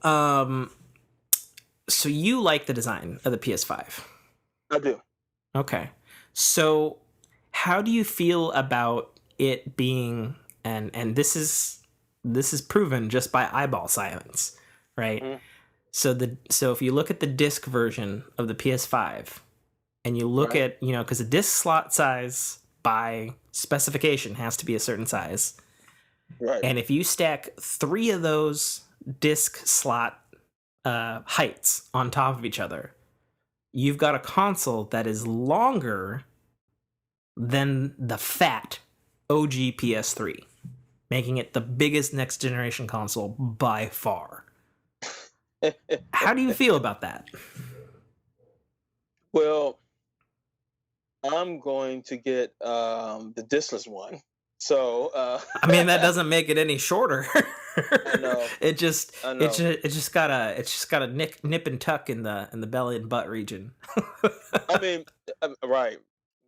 Speaker 1: so you like the design of the PS5?
Speaker 2: I do.
Speaker 1: Okay. So, how do you feel about it being and this is proven just by eyeball silence, right?
Speaker 2: Mm-hmm.
Speaker 1: So if you look at the disc version of the PS5 and you look at, cuz the disc slot size by specification has to be a certain size.
Speaker 2: Right.
Speaker 1: And if you stack 3 of those disc slot heights on top of each other, you've got a console that is longer than the fat OG PS3, making it the biggest next generation console by far. How do you feel about that?
Speaker 2: Well, I'm going to get the discless one. So
Speaker 1: I mean, that doesn't make it any shorter.
Speaker 2: I know.
Speaker 1: It just got a nip and tuck in the belly and butt region.
Speaker 2: I mean, right.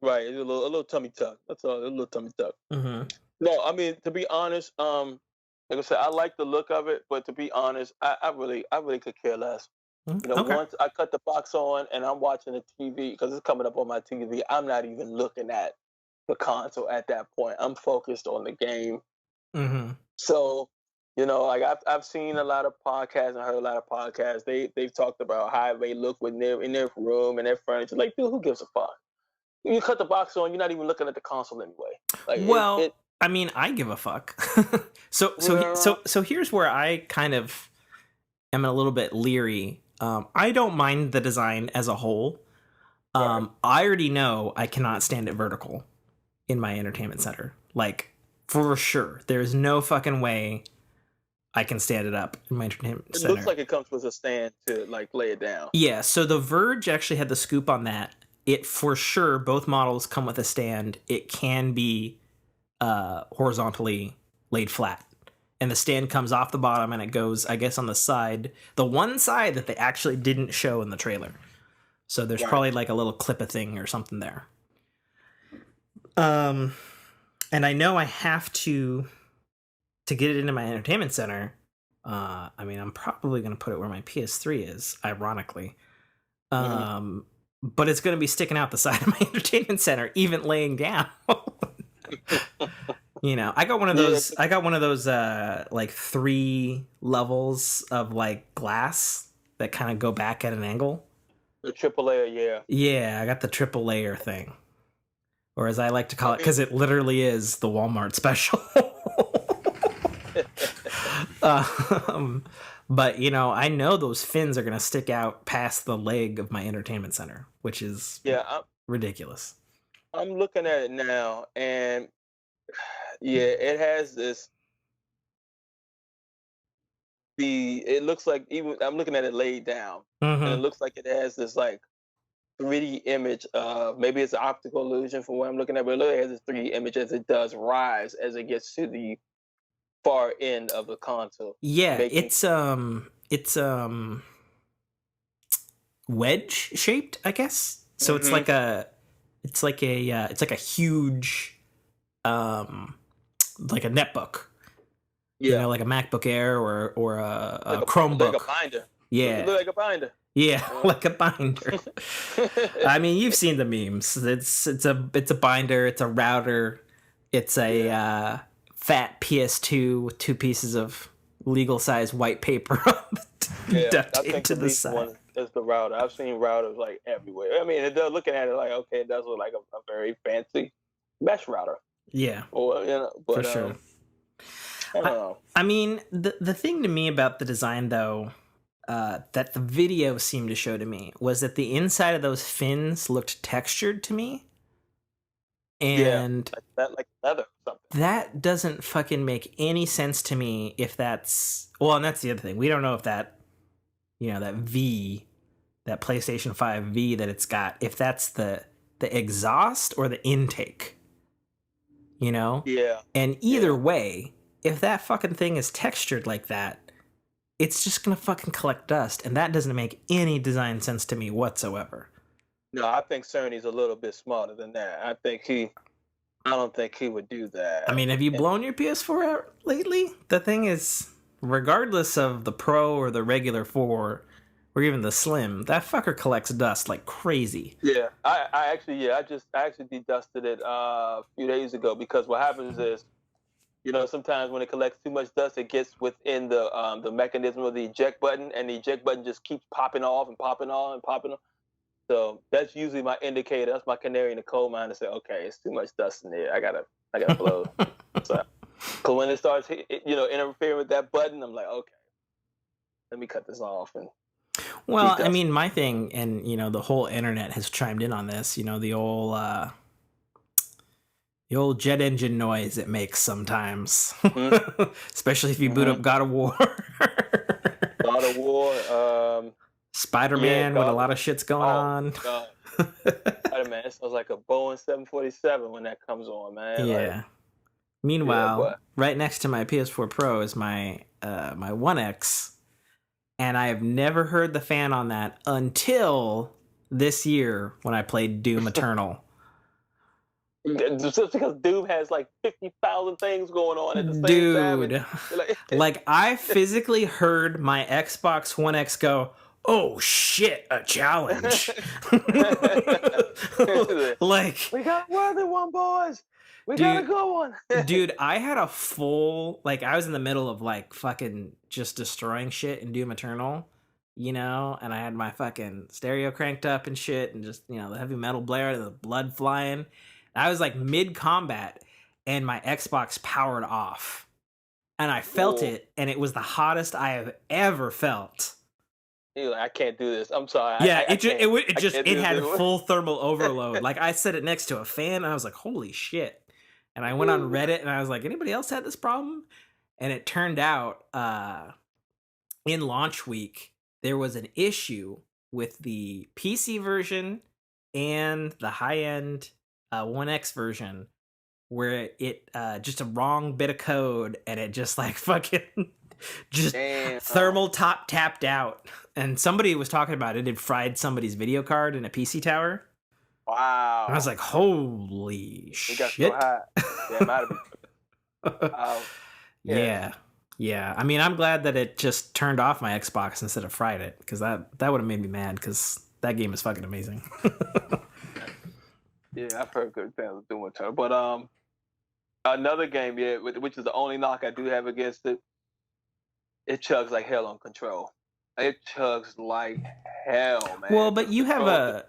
Speaker 2: It's a little tummy tuck. That's all. A little tummy tuck.
Speaker 1: Mm-hmm.
Speaker 2: No, I mean, to be honest, like I said, I like the look of it, but to be honest, I really could care less.
Speaker 1: Okay.
Speaker 2: Once I cut the box on and I'm watching the TV because it's coming up on my TV, I'm not even looking at the console at that point. I'm focused on the game.
Speaker 1: Mm-hmm.
Speaker 2: So, like I've seen a lot of podcasts and heard a lot of podcasts. They've talked about how they look when they're in their room and their furniture. Like, dude, who gives a fuck? You cut the box on, you're not even looking at the console anyway. Like,
Speaker 1: well, I mean, I give a fuck. So here's where I kind of am a little bit leery. I don't mind the design as a whole. I already know I cannot stand it vertical in my entertainment center. Like, for sure. There's no fucking way I can stand it up in my entertainment center.
Speaker 2: It looks like it comes with a stand to, like, lay it down.
Speaker 1: Yeah, so the Verge actually had the scoop on that. It, for sure, both models come with a stand. It can be horizontally laid flat. And the stand comes off the bottom and it goes, I guess, on the side. The one side that they actually didn't show in the trailer. So there's probably like a little clip of thing or something there. And I know I have to get it into my entertainment center. I mean, I'm probably going to put it where my PS3 is, ironically. But it's going to be sticking out the side of my entertainment center, even laying down. I got one of those. I got one of those like 3 levels of like glass that kind of go back at an angle.
Speaker 2: The triple layer, yeah.
Speaker 1: Yeah, I got the triple layer thing, or as I like to call it, because it literally is the Walmart special. But I know those fins are gonna stick out past the leg of my entertainment center, which is ridiculous.
Speaker 2: I'm looking at it now, and it has this. It looks like, even I'm looking at it laid down, and it looks like it has this like 3D image. Maybe it's an optical illusion for what I'm looking at, but it literally has this 3D image as it does rise as it gets to the far end of the console.
Speaker 1: Yeah, it's wedge shaped, I guess. So it's like a huge like a netbook.
Speaker 2: Yeah,
Speaker 1: like a MacBook Air or a Chromebook.
Speaker 2: Like a binder.
Speaker 1: Yeah.
Speaker 2: Like a binder.
Speaker 1: Yeah, like a binder. I mean, you've seen the memes. It's a binder, it's a router, it's a fat PS2 with 2 pieces of legal size white paper duct taped to the side.
Speaker 2: One is the router. I've seen routers like everywhere. I mean, it does, looking at it like, okay, it does look like a very fancy mesh router.
Speaker 1: Yeah.
Speaker 2: Or but,
Speaker 1: for sure.
Speaker 2: I don't know.
Speaker 1: I mean, the thing to me about the design, though, that the video seemed to show to me was that the inside of those fins looked textured to me.
Speaker 2: Yeah,
Speaker 1: And
Speaker 2: like that, like leather or something.
Speaker 1: that doesn't fucking make any sense to me if that's... Well, and that's the other thing. We don't know if that, that V, that PlayStation 5 V that it's got, if that's the exhaust or the intake,
Speaker 2: Yeah.
Speaker 1: And either way, if that fucking thing is textured like that, it's just gonna fucking collect dust, and that doesn't make any design sense to me whatsoever.
Speaker 2: No, I think Cerny's a little bit smarter than that. I don't think he would do that.
Speaker 1: I mean, have you blown your PS4 out lately? The thing is, regardless of the Pro or the regular 4, or even the Slim, that fucker collects dust like crazy.
Speaker 2: Yeah, I actually dedusted it a few days ago, because what happens is, sometimes when it collects too much dust, it gets within the mechanism of the eject button, and the eject button just keeps popping off and popping on and popping on. So that's usually my indicator. That's my canary in the coal mine to say, okay, it's too much dust in there. I gotta blow. So, cause when it starts, interfering with that button, I'm like, okay, let me cut this off. And
Speaker 1: well, I mean, my thing, and the whole internet has chimed in on this. The old jet engine noise it makes sometimes, especially if you boot up God of War.
Speaker 2: God of War.
Speaker 1: Spider-Man, with a lot of shit's going on.
Speaker 2: God. Spider-Man, it sounds like a Boeing 747 when that comes on, man.
Speaker 1: Yeah. Like, meanwhile, right next to my PS4 Pro is my my One X, and I have never heard the fan on that until this year when I played Doom Eternal.
Speaker 2: Just because Doom has like 50,000 things going on at the same time.
Speaker 1: Dude, like I physically heard my Xbox One X go, oh shit, a challenge. Like,
Speaker 2: we got more than one, boys. We got a good one.
Speaker 1: Dude, I had a full, like, I was in the middle of like fucking just destroying shit in Doom Eternal, and I had my fucking stereo cranked up and shit, and just, the heavy metal blare, the blood flying. I was like mid combat, and my Xbox powered off, and I felt it, and it was the hottest I have ever felt.
Speaker 2: I can't do this. I'm sorry.
Speaker 1: Yeah, it had full thermal overload. Like I set it next to a fan, and I was like, holy shit. And I went on Reddit, and I was like, anybody else had this problem? And it turned out in launch week, there was an issue with the PC version and the high-end One X version, where it just a wrong bit of code, and it just like fucking just thermal top tapped out. And somebody was talking about it had fried somebody's video card in a PC tower.
Speaker 2: Wow.
Speaker 1: And I was like, holy shit.
Speaker 2: Got so hot. Yeah, it might have been.
Speaker 1: Yeah. I mean, I'm glad that it just turned off my Xbox instead of fried it, because that would have made me mad, because that game is fucking amazing.
Speaker 2: Yeah, I've heard good things of Doom Eternal. But another game, which is the only knock I do have against it, it chugs like hell on Control. It chugs like hell, man.
Speaker 1: Well, but you have a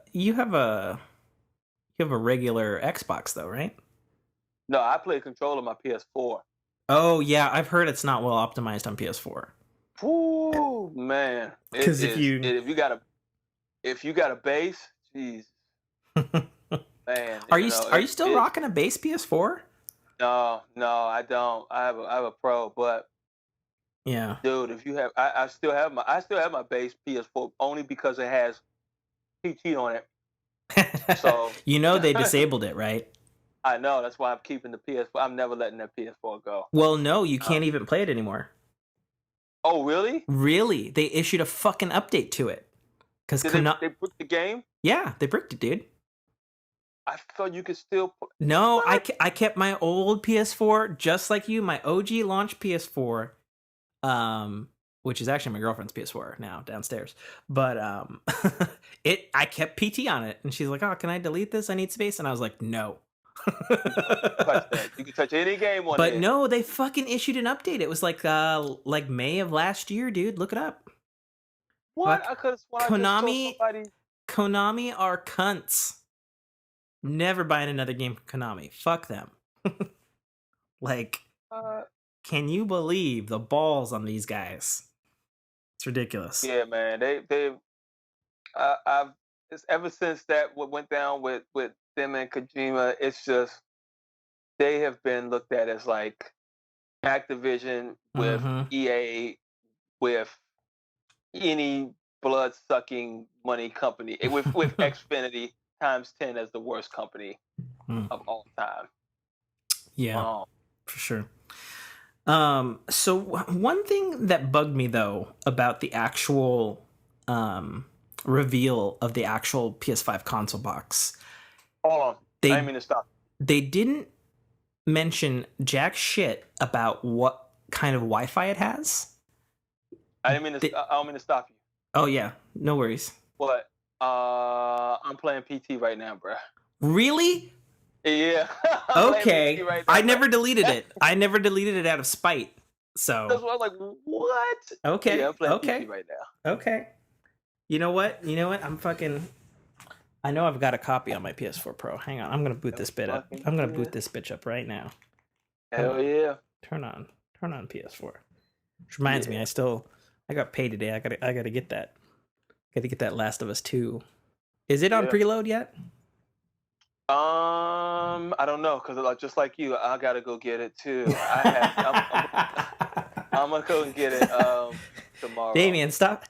Speaker 1: regular Xbox though, right?
Speaker 2: No, I play Control on my PS4.
Speaker 1: Oh yeah, I've heard it's not well optimized on PS4.
Speaker 2: Ooh, man.
Speaker 1: Because if you
Speaker 2: got a base, jeez. Man.
Speaker 1: Are you still rocking a base PS4?
Speaker 2: No, I don't. I have a Pro, but
Speaker 1: yeah,
Speaker 2: dude, if you have, I still have my base PS4 only because it has PT on it. So
Speaker 1: they disabled it, right?
Speaker 2: I know. That's why I'm keeping the PS4. I'm never letting that PS4 go.
Speaker 1: Well, no, you can't even play it anymore.
Speaker 2: Oh, really?
Speaker 1: Really? They issued a fucking update to it. Because
Speaker 2: they bricked the game?
Speaker 1: Yeah, they bricked it, dude.
Speaker 2: I thought you could still...
Speaker 1: No, I kept my old PS4, just like you, my OG launch PS4, which is actually my girlfriend's PS4 now, downstairs. But I kept PT on it, and she's like, oh, can I delete this? I need space. And I was like, no.
Speaker 2: You can touch any game on it.
Speaker 1: But no, they fucking issued an update. It was like May of last year, dude. Look it up.
Speaker 2: What? I could have sworn
Speaker 1: Konami are cunts. Never buying another game from Konami. Fuck them. Like, can you believe the balls on these guys? It's ridiculous.
Speaker 2: Yeah, man. I've it's ever since that what went down with them and Kojima. It's just they have been looked at as like Activision with
Speaker 1: Mm-hmm.
Speaker 2: EA with any blood sucking money company with Xfinity times 10 as the worst company
Speaker 1: Mm.
Speaker 2: of all time.
Speaker 1: Yeah,
Speaker 2: Um,
Speaker 1: for sure. So one thing that bugged me though about the actual reveal of the actual PS5 console box,
Speaker 2: hold on, I didn't
Speaker 1: they
Speaker 2: mean to stop.
Speaker 1: they didn't mention jack shit about what kind of Wi-Fi it has.
Speaker 2: I didn't mean to.
Speaker 1: They,
Speaker 2: I don't mean to stop you,
Speaker 1: oh yeah, no worries.
Speaker 2: but I'm playing PT right now, bro.
Speaker 1: Really?
Speaker 2: Yeah, I'm playing PT
Speaker 1: Okay.
Speaker 2: right
Speaker 1: I
Speaker 2: now, bro.
Speaker 1: never deleted it. I never deleted it out of spite. So
Speaker 2: That's why I was like, what? Yeah,
Speaker 1: okay,
Speaker 2: I'm playing PT
Speaker 1: okay,
Speaker 2: right now.
Speaker 1: okay. You know what? You know what? I'm fucking. I know I've got a copy on my PS4 Pro. Hang on, I'm gonna boot this bit up.
Speaker 2: Fucking
Speaker 1: I'm gonna boot
Speaker 2: yeah.
Speaker 1: this bitch up right now. Hold
Speaker 2: Hell
Speaker 1: on.
Speaker 2: yeah.
Speaker 1: Turn on PS4. Which reminds me, I got paid today. I gotta get that. Gotta get that Last of Us 2. Is it on
Speaker 2: Yeah.
Speaker 1: preload yet?
Speaker 2: I don't know, cause like just like you, I gotta go get it too. I'm gonna go and get it tomorrow.
Speaker 1: Damien, stop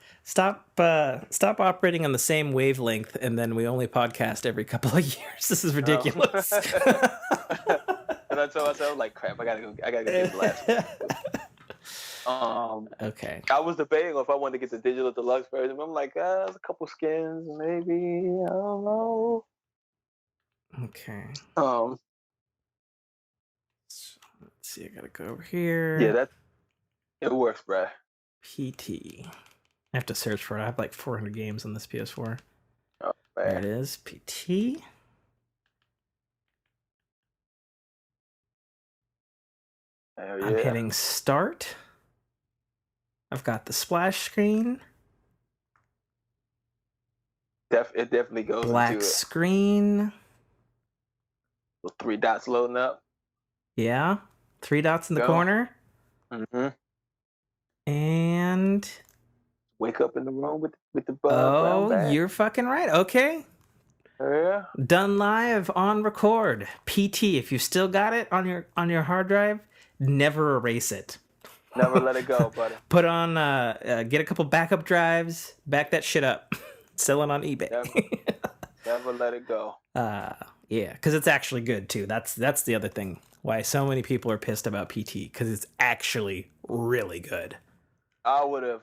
Speaker 1: operating on the same wavelength, and then we only podcast every couple of years. This is ridiculous.
Speaker 2: And I told myself like, crap, I gotta go get the last.
Speaker 1: Okay.
Speaker 2: I was debating if I wanted to get the digital deluxe version. But I'm like, there's a couple skins, maybe. I don't know.
Speaker 1: Okay.
Speaker 2: Um,
Speaker 1: So, let's see. I gotta go over here.
Speaker 2: yeah, it works, bro.
Speaker 1: PT. I have to search for it. I have like 400 games on this PS4.
Speaker 2: Oh,
Speaker 1: There
Speaker 2: man.
Speaker 1: it is. PT.
Speaker 2: Hell yeah.
Speaker 1: I'm hitting start. I've got the splash screen.
Speaker 2: It definitely goes
Speaker 1: Black
Speaker 2: into it.
Speaker 1: screen.
Speaker 2: The 3 dots loading up.
Speaker 1: Yeah. 3 dots in the corner.
Speaker 2: Mm-hmm.
Speaker 1: And
Speaker 2: Wake up in the room with the brown bag.
Speaker 1: You're fucking right. Okay.
Speaker 2: Yeah.
Speaker 1: Done live on record. PT. If you still got it on your hard drive, never erase it.
Speaker 2: Never let it go, buddy.
Speaker 1: Put on get a couple backup drives, back that shit up. Sell it on eBay.
Speaker 2: Never let it go.
Speaker 1: Yeah, because it's actually good too. That's the other thing. Why so many people are pissed about PT, because it's actually really good.
Speaker 2: I would have,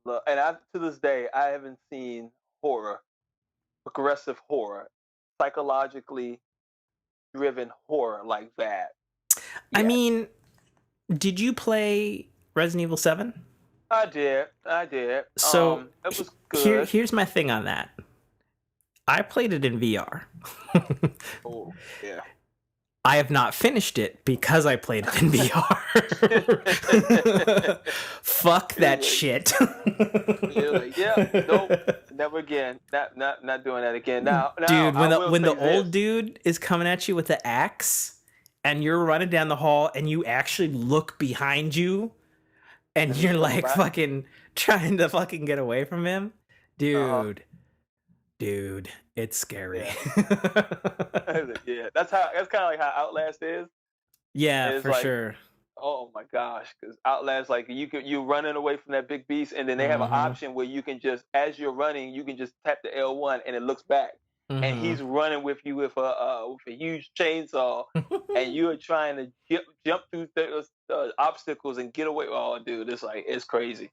Speaker 2: to this day, I haven't seen horror, aggressive horror, psychologically driven horror like that.
Speaker 1: I mean, did you play Resident Evil 7?
Speaker 2: I did.
Speaker 1: So
Speaker 2: it was good.
Speaker 1: Here's my thing on that. I played it in VR.
Speaker 2: Oh, yeah.
Speaker 1: I have not finished it because I played it in VR. Fuck that shit.
Speaker 2: You're like, yeah, nope, never again. Not doing that again. Now,
Speaker 1: dude, when the
Speaker 2: this.
Speaker 1: old dude is coming at you with the axe, and you're running down the hall, and you actually look behind you, and you're like fucking trying to fucking get away from him, dude. Dude, it's scary.
Speaker 2: Yeah, that's kind of like how Outlast is.
Speaker 1: Yeah, for sure.
Speaker 2: Oh my gosh, because Outlast, like you running away from that big beast, and then they have an option where you can just, as you're running, you can just tap the L1 and it looks back, and he's running with you with a huge chainsaw, and you are trying to jump through the obstacles and get away. Oh, dude, it's crazy.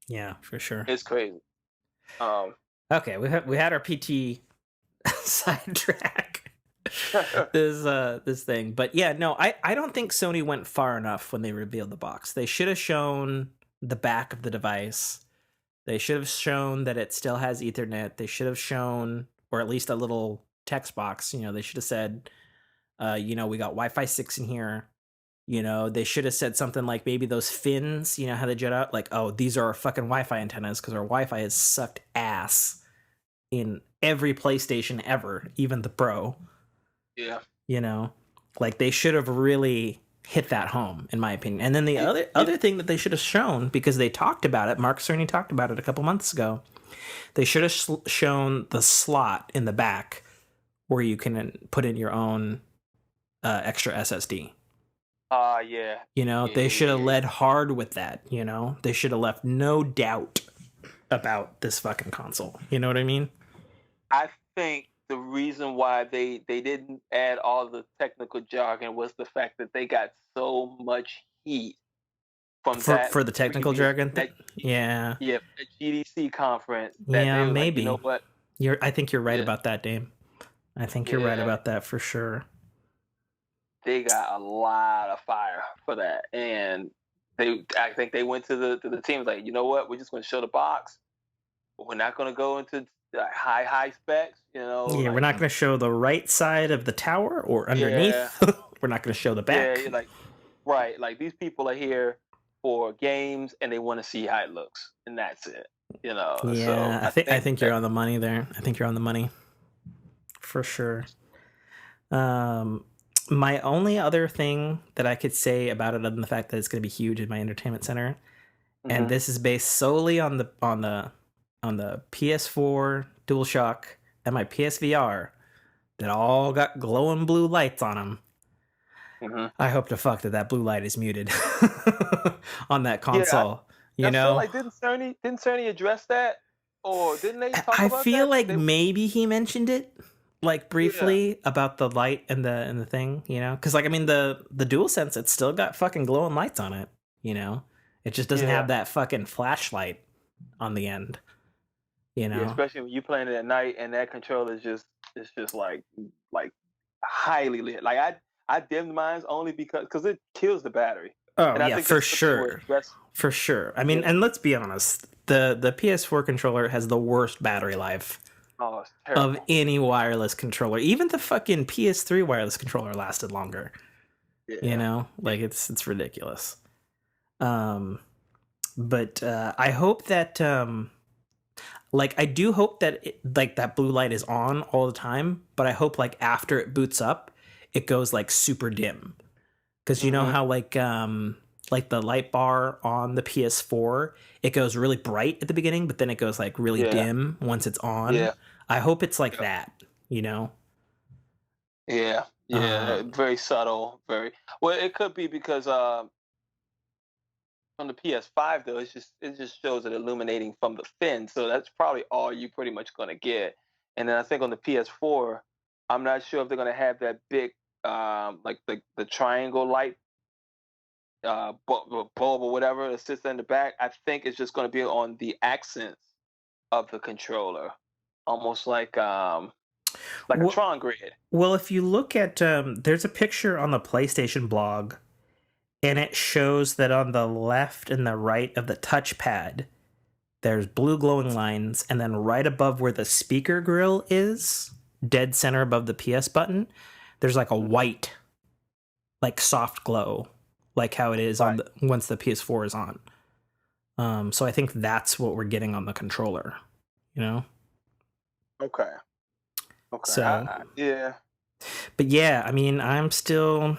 Speaker 1: Yeah, for sure.
Speaker 2: It's crazy.
Speaker 1: Okay, we had our PT sidetrack. this thing, but yeah, no, I don't think Sony went far enough when they revealed the box. They should have shown the back of the device. They should have shown that it still has Ethernet. They should have shown, or at least a little text box. You know, they should have said, we got Wi-Fi 6 in here. You know, they should have said something like maybe those fins, you know, how they jet out, like, oh, these are our fucking Wi-Fi antennas, because our Wi-Fi has sucked ass in every PlayStation ever, even the Pro.
Speaker 2: Yeah.
Speaker 1: You know, like they should have really hit that home, in my opinion. And then the other thing that they should have shown, because they talked about it, Mark Cerny talked about it a couple months ago, they should have shown the slot in the back where you can put in your own extra SSD.
Speaker 2: Yeah.
Speaker 1: You know,
Speaker 2: Yeah,
Speaker 1: they should have
Speaker 2: yeah.
Speaker 1: led hard with that, you know? They should have left no doubt about this fucking console. You know what I mean?
Speaker 2: I think the reason why they didn't add all the technical jargon was the fact that they got so much heat from that
Speaker 1: For the technical
Speaker 2: previous
Speaker 1: jargon
Speaker 2: that
Speaker 1: yeah.
Speaker 2: yeah, that GDC conference that
Speaker 1: Yeah,
Speaker 2: they were like, you
Speaker 1: maybe.
Speaker 2: know what?
Speaker 1: I think you're right
Speaker 2: Yeah,
Speaker 1: about that, Dame. I think you're right
Speaker 2: yeah,
Speaker 1: about that for sure.
Speaker 2: they got a lot of fire for that, and I think they went to the teams like, you know what? We're just going to show the box. But we're not going to go into high specs. You know,
Speaker 1: Yeah, we're
Speaker 2: like
Speaker 1: not going to show the right side of the tower or
Speaker 2: yeah,
Speaker 1: underneath. We're not going to show the back.
Speaker 2: yeah, like right, like these people are here for games and they want to see how it looks, and that's it. You know, so
Speaker 1: Yeah,
Speaker 2: I
Speaker 1: I
Speaker 2: think
Speaker 1: think you're
Speaker 2: that
Speaker 1: on the money there. I think you're on the money for sure. Um, my only other thing that I could say about it, other than the fact that it's going to be huge in my entertainment center, and this is based solely on the PS4 DualShock and my PSVR that all got glowing blue lights on them. I hope to fuck that blue light is muted on that
Speaker 2: yeah,
Speaker 1: console. You
Speaker 2: I feel
Speaker 1: know,
Speaker 2: like didn't Cerny address that, or didn't they talk
Speaker 1: I
Speaker 2: about
Speaker 1: feel
Speaker 2: that?
Speaker 1: like maybe he mentioned it like
Speaker 2: Yeah,
Speaker 1: briefly about the light and the thing, you know, because like I mean the DualSense, it's still got fucking glowing lights on it, you know, it just doesn't
Speaker 2: yeah,
Speaker 1: have that fucking flashlight on the end, you
Speaker 2: yeah.
Speaker 1: know.
Speaker 2: Especially when you playing it at night and that controller is just it's just like highly lit. Like I dimmed mine only because it kills the battery,
Speaker 1: Oh
Speaker 2: and I
Speaker 1: yeah,
Speaker 2: think
Speaker 1: for
Speaker 2: that's what they were
Speaker 1: sure,
Speaker 2: addressing.
Speaker 1: for sure. I mean,
Speaker 2: Yeah.
Speaker 1: and let's be honest, the PS4 controller has the worst battery life
Speaker 2: Oh, it's
Speaker 1: of
Speaker 2: terrible.
Speaker 1: any wireless controller. Even the fucking PS3 wireless controller lasted longer. You
Speaker 2: Yeah.
Speaker 1: know, like it's ridiculous. Um, but I hope that like I do hope that like that blue light is on all the time. But I hope like after it boots up, it goes like super dim. Because you know
Speaker 2: Mm-hmm.
Speaker 1: how like the light bar on the PS4, it goes really bright at the beginning, but then it goes like really
Speaker 2: Yeah.
Speaker 1: dim once it's on.
Speaker 2: Yeah.
Speaker 1: I hope it's like
Speaker 2: Yeah.
Speaker 1: that, you know.
Speaker 2: Yeah. Yeah.
Speaker 1: Um,
Speaker 2: Very subtle. Very well. It could be because on the PS5 though, it just shows it illuminating from the fin, so that's probably all you pretty much gonna get. And then I think on the PS4, I'm not sure if they're gonna have that big like the triangle light bulb or whatever that sits in the back. I think it's just gonna be on the accents of the controller, almost like a
Speaker 1: wh-
Speaker 2: Tron grid.
Speaker 1: well, if you look at there's a picture on the PlayStation blog, and it shows that on the left and the right of the touchpad, there's blue glowing lines, and then right above where the speaker grill is, dead center above the PS button, there's like a white, like soft glow, like how it is on
Speaker 2: Right.
Speaker 1: the once the PS4 is on. So I think that's what we're getting on the controller, you know.
Speaker 2: Okay. Okay.
Speaker 1: So,
Speaker 2: Yeah.
Speaker 1: but yeah, I mean, I'm still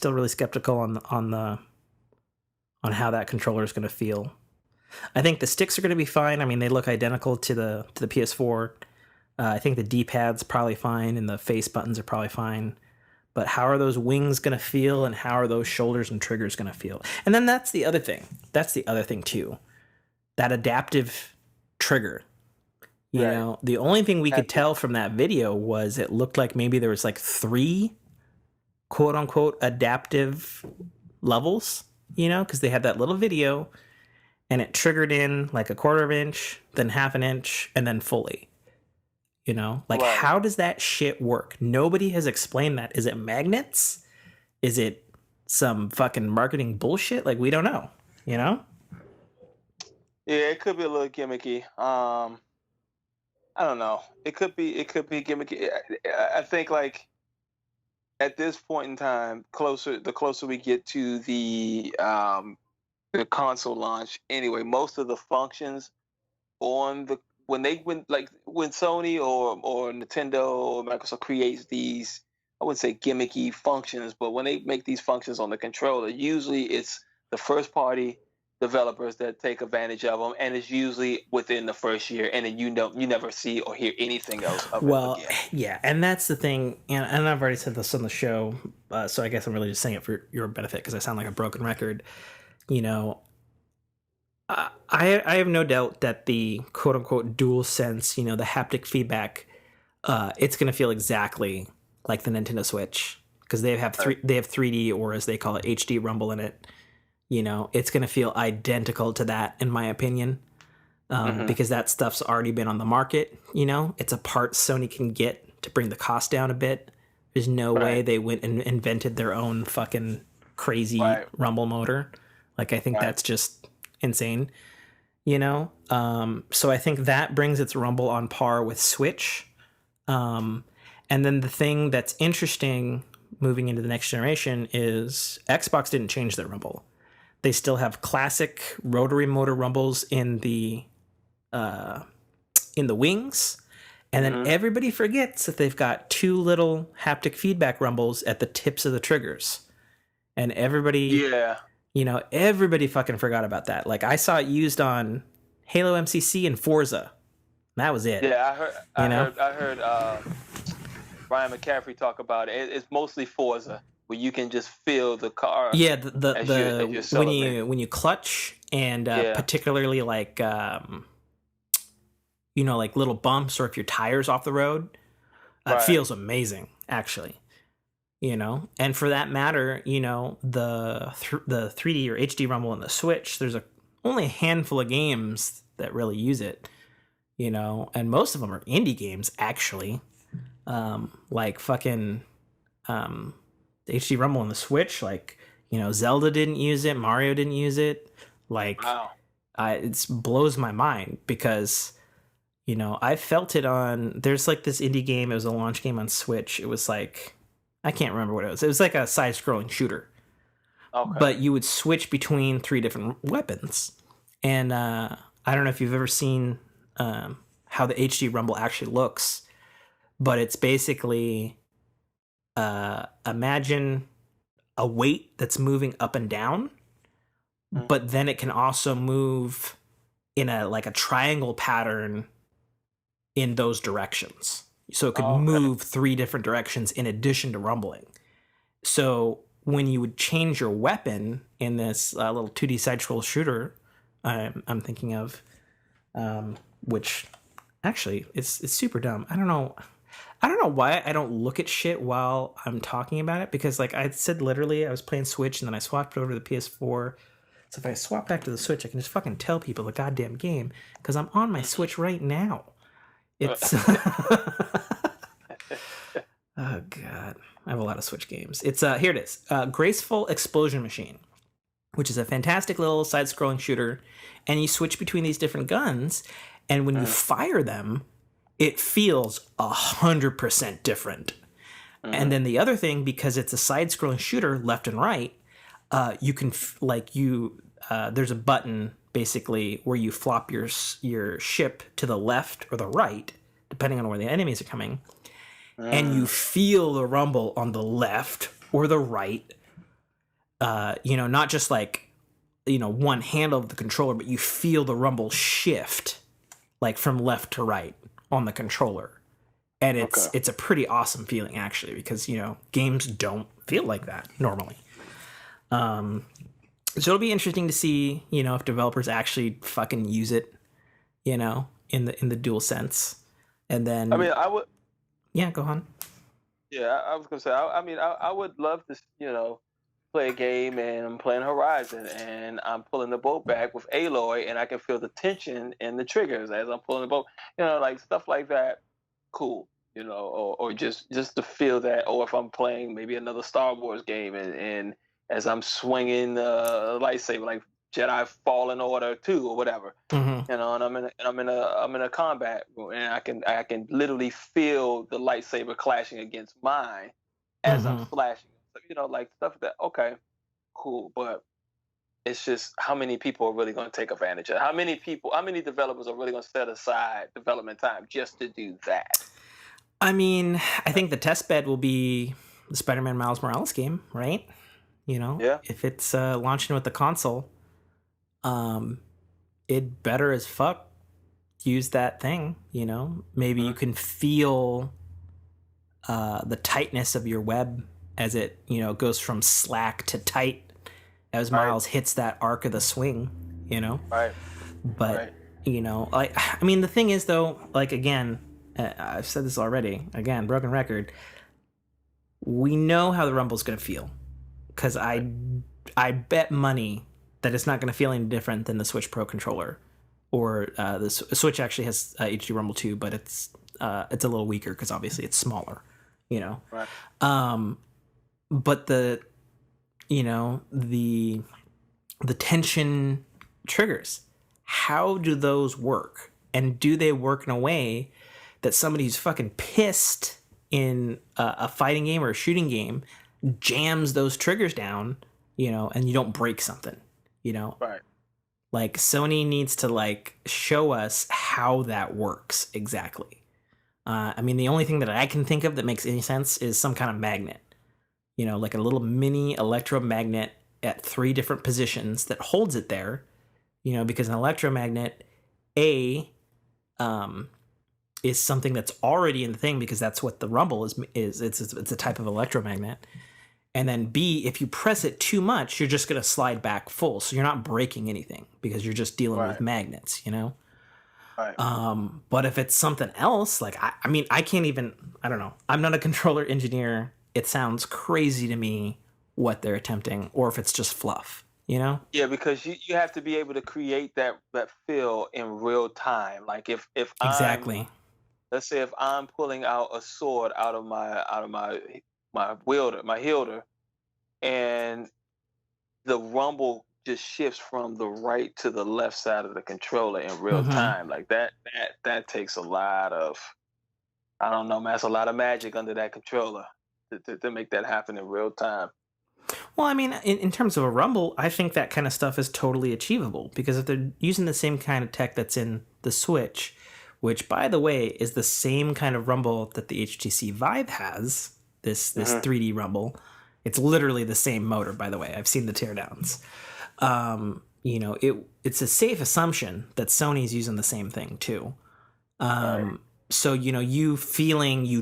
Speaker 1: really skeptical on how that controller is going to feel. I think the sticks are going to be fine. I mean, they look identical to the PS4. I think the D-pad's probably fine, and the face buttons are probably fine. But how are those wings going to feel, and how are those shoulders and triggers going to feel? And then that's the other thing. That's the other thing too. That adaptive trigger. You
Speaker 2: Right.
Speaker 1: know, the only thing we could
Speaker 2: That's it.
Speaker 1: tell from that video was it looked like maybe there was like 3 quote unquote adaptive levels, you know, because they had that little video and it triggered in like a quarter of an inch, then half an inch, and then fully. You know, like
Speaker 2: Right.
Speaker 1: how does that shit work? Nobody has explained that. Is it magnets? Is it some fucking marketing bullshit? Like we don't know, you know?
Speaker 2: Yeah, it could be a little gimmicky. I don't know. It could be gimmicky. I think like at this point in time, the closer we get to the console launch, anyway, most of the functions on the when Sony or Nintendo or Microsoft creates these I wouldn't say gimmicky functions, but when they make these functions on the controller, usually it's the first party developers that take advantage of them, and it's usually within the first year, and then you never see or hear anything else of it
Speaker 1: Well,
Speaker 2: again.
Speaker 1: yeah, and that's the thing, and I've already said this on the show, so I guess I'm really just saying it for your benefit because I sound like a broken record. You know, I have no doubt that the quote unquote dual sense, the haptic feedback, it's going to feel exactly like the Nintendo Switch because they have 3D, or as they call it, HD rumble in it. It's going to feel identical to that in my opinion. Because that stuff's already been on the market. It's a part Sony can get to bring the cost down a bit. There's no way they went and invented their own fucking crazy rumble motor. Like, I think that's just insane. So I think that brings its rumble on par with Switch. And then the thing that's interesting moving into the next generation is Xbox didn't change their rumble. They still have classic rotary motor rumbles in the wings, and then everybody forgets that they've got two little haptic feedback rumbles at the tips of the triggers, and everybody fucking forgot about that. Like, I saw it used on Halo MCC and Forza. That was it.
Speaker 2: Yeah, I heard Ryan McCaffrey talk about it. It's mostly Forza, where you can just feel the car.
Speaker 1: Yeah, when you clutch, and particularly like like little bumps, or if your tire's off the road, it feels amazing, actually. And for that matter, the 3D or HD rumble in the Switch, there's only a handful of games that really use it, and most of them are indie games, actually. Like fucking the HD rumble in the Switch, like, Zelda didn't use it, Mario didn't use it. Like, it blows my mind because I felt it on, there's like this indie game, it was a launch game on Switch. It was like, I can't remember what it was. It was like a side-scrolling shooter. Okay. But you would switch between 3 different weapons. And I don't know if you've ever seen how the HD rumble actually looks, but it's basically imagine a weight that's moving up and down, but then it can also move in a triangle pattern in those directions. So it could move 3 different directions in addition to rumbling. So when you would change your weapon in this little 2D side-scroll shooter, I'm thinking of, which actually it's super dumb. I don't know why I don't look at shit while I'm talking about it, because like I said, literally I was playing Switch and then I swapped over to the PS4. So if I swap back to the Switch, I can just fucking tell people the goddamn game because I'm on my Switch right now. It's oh god, I have a lot of Switch games. It's here it is, Graceful Explosion Machine, which is a fantastic little side-scrolling shooter, and you switch between these different guns, and when you fire them, it feels 100% different. And then the other thing, because it's a side-scrolling shooter, left and right, you can there's a button basically where you flop your ship to the left or the right, depending on where the enemies are coming, and you feel the rumble on the left or the right. Not just like one handle of the controller, but you feel the rumble shift like from left to right on the controller, and it's a pretty awesome feeling actually, because games don't feel like that normally. So it'll be interesting to see, if developers actually fucking use it, in the dual sense. And then,
Speaker 2: I mean, I would.
Speaker 1: Yeah, go on.
Speaker 2: Yeah, I was gonna say. I would love to, play a game and I'm playing Horizon and I'm pulling the boat back with Aloy and I can feel the tension in the triggers as I'm pulling the boat. Like stuff like that. Cool. Or just to feel that. Or if I'm playing maybe another Star Wars game and as I'm swinging the lightsaber, like Jedi Fallen Order 2 or whatever, and I'm in a combat, and I can literally feel the lightsaber clashing against mine as I'm flashing. So, like stuff that okay, cool, but it's just how many people are really going to take advantage of it? How many developers are really going to set aside development time just to do that?
Speaker 1: I mean, I think the test bed will be the Spider-Man Miles Morales game, right? You know,
Speaker 2: Yeah.
Speaker 1: if it's launching with the console, it better as fuck use that thing. You know, maybe you can feel the tightness of your web as it, you know, goes from slack to tight as Miles hits that arc of the swing. You know,
Speaker 2: Right.
Speaker 1: but
Speaker 2: Right.
Speaker 1: you know, like, I mean, the thing is though, like, again, I've said this already, again, broken record, we know how the Rumble's going to feel, because I bet money that it's not going to feel any different than the Switch Pro controller, or the Switch actually has HD Rumble too, but it's a little weaker because obviously it's smaller, you know.
Speaker 2: Right.
Speaker 1: But the, you know, the tension triggers, how do those work, and do they work in a way that somebody who's fucking pissed in a fighting game or a shooting game jams those triggers down, you know, and you don't break something, you know?
Speaker 2: Right.
Speaker 1: Like, Sony needs to, like, show us how that works exactly. I mean, the only thing that I can think of that makes any sense is some kind of magnet, you know, like a little mini electromagnet at 3 different positions that holds it there, you know, because an electromagnet, is something that's already in the thing, because that's what the Rumble is. It's a type of electromagnet. And then B, if you press it too much, you're just going to slide back full. So you're not breaking anything because you're just dealing with magnets, you know?
Speaker 2: Right.
Speaker 1: But if it's something else, like, I mean, I can't even, I don't know. I'm not a controller engineer. It sounds crazy to me what they're attempting, or if it's just fluff, you know?
Speaker 2: Yeah, because you have to be able to create that feel in real time. Like if
Speaker 1: Exactly.
Speaker 2: let's say if I'm pulling out a sword out of my hielder, and the rumble just shifts from the right to the left side of the controller in real time, like that takes a lot of, I don't know, man, that's a lot of magic under that controller to make that happen in real time.
Speaker 1: Well, I mean, in terms of a Rumble, I think that kind of stuff is totally achievable, because if they're using the same kind of tech that's in the Switch, which, by the way, is the same kind of Rumble that the HTC Vive has, this 3D Rumble. It's literally the same motor, by the way. I've seen the teardowns. You know, it's a safe assumption that Sony's using the same thing too. So, you know, you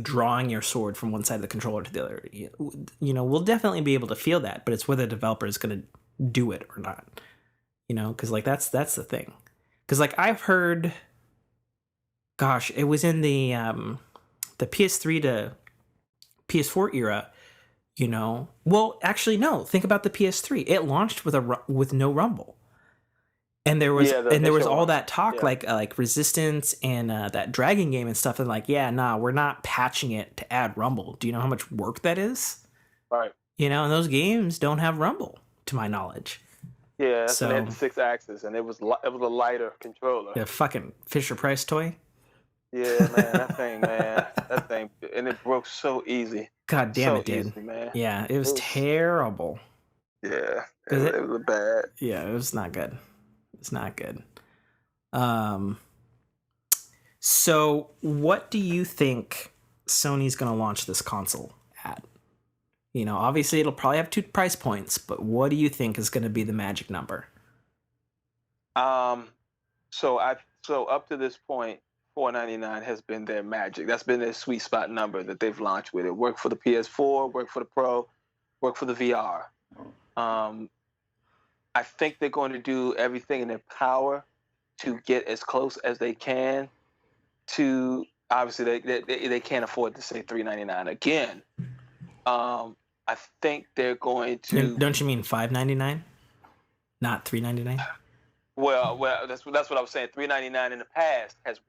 Speaker 1: drawing your sword from one side of the controller to the other, you know, we'll definitely be able to feel that, but it's whether the developer is going to do it or not, you know, because, like, that's the thing. Because, like, I've heard, gosh, it was in the PS3 to PS4 era, you know. Well, actually, no. Think about the PS3. It launched with no rumble, and there was all that talk, like Resistance and that Dragon game and stuff, and like, yeah, nah, we're not patching it to add rumble. Do you know how much work that is?
Speaker 2: Right.
Speaker 1: You know, and those games don't have rumble, to my knowledge.
Speaker 2: Yeah, so they had the 6-axis, and it was a lighter controller.
Speaker 1: The fucking Fisher Price toy.
Speaker 2: Yeah, man, that thing, and it broke so easy.
Speaker 1: God damn,
Speaker 2: so
Speaker 1: it did,
Speaker 2: easy, man.
Speaker 1: Yeah, it was terrible.
Speaker 2: Yeah, it was bad.
Speaker 1: Yeah, it was not good. It's not good. So what do you think Sony's going to launch this console at? You know, obviously it'll probably have 2 price points, but what do you think is going to be the magic number?
Speaker 2: So up to this point, $499 has been their magic. That's been their sweet spot number that they've launched with. It worked for the PS4, worked for the Pro, worked for the VR. I think they're going to do everything in their power to get as close as they can to. Obviously, they can't afford to say $399 again. I think they're going to.
Speaker 1: Don't you mean $599, not $399?
Speaker 2: Well, that's what I was saying. $399 in the past has worked.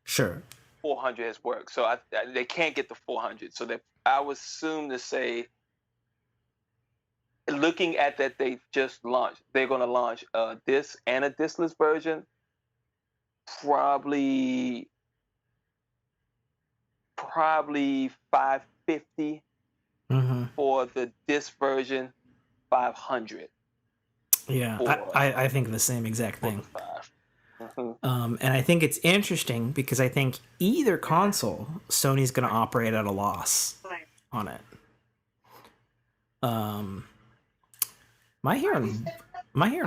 Speaker 1: Sure.
Speaker 2: $400 has worked, so they can't get the $400. So I would assume to say, looking at that they just launched, they're going to launch a disc and a discless version. Probably $550 for the disc version, $500.
Speaker 1: Yeah, I think the same exact thing. And I think it's interesting because I think either console, Sony's going to operate at a loss on it. Am I hearing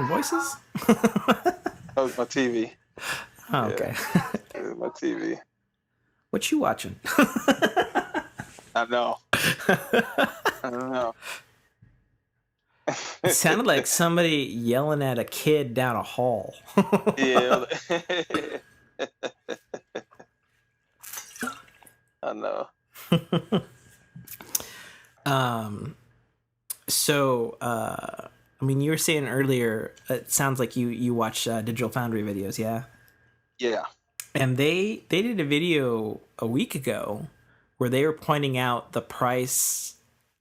Speaker 1: voices?
Speaker 2: That was my TV.
Speaker 1: Oh,
Speaker 2: Yeah,
Speaker 1: okay.
Speaker 2: it was my TV.
Speaker 1: What you watching?
Speaker 2: I know. I don't know.
Speaker 1: It sounded like somebody yelling at a kid down a hall.
Speaker 2: Yeah. I know.
Speaker 1: um so I mean, you were saying earlier, it sounds like you watch Digital Foundry videos, yeah?
Speaker 2: Yeah.
Speaker 1: And they did a video a week ago where they were pointing out the price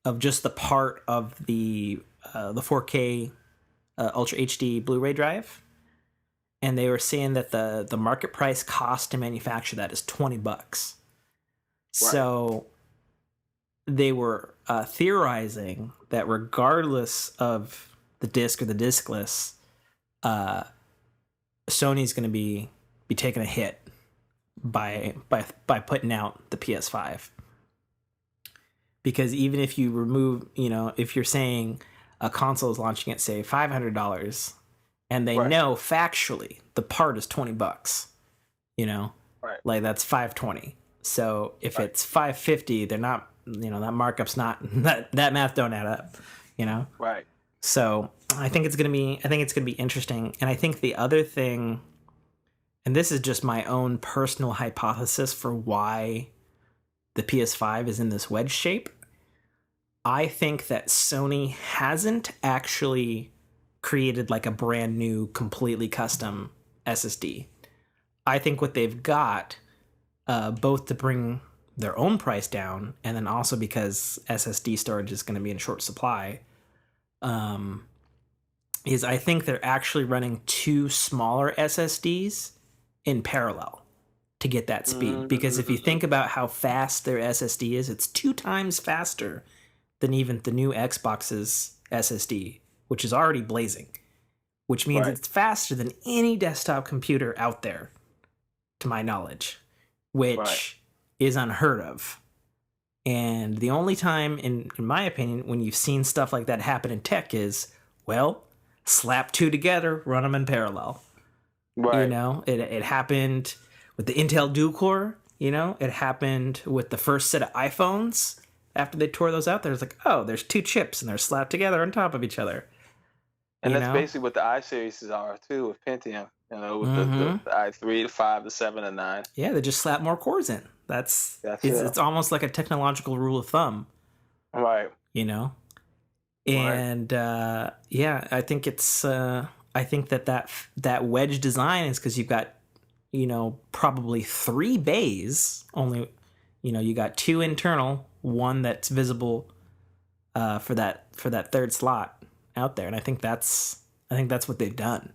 Speaker 1: of just the part of the 4K Ultra HD Blu-ray drive, and they were saying that the market price cost to manufacture that is $20.
Speaker 2: Right.
Speaker 1: So they were theorizing that regardless of the disc or the discless, uh, Sony's going to be taking a hit by putting out the PS5, because even if you remove, if you're saying a console is launching at say $500, and they
Speaker 2: Right.
Speaker 1: know factually the part is $20,
Speaker 2: Right.
Speaker 1: like that's 520. So if
Speaker 2: Right.
Speaker 1: it's 550, they're not, that markup's not that math don't add up,
Speaker 2: Right.
Speaker 1: So I think it's gonna be interesting. And I think the other thing, and this is just my own personal hypothesis for why the PS5 is in this wedge shape. I think that Sony hasn't actually created like a brand new, completely custom SSD. I think what they've got, both to bring their own price down, and then also because SSD storage is going to be in short supply, is I think they're actually running two smaller SSDs in parallel to get that speed. Because if you think about how fast their SSD is, it's 2 times faster than even the new Xbox's SSD, which is already blazing, which means
Speaker 2: Right.
Speaker 1: it's faster than any desktop computer out there, to my knowledge,
Speaker 2: Right.
Speaker 1: which is unheard of. And the only time, in my opinion, when you've seen stuff like that happen in tech is, well, slap two together, run them in parallel.
Speaker 2: Right.
Speaker 1: It happened with the Intel dual core. It happened with the first set of iPhones. After they tore those out, there's like, oh, there's two chips and they're slapped together on top of each other.
Speaker 2: And
Speaker 1: You
Speaker 2: that's
Speaker 1: know?
Speaker 2: basically what the I series are too, with Pentium. With
Speaker 1: Mm-hmm.
Speaker 2: the i3, the 5, the 7, and 9.
Speaker 1: Yeah, they just slap more cores in. That's
Speaker 2: That's
Speaker 1: it's
Speaker 2: it.
Speaker 1: it's almost like a technological rule of thumb.
Speaker 2: Right.
Speaker 1: You know?
Speaker 2: Right.
Speaker 1: And yeah, I think it's I think that wedge design is because you've got probably 3 bays. Only you got 2 internal, one that's visible for that third slot out there, and I think that's what they've done.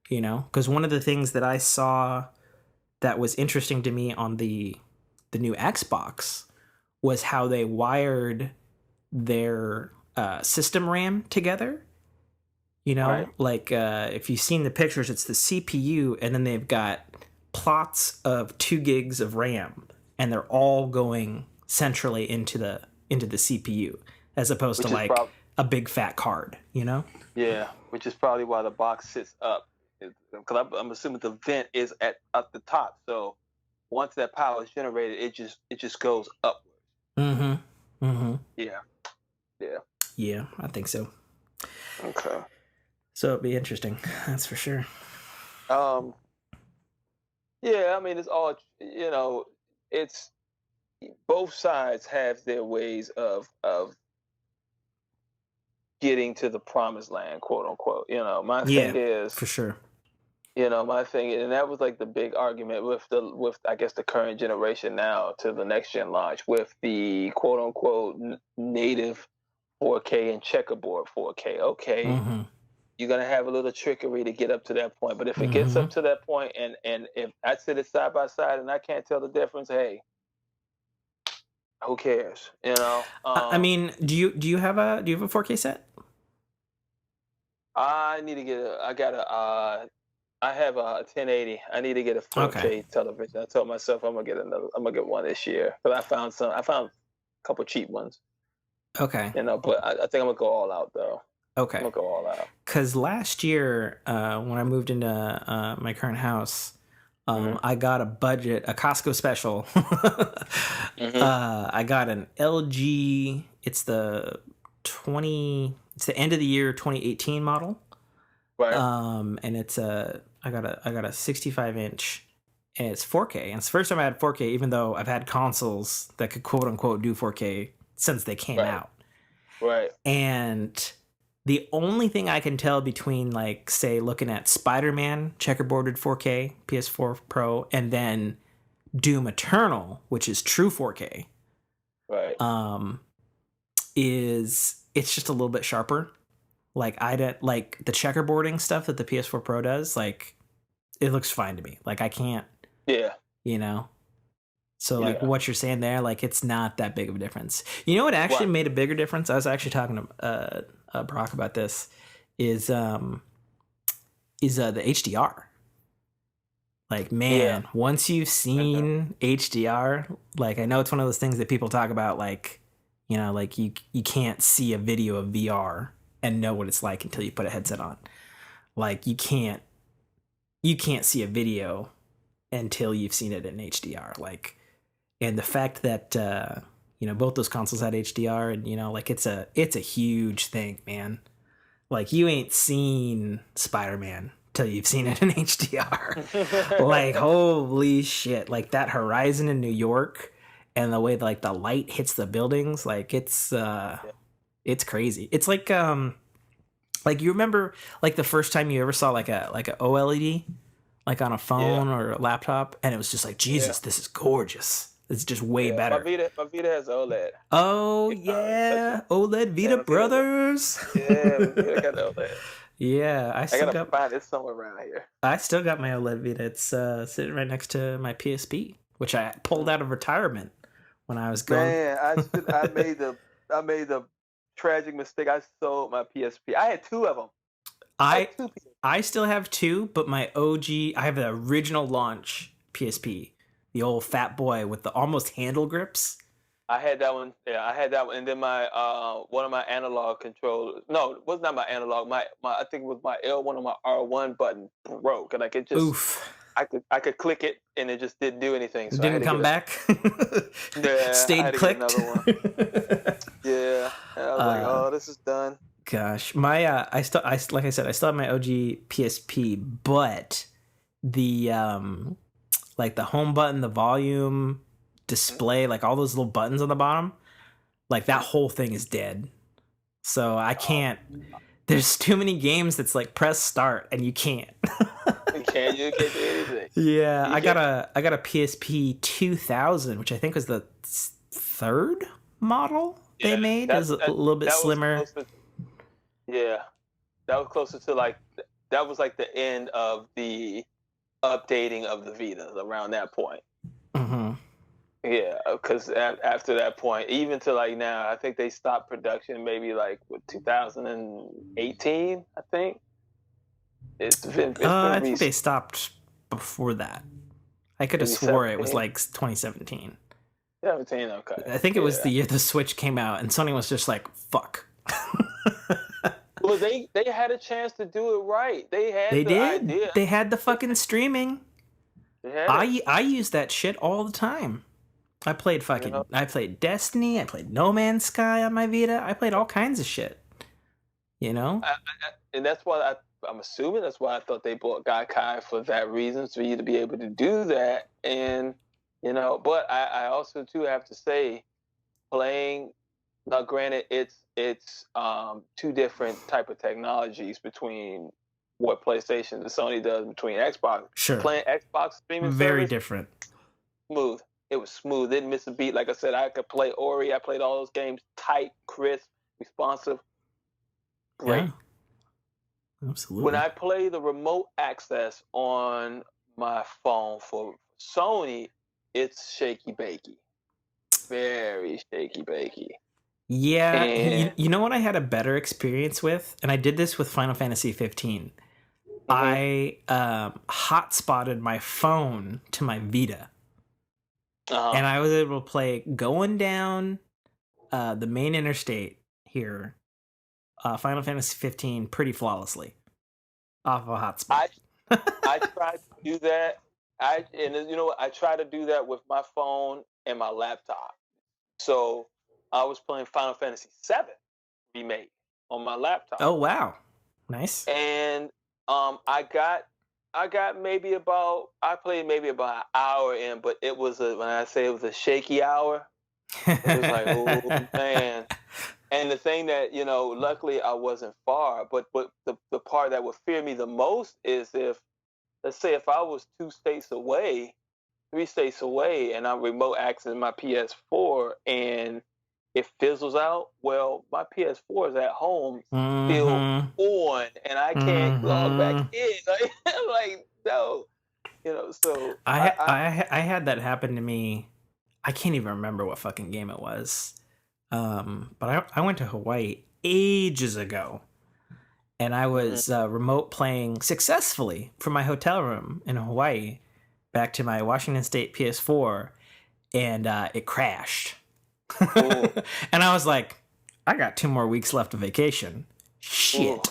Speaker 1: Because one of the things that I saw that was interesting to me on the new Xbox was how they wired their system RAM together.
Speaker 2: Right.
Speaker 1: Like if you've seen the pictures, it's the CPU, and then they've got plots of 2 gigs of RAM, and they're all going centrally into the CPU, as opposed to
Speaker 2: Which is
Speaker 1: like
Speaker 2: probably
Speaker 1: a big fat card.
Speaker 2: which is probably why the box sits up. Because I'm assuming the vent is at the top. So once that power is generated, it just goes upward.
Speaker 1: Mm-hmm. Mm-hmm.
Speaker 2: Yeah. Yeah.
Speaker 1: Yeah, I think so.
Speaker 2: Okay.
Speaker 1: So it'd be interesting, that's for sure.
Speaker 2: Um. Yeah. I mean, it's all it's both sides have their ways of getting to the promised land, quote unquote. My thing
Speaker 1: Yeah,
Speaker 2: is,
Speaker 1: for sure.
Speaker 2: my thing, and that was like the big argument with I guess the current generation now to the next gen launch with the quote unquote native 4K and checkerboard 4K. Okay,
Speaker 1: Mm-hmm.
Speaker 2: you're gonna have a little trickery to get up to that point, but if it gets
Speaker 1: Mm-hmm.
Speaker 2: up to that point, and if I sit it side by side and I can't tell the difference, hey, who cares?
Speaker 1: I mean, do you have a 4K set?
Speaker 2: I need to get I have a 1080. I need to get a
Speaker 1: Okay.
Speaker 2: 4K television. I told myself I'm gonna get one this year, but I found a couple cheap ones.
Speaker 1: Okay.
Speaker 2: But I think I'm gonna go all out though. I'm
Speaker 1: Okay.
Speaker 2: gonna go all out.
Speaker 1: Because last year, when I moved into my current house,
Speaker 2: Hmm.
Speaker 1: I got a Costco special.
Speaker 2: Hmm.
Speaker 1: I got an LG. It's the end of the year 2018 model.
Speaker 2: Right.
Speaker 1: And I got a 65 inch, and it's 4K. And it's the first time I had 4K, even though I've had consoles that could quote unquote do 4K since they came
Speaker 2: Right.
Speaker 1: out.
Speaker 2: Right.
Speaker 1: And the only thing I can tell between, like, say, looking at Spider-Man checkerboarded 4K PS4 Pro and then Doom Eternal, which is true 4K,
Speaker 2: Right.
Speaker 1: um, is it's just a little bit sharper. Like, I don't like the checkerboarding stuff that the PS4 Pro does. Like, it looks fine to me. Like, I can't,
Speaker 2: Yeah.
Speaker 1: you know. So, like,
Speaker 2: Yeah.
Speaker 1: what you're saying there, like, it's not that big of a difference. You know what actually
Speaker 2: Right.
Speaker 1: made a bigger difference? I was actually talking to Brock about this. Is the HDR. Like,
Speaker 2: Yeah.
Speaker 1: man, once you've
Speaker 2: Hmm.
Speaker 1: seen HDR, like, I know it's one of those things that people talk about, like, like you can't see a video of VR and know what it's like until you put a headset on. Like, you can't see a video until you've seen it in HDR. Like, and the fact that both those consoles had HDR, and like, it's a huge thing, man. Like, you ain't seen Spider-Man till you've seen it in HDR. Like, holy shit. Like, that horizon in New York and the way, like, the light hits the buildings, like,
Speaker 2: Yeah.
Speaker 1: it's crazy. It's like you remember, like, the first time you ever saw like a OLED, like, on a
Speaker 2: Yeah.
Speaker 1: phone or a laptop, and it was just like,
Speaker 2: Yeah.
Speaker 1: Jesus, this is gorgeous. It's just way
Speaker 2: Yeah.
Speaker 1: better.
Speaker 2: My Vita has OLED.
Speaker 1: Oh
Speaker 2: Touch
Speaker 1: yeah,
Speaker 2: it.
Speaker 1: OLED
Speaker 2: Yeah,
Speaker 1: Vita
Speaker 2: my Vita.
Speaker 1: brothers.
Speaker 2: Yeah, my Vita got OLED.
Speaker 1: Yeah,
Speaker 2: I gotta find it somewhere around here.
Speaker 1: I still got my OLED Vita. It's sitting right next to my PSP, which I pulled out of retirement when I was going.
Speaker 2: Man, I made the tragic mistake. I sold my PSP. I had two of them. I
Speaker 1: I
Speaker 2: had two PSP.
Speaker 1: I still have two, but my OG, I have the original launch PSP, the old fat boy with the almost handle grips.
Speaker 2: I had that one. Yeah, I had that one. And then my one of my analog controllers. No, it was not my analog. My I think it was my L1 or my R1 button broke, and
Speaker 1: Oof.
Speaker 2: I could click it and it just didn't do anything. So I had
Speaker 1: Didn't
Speaker 2: to get
Speaker 1: come
Speaker 2: a
Speaker 1: back.
Speaker 2: yeah, I had
Speaker 1: Stayed
Speaker 2: to get
Speaker 1: clicked.
Speaker 2: another one. Yeah, and I was like,
Speaker 1: uh,
Speaker 2: oh, this is done.
Speaker 1: Gosh, my I like I said, I still have my OG PSP, but the like the home button, the volume, display, like all those little buttons on the bottom, like that whole thing is dead. So I
Speaker 2: Oh,
Speaker 1: can't. There's too many games that's like press start and you can't.
Speaker 2: you can't do anything.
Speaker 1: Yeah,
Speaker 2: You
Speaker 1: I got
Speaker 2: can't.
Speaker 1: a PSP 2000, which I think was the third model they
Speaker 2: Yeah,
Speaker 1: made. It was a little bit
Speaker 2: that was
Speaker 1: slimmer.
Speaker 2: closer. Yeah, that was closer to like that was like the end of the updating of the Vita around that point.
Speaker 1: Hmm.
Speaker 2: Yeah, because after that point, even to like now, I think they stopped production maybe like with 2018. I think it's been
Speaker 1: I think they
Speaker 2: recent,
Speaker 1: stopped before that. I could have
Speaker 2: maybe
Speaker 1: swore it was
Speaker 2: 17.
Speaker 1: like 2017.
Speaker 2: 17. Okay,
Speaker 1: I think it was
Speaker 2: yeah.
Speaker 1: the year the Switch came out, and Sony was just like, "Fuck."
Speaker 2: Well, they had a chance to do it right. They had
Speaker 1: They
Speaker 2: the
Speaker 1: did.
Speaker 2: idea.
Speaker 1: They had the
Speaker 2: They,
Speaker 1: fucking streaming.
Speaker 2: they had it.
Speaker 1: I use that shit all the time.
Speaker 2: You know,
Speaker 1: I played Destiny. I played No Man's Sky on my Vita. I played all kinds of shit. You know.
Speaker 2: and that's why I'm assuming that's why I thought they bought Gaikai for that reason, for you to be able to do that. And but I also too have to say, playing. Now, granted, it's two different type of technologies between what PlayStation and Sony does between Xbox.
Speaker 1: Sure.
Speaker 2: Playing Xbox streaming
Speaker 1: Very
Speaker 2: service,
Speaker 1: different.
Speaker 2: smooth. It was smooth. Didn't miss a beat. Like I said, I could play Ori. I played all those games tight, crisp, responsive.
Speaker 1: Yeah.
Speaker 2: Great. When
Speaker 1: Absolutely.
Speaker 2: I play the remote access on my phone for Sony, it's shaky bakey. Very shaky bakey.
Speaker 1: Yeah,
Speaker 2: And
Speaker 1: you know what I had a better experience with, and I did this with Final Fantasy 15.
Speaker 2: mhm.
Speaker 1: I hotspotted my phone to my Vita,
Speaker 2: Uh-huh.
Speaker 1: and I was able to play going down the main interstate here, Final Fantasy 15 pretty flawlessly off of a hotspot.
Speaker 2: I tried to do that. You know what? I tried to do that with my phone and my laptop. So I was playing Final Fantasy 7 remake on my laptop,
Speaker 1: Oh wow, nice.
Speaker 2: and I got maybe about I played maybe about an hour in, but it was when I say it was a shaky hour, it was like, oh man. And the thing that, luckily I wasn't far, but the part that would fear me the most is if, let's say, if I was 2 states away, 3 states away, and I'm remote accessing my PS4 and it fizzles out. Well, my PS4 is at home, still
Speaker 1: Mm-hmm.
Speaker 2: on, and I can't log back
Speaker 1: Mm-hmm.
Speaker 2: in. Like, I'm like, no, So
Speaker 1: I had that happen to me. I can't even remember what fucking game it was. But I went to Hawaii ages ago, and I
Speaker 2: mhm.
Speaker 1: was remote playing successfully from my hotel room in Hawaii back to my Washington State PS4, and it crashed.
Speaker 2: Ooh,
Speaker 1: And I was like, I got 2 more weeks left of vacation.
Speaker 2: ooh,
Speaker 1: Shit.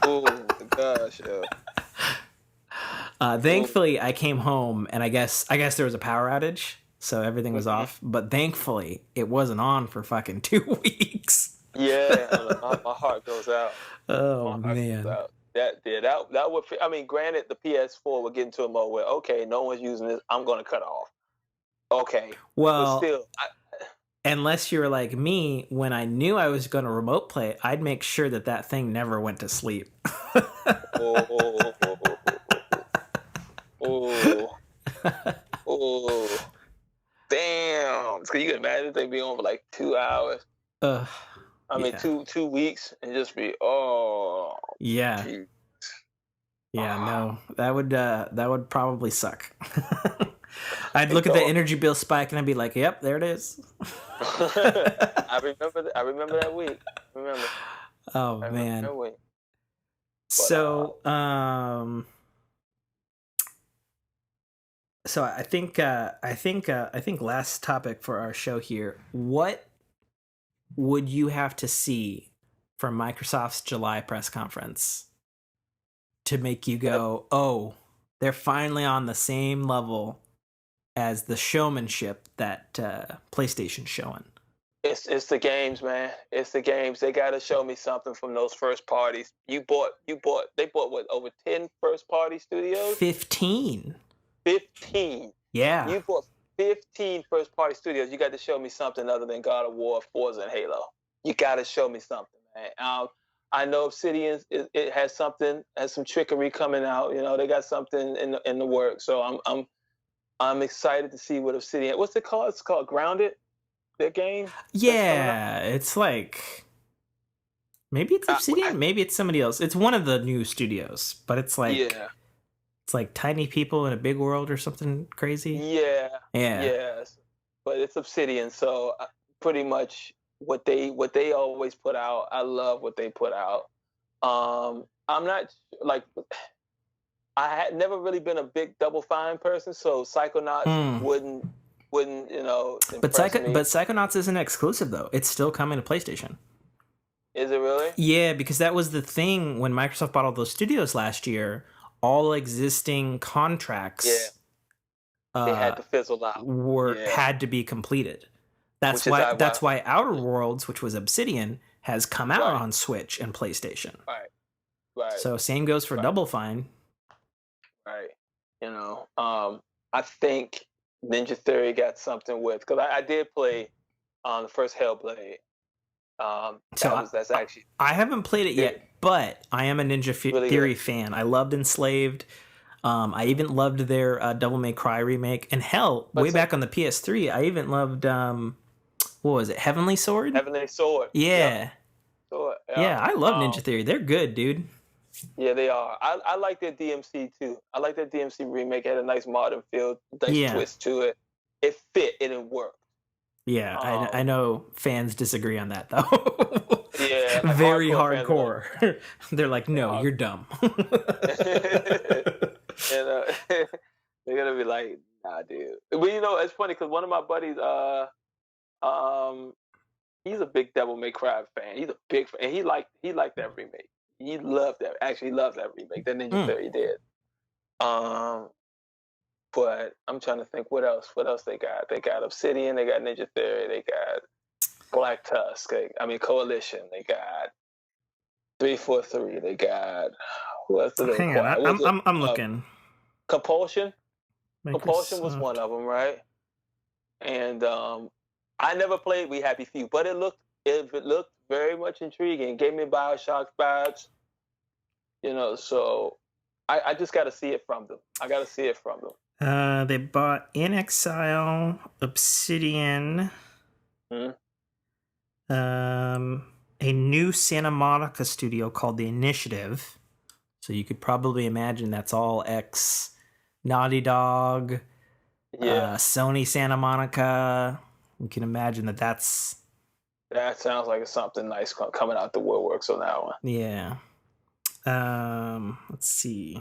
Speaker 2: ooh, gosh, yeah. Ooh,
Speaker 1: Thankfully, I came home, and I guess there was a power outage, so everything was
Speaker 2: mhm.
Speaker 1: off. But thankfully, it wasn't on for fucking 2 weeks.
Speaker 2: Yeah, my heart goes out.
Speaker 1: Oh
Speaker 2: My heart goes
Speaker 1: man.
Speaker 2: out. That would. I mean, granted, the PS4 would get into a mode where, okay, no one's using this. I'm going to cut off. Okay, but
Speaker 1: Well,
Speaker 2: still,
Speaker 1: unless you're like me, when I knew I was going to remote play, I'd make sure that that thing never went to sleep.
Speaker 2: oh, oh, oh, damn! So you can imagine they be on for like 2 hours.
Speaker 1: Ugh,
Speaker 2: I mean,
Speaker 1: yeah,
Speaker 2: two weeks, and just be,
Speaker 1: yeah,
Speaker 2: gee,
Speaker 1: yeah.
Speaker 2: ah.
Speaker 1: No, that would probably suck. I'd
Speaker 2: Hey,
Speaker 1: look at the
Speaker 2: dog.
Speaker 1: energy bill spike and I'd be like, "Yep, there it is."
Speaker 2: I remember that week.
Speaker 1: Oh
Speaker 2: I remember
Speaker 1: man.
Speaker 2: that week. But
Speaker 1: So, so I think last topic for our show here. What would you have to see from Microsoft's July press conference to make you
Speaker 2: that,
Speaker 1: go, "Oh, they're finally on the same level as the showmanship that PlayStation's showing"?
Speaker 2: it's the games, man. It's the games. They got to show me something from those first parties. They bought what, over 10 first party studios?
Speaker 1: 15.
Speaker 2: 15.
Speaker 1: Yeah.
Speaker 2: You bought 15 first party studios. You got to show me something other than God of War, Forza, and Halo. You got to show me something, man. I know Obsidian, it has some trickery coming out. They got something in the works. So I'm excited to see what Obsidian. What's it called? It's called Grounded. Their game that's coming out.
Speaker 1: Yeah, it's like maybe it's Obsidian, maybe it's somebody else. It's one of the new studios, but
Speaker 2: Yeah,
Speaker 1: it's like tiny people in a big world or something crazy.
Speaker 2: yeah,
Speaker 1: Yeah.
Speaker 2: yes. But it's Obsidian, so pretty much what they always put out. I love what they put out. I'm not like I had never really been a big Double Fine person, so Psychonauts
Speaker 1: Hmm.
Speaker 2: wouldn't
Speaker 1: But
Speaker 2: impress me.
Speaker 1: Psychonauts isn't exclusive though. It's still coming to PlayStation.
Speaker 2: Is it really?
Speaker 1: Yeah, because that was the thing when Microsoft bought all those studios last year. All existing
Speaker 2: Yeah,
Speaker 1: contracts
Speaker 2: they
Speaker 1: uh
Speaker 2: had to fizzle out.
Speaker 1: were
Speaker 2: Yeah,
Speaker 1: had to be completed. That's
Speaker 2: which is
Speaker 1: why
Speaker 2: why.
Speaker 1: that's why Outer Worlds, which was Obsidian, has come out
Speaker 2: Right,
Speaker 1: on Switch and PlayStation.
Speaker 2: right, right,
Speaker 1: So same goes for
Speaker 2: right.
Speaker 1: Double Fine.
Speaker 2: Right. I think Ninja Theory got something with because I did play the first Hellblade.
Speaker 1: So
Speaker 2: That's actually
Speaker 1: I haven't played it
Speaker 2: it,
Speaker 1: yet, but I am a Ninja
Speaker 2: really good.
Speaker 1: Theory fan. I loved Enslaved. I even loved their Devil May Cry remake, and hell, way
Speaker 2: What's
Speaker 1: back
Speaker 2: that?
Speaker 1: on the PS3, I even loved what was it, Heavenly Sword?
Speaker 2: Heavenly Sword. Yep.
Speaker 1: Yeah,
Speaker 2: Sword. Yep.
Speaker 1: yeah, I love Ninja Theory. They're good, dude.
Speaker 2: Yeah, they are. I like their DMC too. I like their DMC remake. It had a nice modern feel, nice
Speaker 1: Yeah,
Speaker 2: twist to it. It fit. It didn't work.
Speaker 1: yeah. I
Speaker 2: Um,
Speaker 1: know fans disagree on that though.
Speaker 2: yeah, like
Speaker 1: Very
Speaker 2: hardcore fans are like,
Speaker 1: hardcore. They're like, no,
Speaker 2: hard.
Speaker 1: you're dumb.
Speaker 2: and they're gonna be like, nah, dude. But it's funny because one of my buddies, um, he's a big Devil May Cry fan. He's a big fan. And he liked that remake. He loved that. Actually, loved that remake. That Ninja Theory did. But I'm trying to think what else. What else they got? They got Obsidian. They got Ninja Theory. They got Black Tusk. Coalition. They got 343. They got who else did they
Speaker 1: Hang on, I'm looking.
Speaker 2: Compulsion. Compulsion was one of them, right? And I never played We Happy Few, but it looked very much intriguing. It gave me BioShock vibes, so I just got to see it from them. I got to see it from them.
Speaker 1: They bought In Exile, Obsidian, a new Santa Monica studio called The Initiative. So you could probably imagine that's all ex Naughty Dog, Sony Santa Monica. You can imagine that
Speaker 2: sounds like it's something nice coming out the woodworks on that one.
Speaker 1: Yeah. Let's see.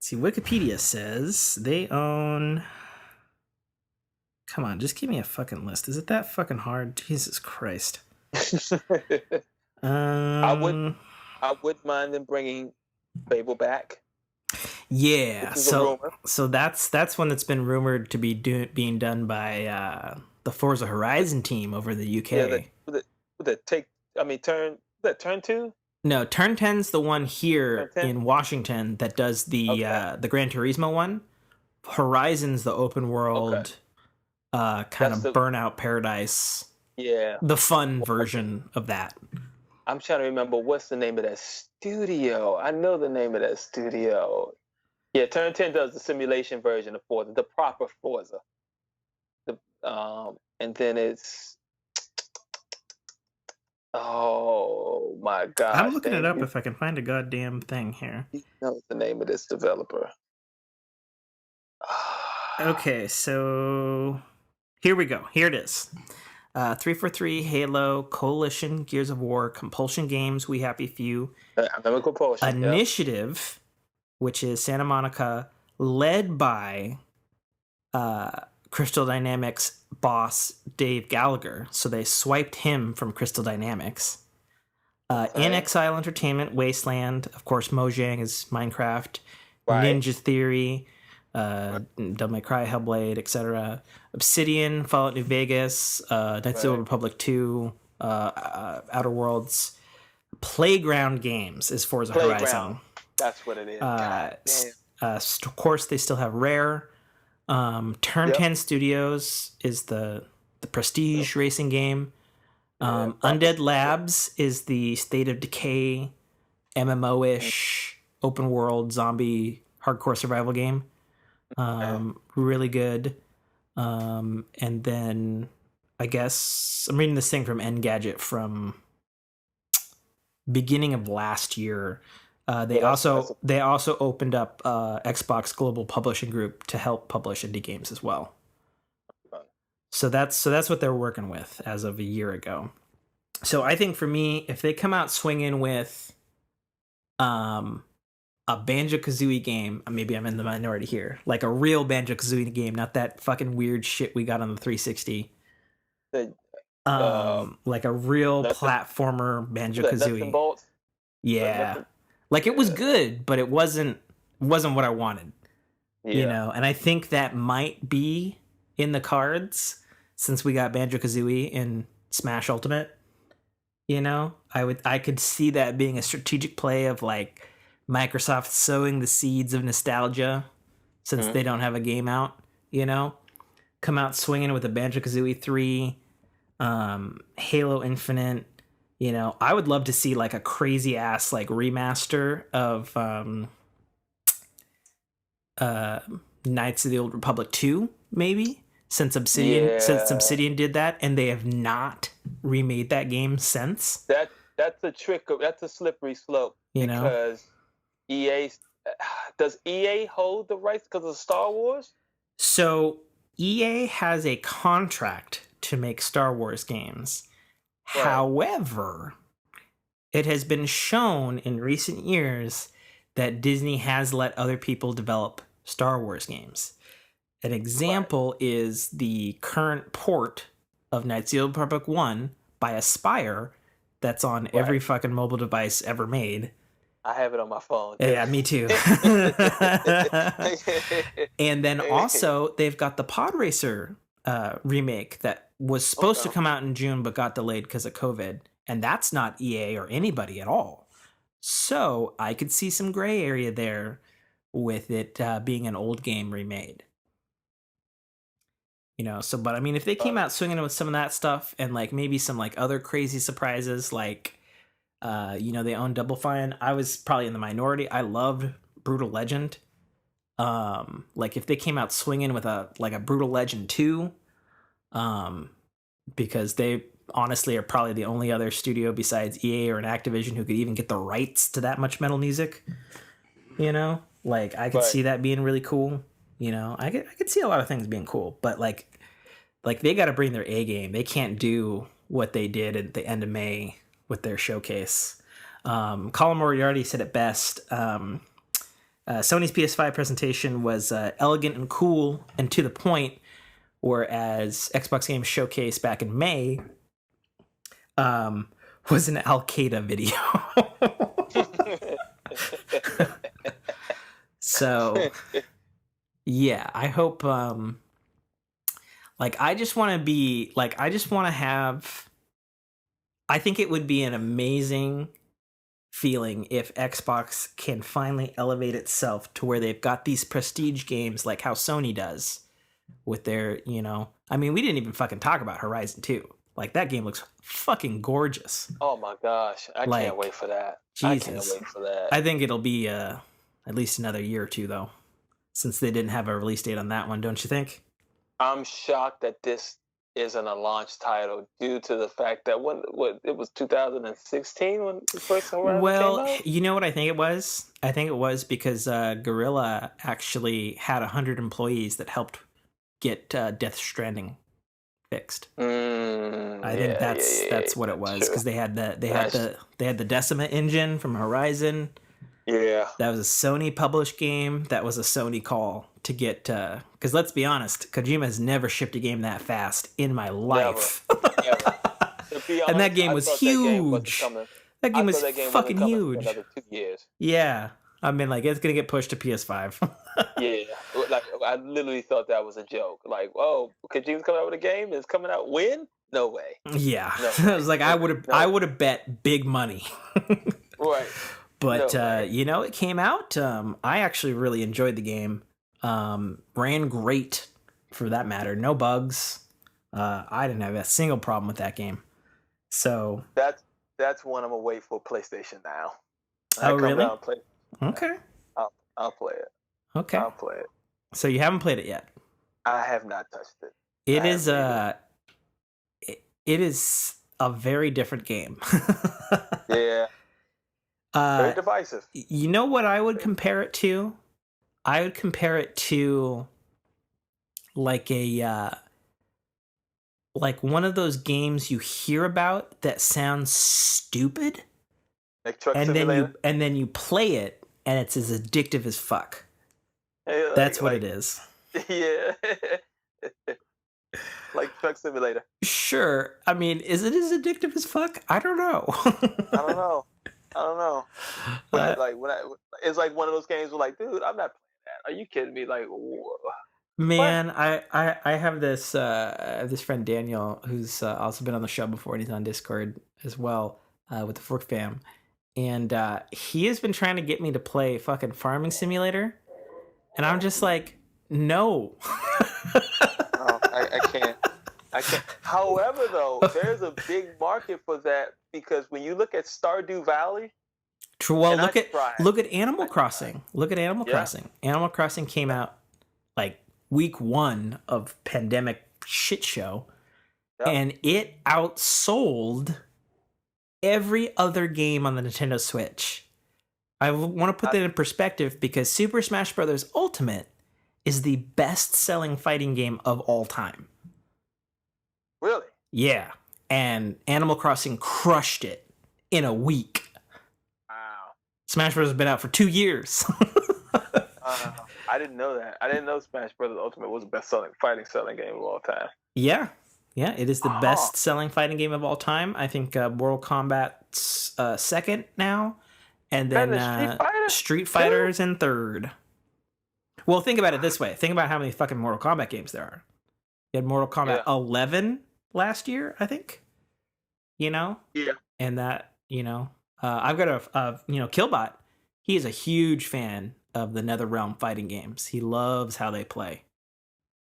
Speaker 1: Wikipedia says they own. Come on, just give me a fucking list. Is it that fucking hard? Jesus Christ.
Speaker 2: I wouldn't mind them bringing Fable back.
Speaker 1: Yeah, so that's one that's been rumored to be being done by the Forza Horizon team over in the UK.
Speaker 2: Turn 2?
Speaker 1: No, Turn 10's the one here in Washington that does the Gran Turismo one. Horizon's the open world kind of Burnout Paradise.
Speaker 2: Yeah.
Speaker 1: The fun version of that.
Speaker 2: I'm trying to remember what's the name of that studio. I know the name of that studio. Yeah, Turn 10 does the simulation version of Forza, the proper Forza. And then it's oh my god!
Speaker 1: I'm looking it up if I can find a goddamn thing here.
Speaker 2: You know the name of this developer.
Speaker 1: Okay, so here we go. Here it is. 343, Halo, Coalition, Gears of War, Compulsion Games, We Happy Few.
Speaker 2: Compulsion.
Speaker 1: Initiative, which is Santa Monica, led by Crystal Dynamics boss Dave Gallagher. So they swiped him from Crystal Dynamics. In Exile Entertainment, Wasteland, of course, Mojang is Minecraft, Ninja Theory, Devil May Cry, Hellblade, etc. Obsidian, Fallout New Vegas, Knights of the Old Republic 2, Outer Worlds. Playground Games is Forza Horizon.
Speaker 2: That's what it is.
Speaker 1: Of course, they still have Rare. Turn 10 Studios is the Prestige racing game. Undead Labs is the State of Decay MMO-ish open world zombie hardcore survival game. Really good. And then I guess I'm reading this thing from Engadget from beginning of last year. They also opened up Xbox Global Publishing Group to help publish indie games as well. So that's what they're working with as of a year ago. So I think for me, if they come out swinging with a Banjo-Kazooie game, maybe I'm in the minority here, like a real Banjo-Kazooie game, not that fucking weird shit we got on the 360. Like a real platformer Banjo-Kazooie. Yeah. Like it was good, but it wasn't what I wanted. Yeah. And I think that might be in the cards since we got Banjo-Kazooie in Smash Ultimate. I could see that being a strategic play of like Microsoft sowing the seeds of nostalgia since they don't have a game out, come out swinging with a Banjo-Kazooie 3, Halo Infinite. I would love to see like a crazy ass like remaster of Knights of the Old Republic 2, maybe, since Obsidian did that, and they have not remade that game since.
Speaker 2: That's a slippery slope, because does EA hold the rights because of Star Wars?
Speaker 1: So EA has a contract to make Star Wars games. Right. However, it has been shown in recent years that Disney has let other people develop Star Wars games. An example is the current port of Knights of the Old Republic 1 by Aspire that's on every fucking mobile device ever made.
Speaker 2: I have it on my phone.
Speaker 1: Yeah, me too. And then also they've got the Pod Racer remake that was supposed to come out in June but got delayed because of COVID, and that's not EA or anybody at all. So I could see some gray area there with it being an old game remade. You know, so but I mean, if they came out swinging with some of that stuff and like maybe some like other crazy surprises, like you know, they own Double Fine, I was probably in the minority. I loved Brutal Legend. Like if they came out swinging with a Brutal Legend 2, because they honestly are probably the only other studio besides EA or an Activision who could even get the rights to that much metal music. You know, like I could see that being really cool. You know, I could see a lot of things being cool, but like they got to bring their A game. They can't do what they did at the end of May with their showcase. Colin Moriarty said it best. Sony's PS5 presentation was elegant and cool and to the point, whereas Xbox Games Showcase back in May was an Al Qaeda video. So, yeah, I hope, I just want to have, I think it would be an amazing feeling if Xbox can finally elevate itself to where they've got these prestige games like how Sony does with their, you know, I mean, we didn't even fucking talk about Horizon 2. Like, that game looks fucking gorgeous.
Speaker 2: Oh my gosh, I can't wait for that.
Speaker 1: Jesus.
Speaker 2: I can't wait for that.
Speaker 1: I think it'll be at least another year or two, though, since they didn't have a release date on that one, don't you think?
Speaker 2: I'm shocked that this isn't a launch title due to the fact that it was 2016 when the first Horizon came out?
Speaker 1: You know what I think it was? I think it was because Guerrilla actually had 100 employees that helped get Death Stranding fixed. I think that's what it was, because they had the Decima engine from Horizon.
Speaker 2: Yeah,
Speaker 1: that was a Sony published game. That was a Sony call to get. Because let's be honest, Kojima has never shipped a game that fast in my life.
Speaker 2: Never.
Speaker 1: And that game was huge. That game was fucking huge.
Speaker 2: Another 2 years.
Speaker 1: Yeah, I mean, like, it's gonna get pushed to PS5.
Speaker 2: Yeah, like I literally thought that was a joke. Like, oh, Kojima's coming out with a game. It's coming out when? No way.
Speaker 1: Yeah,
Speaker 2: no
Speaker 1: I was like, I would have bet big money.
Speaker 2: Right.
Speaker 1: But you know, it came out. I actually really enjoyed the game. Ran great, for that matter. No bugs. I didn't have a single problem with that game. So
Speaker 2: that's one I'm gonna wait for PlayStation now.
Speaker 1: Oh, really?
Speaker 2: Okay. I'll play it.
Speaker 1: Okay.
Speaker 2: I'll play it.
Speaker 1: So you haven't played it yet?
Speaker 2: I have not touched it.
Speaker 1: It is a very different game.
Speaker 2: Yeah. Very divisive.
Speaker 1: You know what I would compare it to? I would compare it to like like one of those games you hear about that sounds stupid,
Speaker 2: like Truck Simulator?
Speaker 1: and then you play it and it's as addictive as fuck.
Speaker 2: Yeah,
Speaker 1: that's what it is.
Speaker 2: Yeah. Like Truck Simulator.
Speaker 1: Sure. I mean, is it as addictive as fuck? I don't know.
Speaker 2: I don't know. But it's like one of those games where, like, dude, I'm not playing that. Are you kidding me? Like, whoa.
Speaker 1: Man, I have this friend Daniel who's also been on the show before, and he's on Discord as well with the Fork Fam, and he has been trying to get me to play fucking Farming Simulator, and I'm just like, no.
Speaker 2: Oh, I can't. However, though, there's a big market for that, because when you look at Stardew Valley.
Speaker 1: Well, look at Animal Crossing. Look at Animal Crossing. Animal Crossing came out like week 1 of pandemic shit show, and it outsold every other game on the Nintendo Switch. I want to put that in perspective, because Super Smash Bros. Ultimate is the best-selling fighting game of all time.
Speaker 2: Really?
Speaker 1: Yeah. And Animal Crossing crushed it in a week.
Speaker 2: Wow.
Speaker 1: Smash Bros. Has been out for 2 years.
Speaker 2: I didn't know that. I didn't know Smash Bros. Ultimate was the best-selling fighting game of all time.
Speaker 1: Yeah. Yeah, it is the best-selling fighting game of all time. I think Mortal Kombat's second now, and then Street Fighter's in third. Well, think about it this way. Think about how many fucking Mortal Kombat games there are. You had Mortal Kombat 11 last year, I think. You know?
Speaker 2: Yeah.
Speaker 1: And that, I've got a Killbot. He is a huge fan of the NetherRealm fighting games. He loves how they play.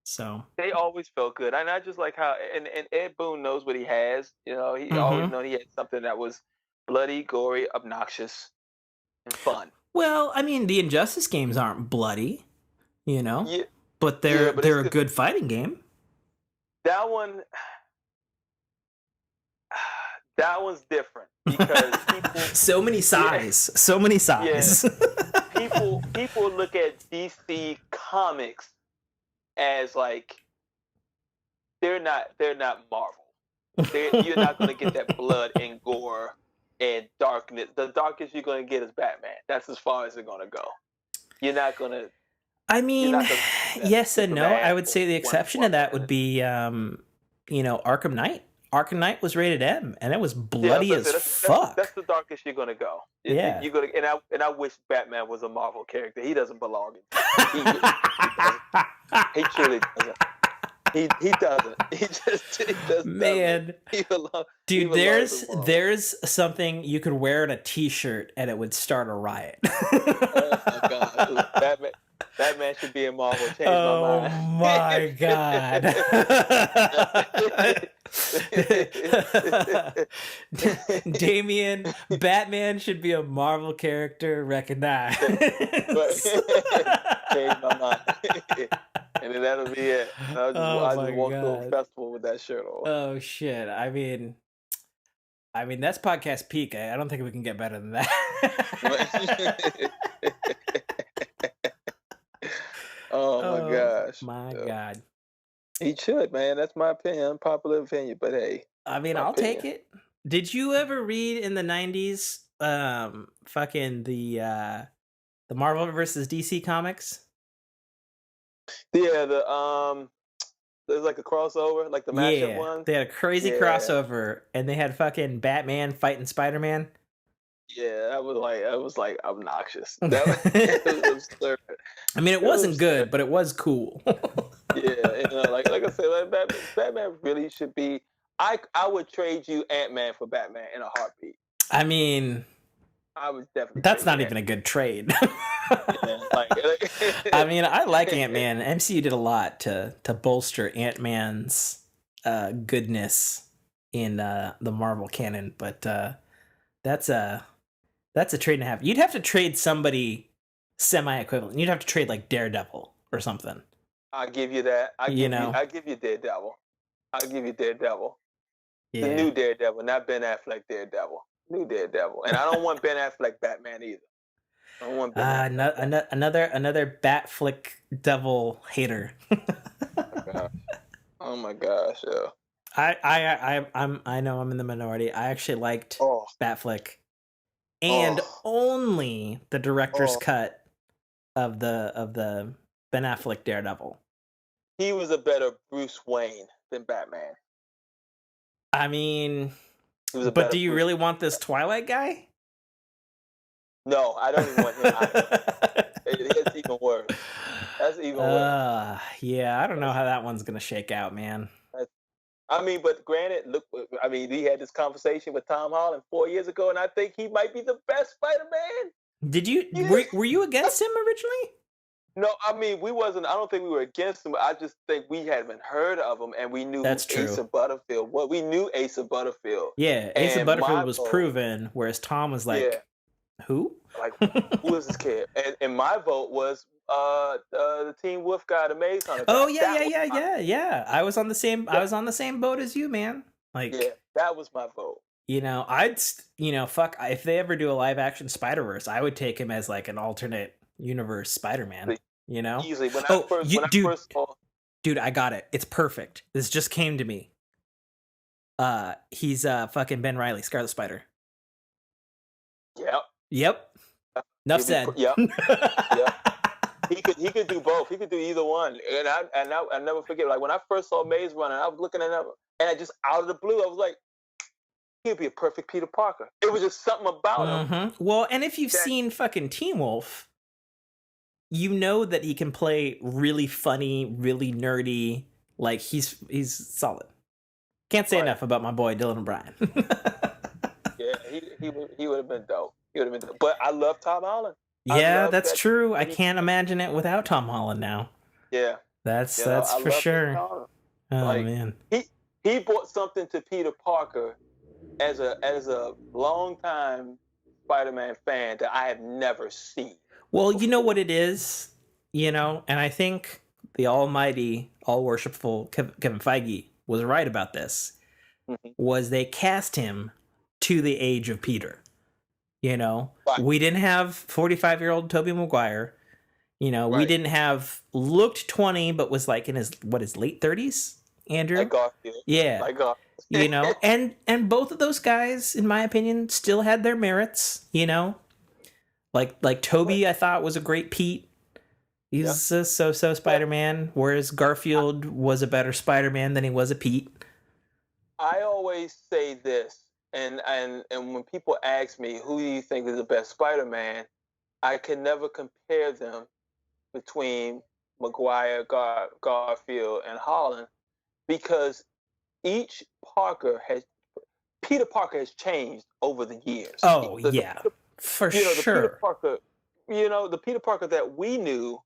Speaker 1: So
Speaker 2: they always felt good, and I just like how and Ed Boon knows what he has. He always known he had something that was bloody, gory, obnoxious, and fun.
Speaker 1: Well, I mean, the Injustice games aren't bloody,
Speaker 2: Yeah,
Speaker 1: but they're a good fighting game.
Speaker 2: That one's different because people
Speaker 1: so many size.
Speaker 2: Yeah. people look at DC Comics as like they're not Marvel. You're not going to get that blood and gore and darkness. The darkest you're going to get is Batman. That's as far as they're going to go. You're not going to.
Speaker 1: I mean, yes and no. I would say the exception to that would be, Arkham Knight. Arkham Knight was rated M, and it was bloody as fuck.
Speaker 2: That's the darkest you're gonna go.
Speaker 1: Yeah.
Speaker 2: You're gonna, and I wish Batman was a Marvel character. He doesn't belong. He truly doesn't. He doesn't. He doesn't.
Speaker 1: Man, dude, there's something you could wear in a T-shirt and it would start a riot.
Speaker 2: Oh my god, Batman should be in Marvel. Change my mind.
Speaker 1: Damien, Batman should be a Marvel character. Wreckinize.
Speaker 2: Change my mind. And then that'll be it. I just walk to a festival with that shirt on.
Speaker 1: Oh shit! I mean, that's podcast peak. I don't think we can get better than that.
Speaker 2: Oh my gosh!
Speaker 1: My God.
Speaker 2: He should, man. That's my opinion, unpopular opinion. But hey,
Speaker 1: I mean, I'll take it. Did you ever read in the 90s, fucking the Marvel versus DC comics?
Speaker 2: Yeah, there's like a crossover, like the mashup one.
Speaker 1: They had a crazy crossover, and they had fucking Batman fighting Spider-Man.
Speaker 2: Yeah, that was like obnoxious. That was absurd.
Speaker 1: I mean, it wasn't good, but it was cool.
Speaker 2: Yeah, like I said, like Batman really should be. I would trade you Ant-Man for Batman in a heartbeat.
Speaker 1: I mean,
Speaker 2: I would definitely.
Speaker 1: That's not even a good trade.
Speaker 2: Like,
Speaker 1: I mean, I like Ant-Man. MCU did a lot to bolster Ant-Man's goodness in the Marvel canon, but that's a trade and a half. You'd have to trade somebody semi-equivalent. You'd have to trade like Daredevil or something.
Speaker 2: I'll give you that. I give you Daredevil. I'll give you Daredevil.
Speaker 1: Yeah.
Speaker 2: The new Daredevil, not Ben Affleck Daredevil. New Daredevil. And I don't want Ben Affleck Batman either. I don't want Ben Affleck.
Speaker 1: Another Batflick devil hater.
Speaker 2: Oh my gosh, yeah.
Speaker 1: I know I'm in the minority. I actually liked Batflick, and only the director's cut of the Ben Affleck Daredevil.
Speaker 2: He was a better Bruce Wayne than Batman.
Speaker 1: I mean, but do you really want this Twilight guy?
Speaker 2: No, I don't even want him either. It's even worse. That's even worse.
Speaker 1: Yeah, I don't know how that one's gonna shake out, man.
Speaker 2: I mean, but granted, look, I mean, we had this conversation with Tom Holland 4 years ago, and I think he might be the best Spider-Man.
Speaker 1: Did you? Were you against him originally?
Speaker 2: No, I mean, we wasn't. I don't think we were against him. I just think we hadn't heard of him, and we knew Asa Butterfield. Well, we knew Asa Butterfield.
Speaker 1: Yeah, Asa Butterfield was proven, whereas Tom was like, who?
Speaker 2: Like, who is this kid? And my vote was the Teen Wolf guy, the Maze Hunter guy.
Speaker 1: Oh yeah. I was on the same. I was on the same boat as you, man. Like,
Speaker 2: yeah, that was my vote.
Speaker 1: Fuck. If they ever do a live action Spider-Verse, I would take him as like an alternate universe Spider-Man.
Speaker 2: Easily.
Speaker 1: Dude, I got it. It's perfect. This just came to me. He's fucking Ben Reilly, Scarlet Spider.
Speaker 2: Yep.
Speaker 1: Enough said.
Speaker 2: Yep. he could do both. He could do either one. And I never forget. Like when I first saw Maze Runner, I was looking at him, and I just out of the blue, I was like, he'd be a perfect Peter Parker. It was just something about him.
Speaker 1: Well, and if you've
Speaker 2: that,
Speaker 1: seen fucking Teen Wolf, you know that he can play really funny, really nerdy. Like he's solid. Can't say enough about my boy Dylan O'Brien.
Speaker 2: Yeah, he would have been dope. He would have been dope. But I love Tom Holland.
Speaker 1: Yeah, that's true. I can't imagine it without Tom Holland now.
Speaker 2: Yeah,
Speaker 1: that's for sure. Oh man,
Speaker 2: he brought something to Peter Parker as a longtime Spider-Man fan that I have never seen.
Speaker 1: Well, you know what it is, and I think the almighty, all-worshipful Kevin Feige was right about this. Was they cast him to the age of Peter. We didn't have 45-year-old Tobey Maguire. We didn't have looked 20 but was like in his late 30s, Andrew.
Speaker 2: Like Garfield.
Speaker 1: Yeah.
Speaker 2: Like Garfield.
Speaker 1: and both of those guys, in my opinion, still had their merits, Like Tobey, I thought was a great Pete. He's a so-so Spider-Man, whereas Garfield was a better Spider-Man than he was a Pete.
Speaker 2: I always say this, and when people ask me who do you think is the best Spider-Man, I can never compare them between Maguire, Garfield, and Holland, because each Peter Parker has changed over the years.
Speaker 1: Oh yeah, for sure.
Speaker 2: The Peter Parker that we knew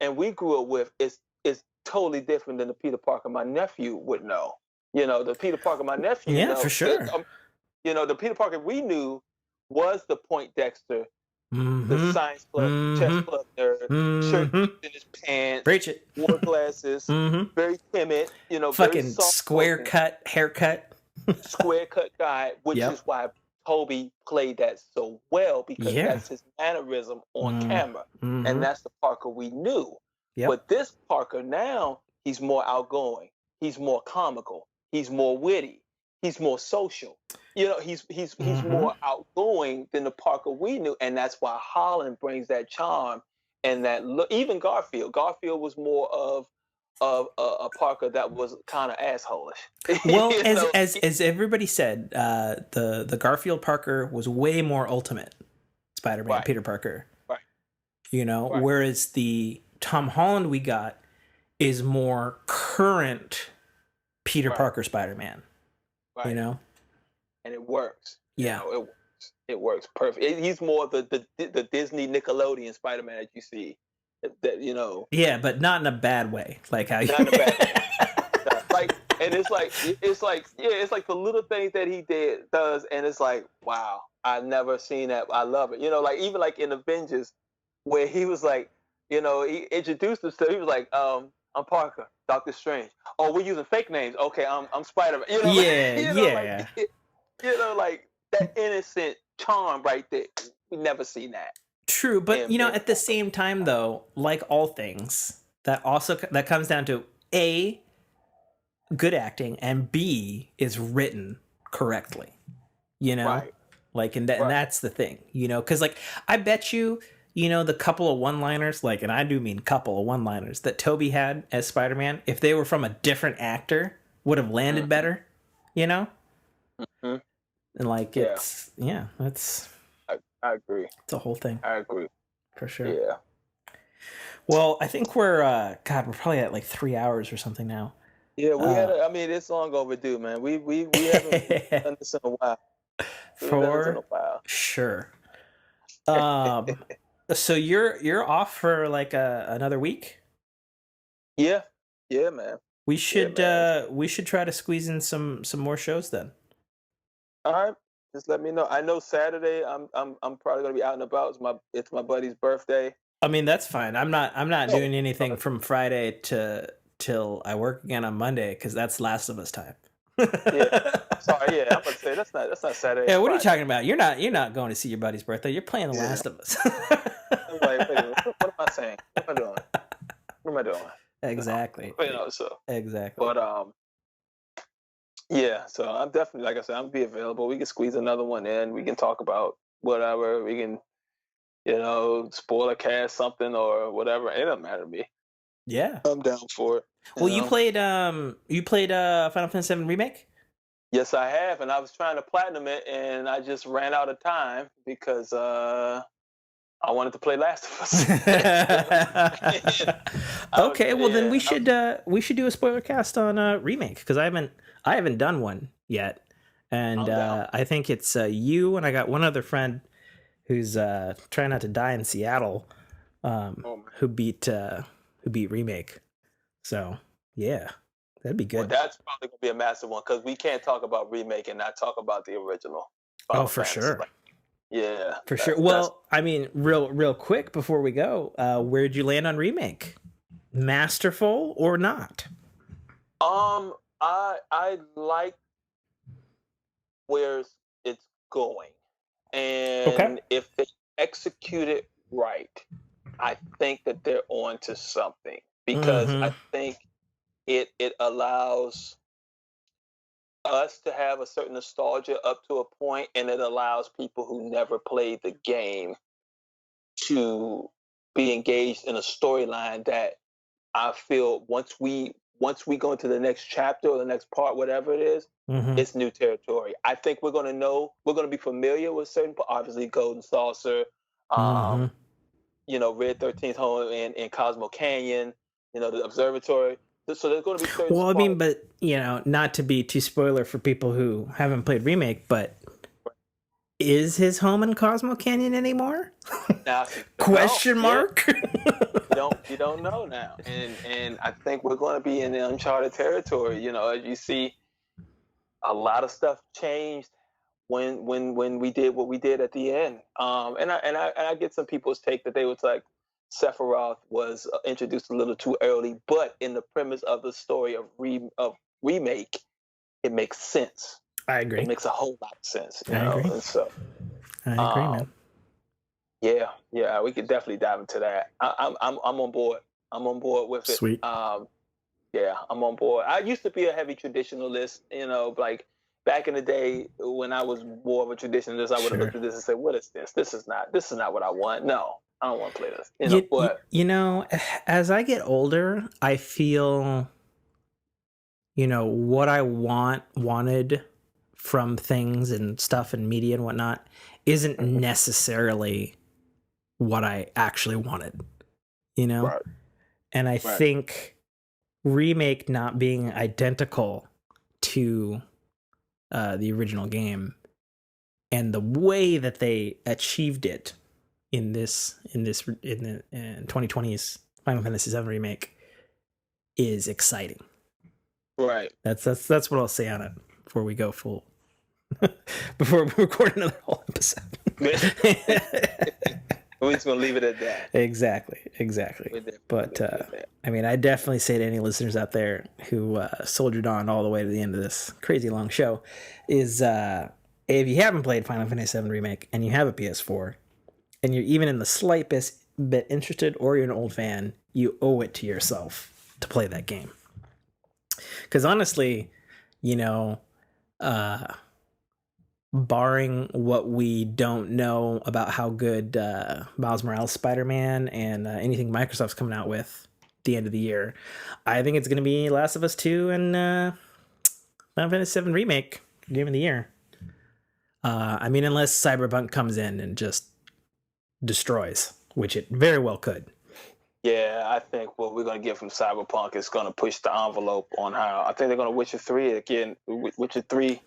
Speaker 2: and we grew up with is totally different than the Peter Parker my nephew would know. The Peter Parker my nephew.
Speaker 1: Yeah, for sure.
Speaker 2: The Peter Parker we knew was the Poindexter, the science club, chess club nerd, shirt in his pants,
Speaker 1: Preach it.
Speaker 2: wore glasses, very timid,
Speaker 1: fucking square cut haircut,
Speaker 2: square cut guy, which is why Tobey played that so well, because that's his mannerism on camera, and that's the Parker we knew. But this Parker now, he's more outgoing, he's more comical, he's more witty, he's more social. He's more outgoing than the Parker we knew, and that's why Holland brings that charm and that look. Even Garfield was more of a Parker that was kind of assholeish.
Speaker 1: Well, as everybody said, the Garfield Parker was way more ultimate Spider-Man, Peter Parker. Right. Whereas the Tom Holland we got is more current Peter Parker Spider-Man. Right.
Speaker 2: And it works.
Speaker 1: Yeah,
Speaker 2: it works perfect. He's more the Disney Nickelodeon Spider-Man that you see.
Speaker 1: Yeah, but not in a bad way. Like how
Speaker 2: not in a bad way. It's like the little things that he does, and it's like, wow, I've never seen that. I love it. Even like in Avengers, where he was like, he introduced himself. He was like, I'm Parker, Doctor Strange. Oh, we're using fake names. Okay, I'm Spider-Man. Like that innocent charm right there. We never seen that.
Speaker 1: True, but at the same time, though, like all things, that comes down to A, good acting, and B, is written correctly.
Speaker 2: Right.
Speaker 1: Like, and that's the thing. Because like I bet you. The couple of one-liners, like, and I do mean couple of one-liners that Tobey had as Spider-Man, if they were from a different actor, would have landed better, And like, it's, that's...
Speaker 2: I agree.
Speaker 1: It's a whole thing.
Speaker 2: I agree.
Speaker 1: For sure.
Speaker 2: Yeah.
Speaker 1: Well, I think we're probably at like 3 hours or something now.
Speaker 2: Yeah, it's long overdue, man. We haven't done this in a while.
Speaker 1: For sure. So you're off for like another week?
Speaker 2: Yeah, man.
Speaker 1: We should try to squeeze in some more shows then.
Speaker 2: All right, just let me know. I know Saturday I'm probably gonna be out and about. It's my buddy's birthday.
Speaker 1: I mean, that's fine. I'm not doing anything from Friday till I work again on Monday, because that's Last of Us time.
Speaker 2: Yeah. Sorry, I'm about to say that's not Saturday.
Speaker 1: Yeah, what are you talking about? You're not going to see your buddy's birthday. You're playing The Last of Us.
Speaker 2: I'm like, wait, what am I saying? What am I doing?
Speaker 1: Exactly. Exactly.
Speaker 2: But yeah. So I'm definitely, like I said, I'll be available. We can squeeze another one in. We can talk about whatever. We can, spoiler cast something or whatever. It doesn't matter to me.
Speaker 1: Yeah.
Speaker 2: I'm down for it.
Speaker 1: Well, you played Final Fantasy VII Remake?
Speaker 2: Yes, I have, and I was trying to platinum it, and I just ran out of time because I wanted to play Last of Us.
Speaker 1: Okay, well then we should do a spoiler cast on Remake, because I haven't done one yet, and I think it's you and I got one other friend who's trying not to die in Seattle, who beat Remake. So yeah, that'd be good.
Speaker 2: Well, that's probably gonna be a massive one because we can't talk about Remake and not talk about the original.
Speaker 1: Oh, for sure.
Speaker 2: Yeah,
Speaker 1: for sure. Well, I mean, real quick before we go, where'd you land on Remake? Masterful or not?
Speaker 2: I like where it's going, and if they execute it right, I think that they're on to something, because I think it allows us to have a certain nostalgia up to a point, and it allows people who never played the game to be engaged in a storyline that I feel once we go into the next chapter or the next part, whatever it is, it's new territory. I think we're going to be familiar with certain, obviously Golden Saucer, Red 13th home in Cosmo Canyon, the observatory. So there's going to be certain.
Speaker 1: Well, I mean, but not to be too spoiler for people who haven't played Remake, but is his home in Cosmo Canyon anymore? Question mark.
Speaker 2: You don't know now, and I think we're going to be in the uncharted territory. As you see, a lot of stuff changed when we did what we did at the end. And I get some people's take that they was like, Sephiroth was introduced a little too early, but in the premise of the story of Remake, it makes sense.
Speaker 1: I agree.
Speaker 2: It makes a whole lot of sense.
Speaker 1: I agree.
Speaker 2: And so,
Speaker 1: I agree, man.
Speaker 2: Yeah, we could definitely dive into that. I'm on board. I'm on board with it.
Speaker 1: Sweet.
Speaker 2: Yeah, I'm on board. I used to be a heavy traditionalist, like back in the day when I was more of a traditionalist. I would have looked at this and said, "What is this? This is not what I want. No, I don't want to play this." But
Speaker 1: as I get older, I feel, what I wanted from things and stuff and media and whatnot isn't necessarily what I actually wanted,
Speaker 2: Right.
Speaker 1: And I think Remake not being identical to the original game and the way that they achieved it in 2020's Final Fantasy VII Remake is exciting.
Speaker 2: Right.
Speaker 1: That's what I'll say on it before we go full. Before we record another whole episode.
Speaker 2: We're just gonna leave it at that.
Speaker 1: Exactly. But I mean, I definitely say to any listeners out there who soldiered on all the way to the end of this crazy long show is if you haven't played Final Fantasy VII Remake and you have a PS4 and you're even in the slightest bit interested, or you're an old fan, you owe it to yourself to play that game. Because honestly, barring what we don't know about how good Miles Morales Spider-Man and anything Microsoft's coming out with at the end of the year, I think it's going to be Last of Us 2 and Final Fantasy VII Remake Game of the Year. I mean, unless Cyberpunk comes in and just destroys, which it very well could.
Speaker 2: Yeah, I think what we're going to get from Cyberpunk is going to push the envelope on how. I think they're going to Witcher 3 again. Witcher 3.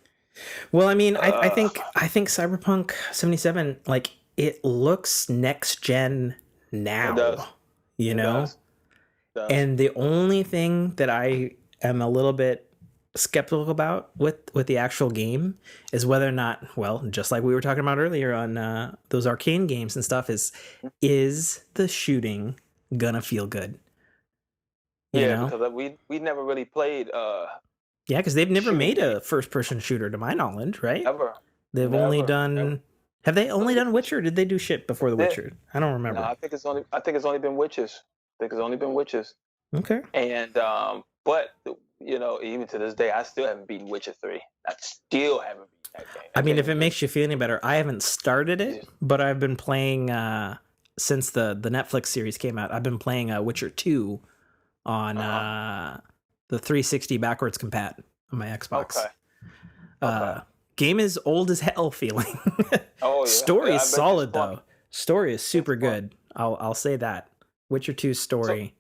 Speaker 1: Well, I mean, I think Cyberpunk 77, like, it looks next gen now. It does. And the only thing that I am a little bit skeptical about with the actual game is whether or not, well, just like we were talking about earlier on those arcane games and stuff, is the shooting gonna feel good?
Speaker 2: Because we never really played.
Speaker 1: Yeah, because they've never made a first-person shooter, to my knowledge, right?
Speaker 2: Ever.
Speaker 1: They've only done. Have they only done Witcher? Or did they do shit before The Witcher? I don't remember.
Speaker 2: No, I think it's only been Witches.
Speaker 1: Okay.
Speaker 2: And but even to this day, I still haven't beaten Witcher 3. I still haven't beaten that game.
Speaker 1: I mean, if it makes you feel any better, I haven't started it, but I've been playing since the Netflix series came out, I've been playing Witcher 2 on the 360 backwards compat on my Xbox.
Speaker 2: Okay. Okay.
Speaker 1: Game is old as hell feeling.
Speaker 2: Oh
Speaker 1: Story
Speaker 2: yeah.
Speaker 1: is
Speaker 2: I bet you it's
Speaker 1: solid
Speaker 2: fun.
Speaker 1: though. Story is super
Speaker 2: It's fun.
Speaker 1: good. I'll say that. Witcher 2 story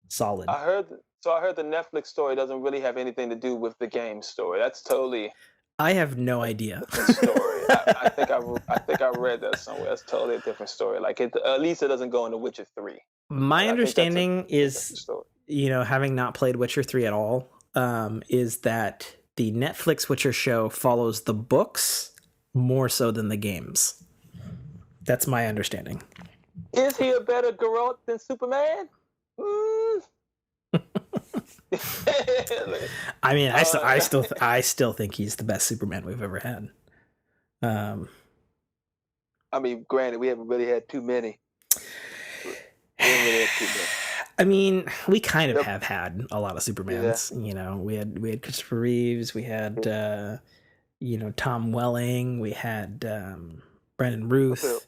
Speaker 1: solid.
Speaker 2: I heard the Netflix story doesn't really have anything to do with the game story. That's totally
Speaker 1: I have no idea.
Speaker 2: different story. I think I read that somewhere. That's totally a different story. Like at least it doesn't go into Witcher 3.
Speaker 1: My
Speaker 2: But I think that's
Speaker 1: understanding
Speaker 2: a different
Speaker 1: is,
Speaker 2: story.
Speaker 1: having not played Witcher 3 at all, is that the Netflix Witcher show follows the books more so than the games. That's my understanding.
Speaker 2: Is he a better Geralt than Superman?
Speaker 1: I mean, I still think he's the best Superman we've ever had.
Speaker 2: I mean, granted, we haven't really had too many. We haven't really had too many.
Speaker 1: I mean, we kind of have had a lot of Supermans. Yeah. We had Christopher Reeves, we had Tom Welling, we had Brandon Ruth.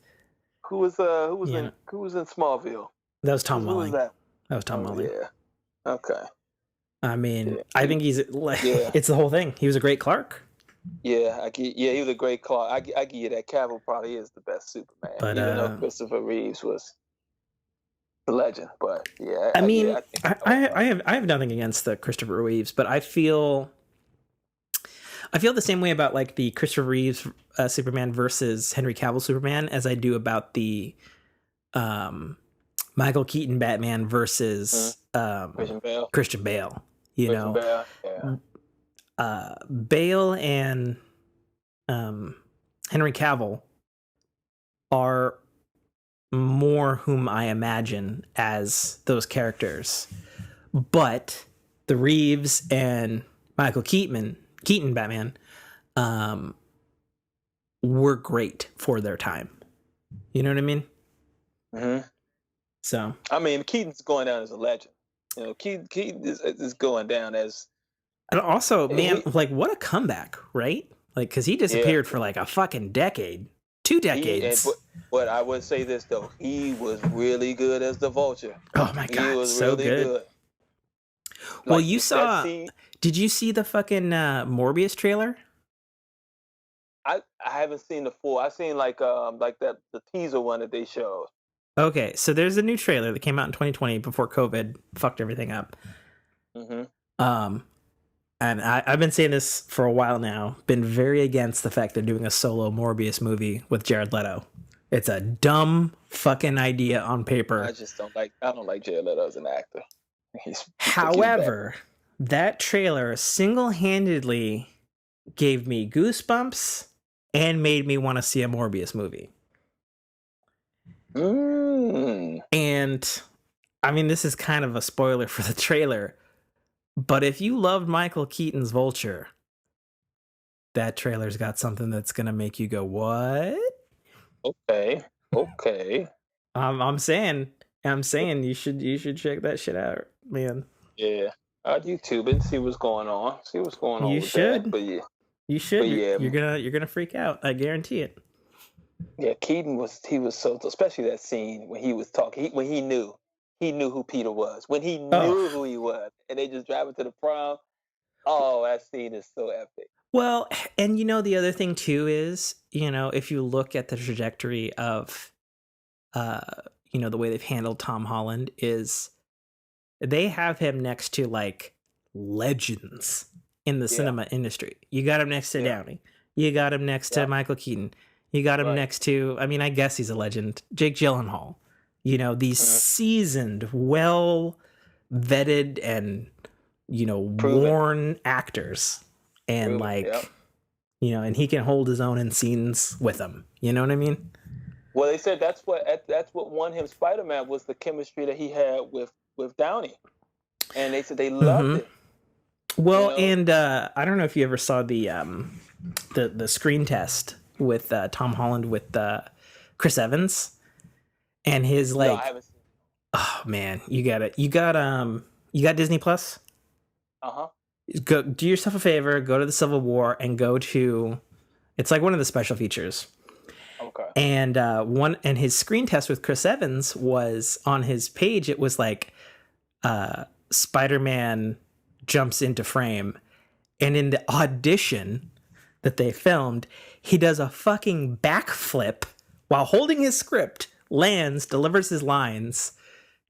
Speaker 2: Who was in Smallville?
Speaker 1: That was Tom Welling.
Speaker 2: Who was that?
Speaker 1: That was Tom Welling.
Speaker 2: Yeah. Okay.
Speaker 1: I mean, I think he's it's the whole thing. He was a great Clark.
Speaker 2: Yeah, he was a great Clark. I give you that. Cavill probably is the best Superman,
Speaker 1: but
Speaker 2: even though Christopher Reeves was the legend. But yeah,
Speaker 1: I have nothing against the Christopher Reeves, but I feel the same way about like the Christopher Reeves Superman versus Henry Cavill Superman as I do about the Michael Keaton Batman versus Christian Bale.
Speaker 2: Bale, yeah.
Speaker 1: Bale and Henry Cavill are more whom I imagine as those characters, but the Reeves and Michael Keaton Batman were great for their time. You know what I mean?
Speaker 2: Mm-hmm.
Speaker 1: So
Speaker 2: I mean, Keaton's going down as a legend. Keaton is going down as.
Speaker 1: And also, man, like what a comeback, right? Like, because he disappeared for like a fucking decade, 2 decades.
Speaker 2: But I would say this though, he was really good as the Vulture.
Speaker 1: Oh my god, he was so really good. Well, you saw. Did you see the fucking Morbius trailer?
Speaker 2: I haven't seen the full. I seen like the teaser one that they showed.
Speaker 1: Okay, so there's a new trailer that came out in 2020 before COVID fucked everything up.
Speaker 2: Mm-hmm.
Speaker 1: And I've been saying this for a while now. Been very against the fact they're doing a solo Morbius movie with Jared Leto. It's a dumb fucking idea on paper.
Speaker 2: I don't like Jared Leto as an actor.
Speaker 1: However, that trailer single-handedly gave me goosebumps and made me want to see a Morbius movie. And I mean, this is kind of a spoiler for the trailer, but if you loved Michael Keaton's Vulture, that trailer's got something that's gonna make you go, "What?"
Speaker 2: Okay.
Speaker 1: I'm saying you should check that shit out, man.
Speaker 2: Yeah, I'd YouTube it and see what's going on.
Speaker 1: You should.
Speaker 2: But yeah,
Speaker 1: you should. But yeah, you're gonna freak out. I guarantee it.
Speaker 2: Yeah, Keaton was so, especially that scene when he was talking, when he knew who Peter was, when he knew who he was, and they just drive to the prom. Oh, that scene is so epic.
Speaker 1: Well, and the other thing too is, if you look at the trajectory of, the way they've handled Tom Holland is they have him next to like legends in the cinema industry. You got him next to Downey. You got him next to Michael Keaton. You got him next to, I mean, I guess he's a legend, Jake Gyllenhaal. These seasoned, well vetted and, worn actors. And and he can hold his own in scenes with them. You know what I mean?
Speaker 2: Well, they said that's what won him Spider-Man was the chemistry that he had with Downey. And they said they loved it.
Speaker 1: Well, and I don't know if you ever saw the screen test with Tom Holland with Chris Evans and his like. No, I haven't seen it. Oh man, you got it. You got Disney Plus. Go do yourself a favor. Go to the Civil War and go to. It's like one of the special features.
Speaker 2: Okay.
Speaker 1: And his screen test with Chris Evans was on his page. It was like Spider-Man jumps into frame, and in the audition that they filmed, he does a fucking backflip while holding his script, lands, delivers his lines.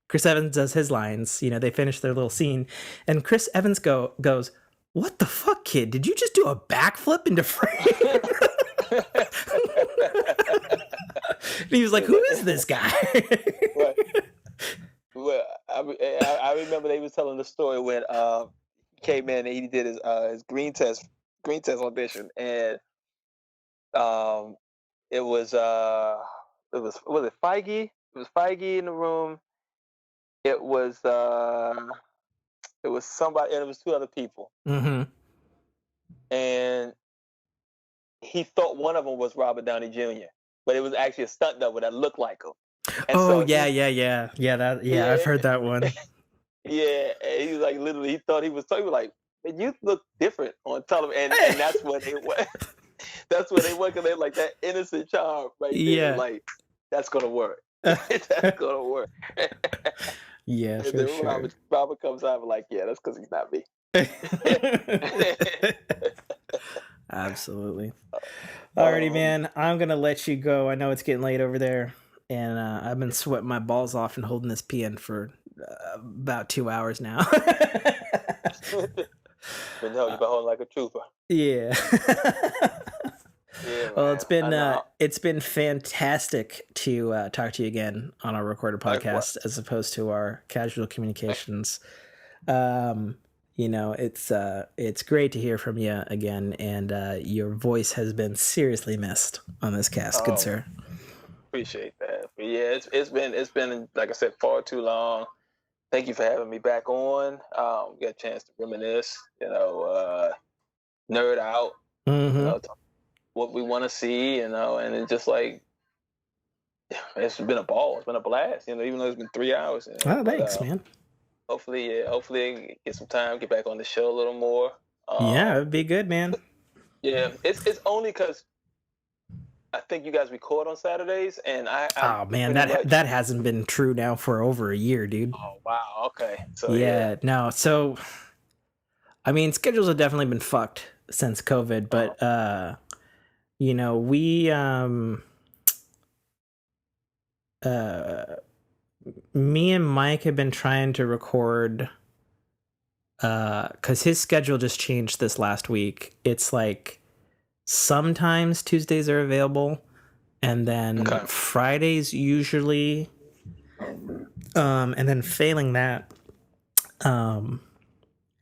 Speaker 1: Chris Evans does his lines. You know, they finish their little scene, and Chris Evans goes, "What the fuck, kid? Did you just do a backflip into frame?" And he was like, "Who is this guy?"
Speaker 2: Right. Well, I remember they was telling the story when he came in and he did his green test audition, and it was was it Feige? It was Feige in the room. It was somebody, and it was two other people,
Speaker 1: Mm-hmm.
Speaker 2: and he thought one of them was Robert Downey Jr., but it was actually a stunt double that looked like him. And
Speaker 1: Oh
Speaker 2: so
Speaker 1: yeah. I've heard that one.
Speaker 2: yeah, and he was like, literally, he thought he was like, man, you look different on television, and that's what they went. That's what they went, because they like that innocent charm right there.
Speaker 1: Yeah.
Speaker 2: Like, that's gonna work. That's gonna work.
Speaker 1: Yeah,
Speaker 2: And
Speaker 1: for
Speaker 2: then
Speaker 1: sure.
Speaker 2: Robert comes out and like, yeah, that's because he's not me.
Speaker 1: Absolutely. Alrighty, man. I'm gonna let you go. I know it's getting late over there, and I've been sweating my balls off and holding this PN for about 2 hours now.
Speaker 2: But no, you've been holding like a trooper.
Speaker 1: Yeah.
Speaker 2: Yeah,
Speaker 1: Well,
Speaker 2: man.
Speaker 1: it's been fantastic to talk to you again on our recorded podcast as opposed to our casual communications. You know, it's great to hear from you again, and your voice has been seriously missed on this cast, good sir.
Speaker 2: Appreciate that. But yeah, it's been like I said, far too long. Thank you for having me back on. Get a chance to reminisce, nerd out,
Speaker 1: Mm-hmm.
Speaker 2: talk what we want to see, and it's just like it's been a ball. It's been a blast, even though it's been 3 hours.
Speaker 1: Oh, thanks, man.
Speaker 2: Hopefully get some time, get back on the show a little more.
Speaker 1: Yeah, it'd be good, man.
Speaker 2: Yeah, it's only because I think you guys record on Saturdays, and
Speaker 1: oh man, that hasn't been true now for over a year, dude.
Speaker 2: Oh wow, okay. So
Speaker 1: yeah, no, so I mean, schedules have definitely been fucked since COVID, but we me and Mike have been trying to record because his schedule just changed this last week. It's like sometimes Tuesdays are available, and then Fridays usually, and then failing that, and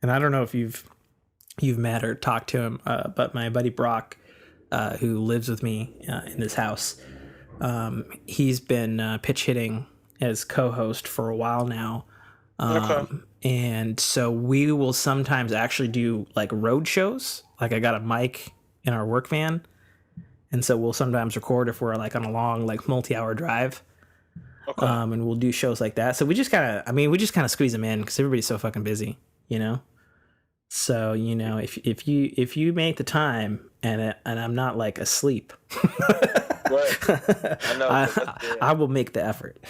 Speaker 1: I don't know if you've met or talked to him, but my buddy Brock, who lives with me in this house, he's been pitch hitting as co-host for a while now. And so we will sometimes actually do like road shows. Like I got a mic in our work van, and so we'll sometimes record if we're like on a long like multi-hour drive. And we'll do shows like that. So we just kind of squeeze them in because everybody's so fucking busy, So if you make the time and I'm not like asleep,
Speaker 2: I know.
Speaker 1: I will make the effort.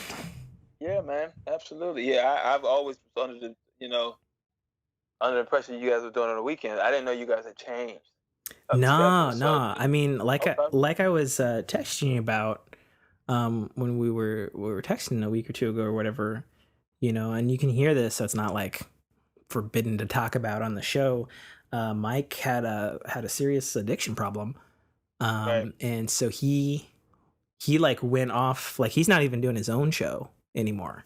Speaker 2: Yeah, man, absolutely. Yeah, I've always was under the impression you guys were doing it on the weekend. I didn't know you guys had changed.
Speaker 1: No. I mean, like I was texting you about when we were texting a week or two ago or whatever, and you can hear this, so it's not like forbidden to talk about on the show. Mike had a serious addiction problem, and so he like went off, like he's not even doing his own show anymore.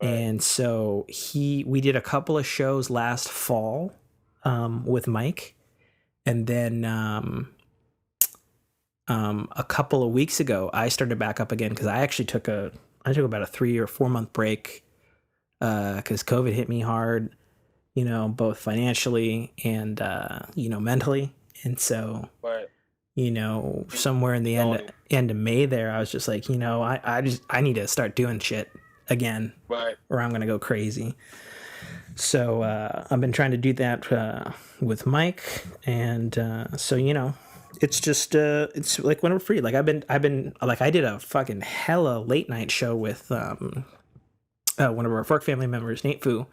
Speaker 1: And so we did a couple of shows last fall with Mike, and then a couple of weeks ago I started back up again because I actually took about a 3 or 4 month break because COVID hit me hard, both financially and mentally. And so somewhere in the end of May there, I was just like, I need to start doing shit again, or I'm gonna go crazy. So I've been trying to do that with Mike, and so It's just it's like when we're free. Like I've been like I did a fucking hella late night show with one of our Fork family members, Nate Fu,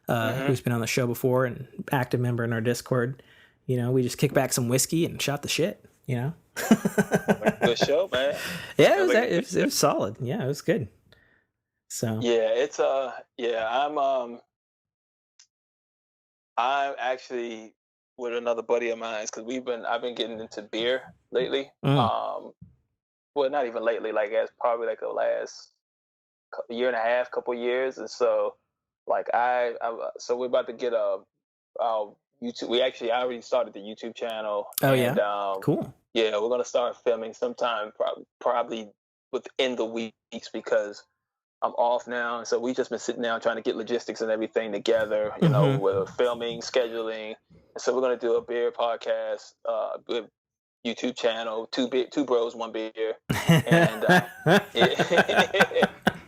Speaker 1: who's been on the show before and active member in our Discord. You know, we just kicked back some whiskey and shot the shit. You know,
Speaker 2: Good show, man.
Speaker 1: yeah, it was solid. Yeah, it was good. So
Speaker 2: yeah, it's I'm actually with another buddy of mine because I've been getting into beer lately. Well, not even lately, like as probably like the last year and a half, couple years, and so like so we're about to get YouTube. I already started the YouTube channel.
Speaker 1: Oh,
Speaker 2: and,
Speaker 1: yeah? Cool.
Speaker 2: Yeah, we're gonna start filming sometime probably within the weeks because I'm off now, and so we just been sitting down trying to get logistics and everything together. You know, with filming, scheduling. And so we're gonna do a beer podcast, with YouTube channel, two bros, one beer, and yeah,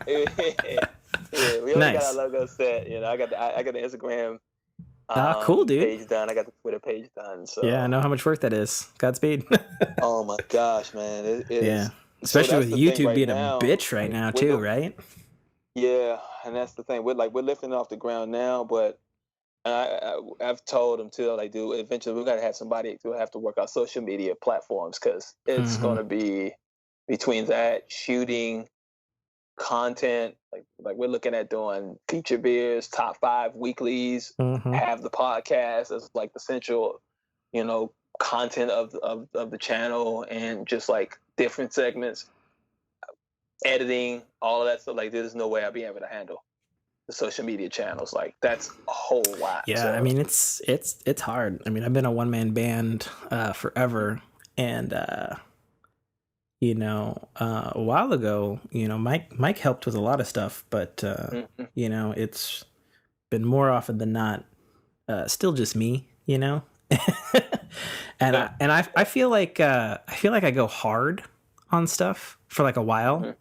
Speaker 2: we already got our logo set. You know, I got the Instagram
Speaker 1: cool, dude.
Speaker 2: page done. I got the Twitter page done. So
Speaker 1: yeah, I know how much work that is. Godspeed.
Speaker 2: Oh my gosh, man, it
Speaker 1: yeah.
Speaker 2: is.
Speaker 1: Especially with YouTube being
Speaker 2: now,
Speaker 1: a bitch right now too, right?
Speaker 2: Yeah, and that's the thing. We're lifting it off the ground now, but I've told them too. Like, dude, eventually we got to have somebody who have to work our social media platforms because it's going to be between that shooting content. Like we're looking at doing feature beers, top 5 weeklies, have the podcast as like the central, you know, content of the channel, and just like different segments, editing, all of that stuff. Like, there's no way I'd be able to handle the social media channels. Like, that's a whole lot.
Speaker 1: Yeah,
Speaker 2: so.
Speaker 1: I mean, it's hard. I mean, I've been a one-man band forever, and you know, a while ago, you know, Mike helped with a lot of stuff, but you know, it's been more often than not still just me, you know. and I feel like I go hard on stuff for like a while,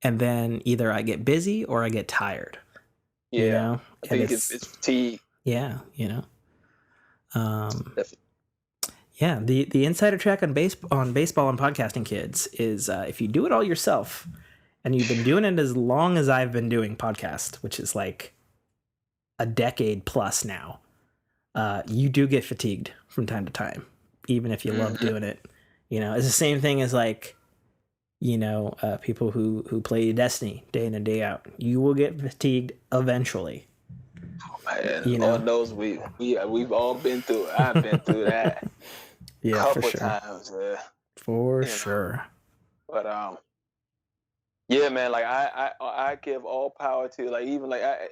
Speaker 1: and then either I get busy or I get tired.
Speaker 2: Yeah,
Speaker 1: you know?
Speaker 2: I think it's fatigue.
Speaker 1: Yeah, you know. Yeah, the insider track on baseball and podcasting, kids, is if you do it all yourself, and you've been doing it as long as I've been doing podcast, which is like a decade plus now, you do get fatigued from time to time, even if you love doing it. You know, it's the same thing as like, you know, people who play Destiny day in and day out. You will get fatigued eventually.
Speaker 2: Oh, man, you know? Lord knows we've all been through it. I've been through that.
Speaker 1: Yeah,
Speaker 2: couple
Speaker 1: for sure.
Speaker 2: times.
Speaker 1: For sure.
Speaker 2: But yeah, man. Like I give all power to, like, even like I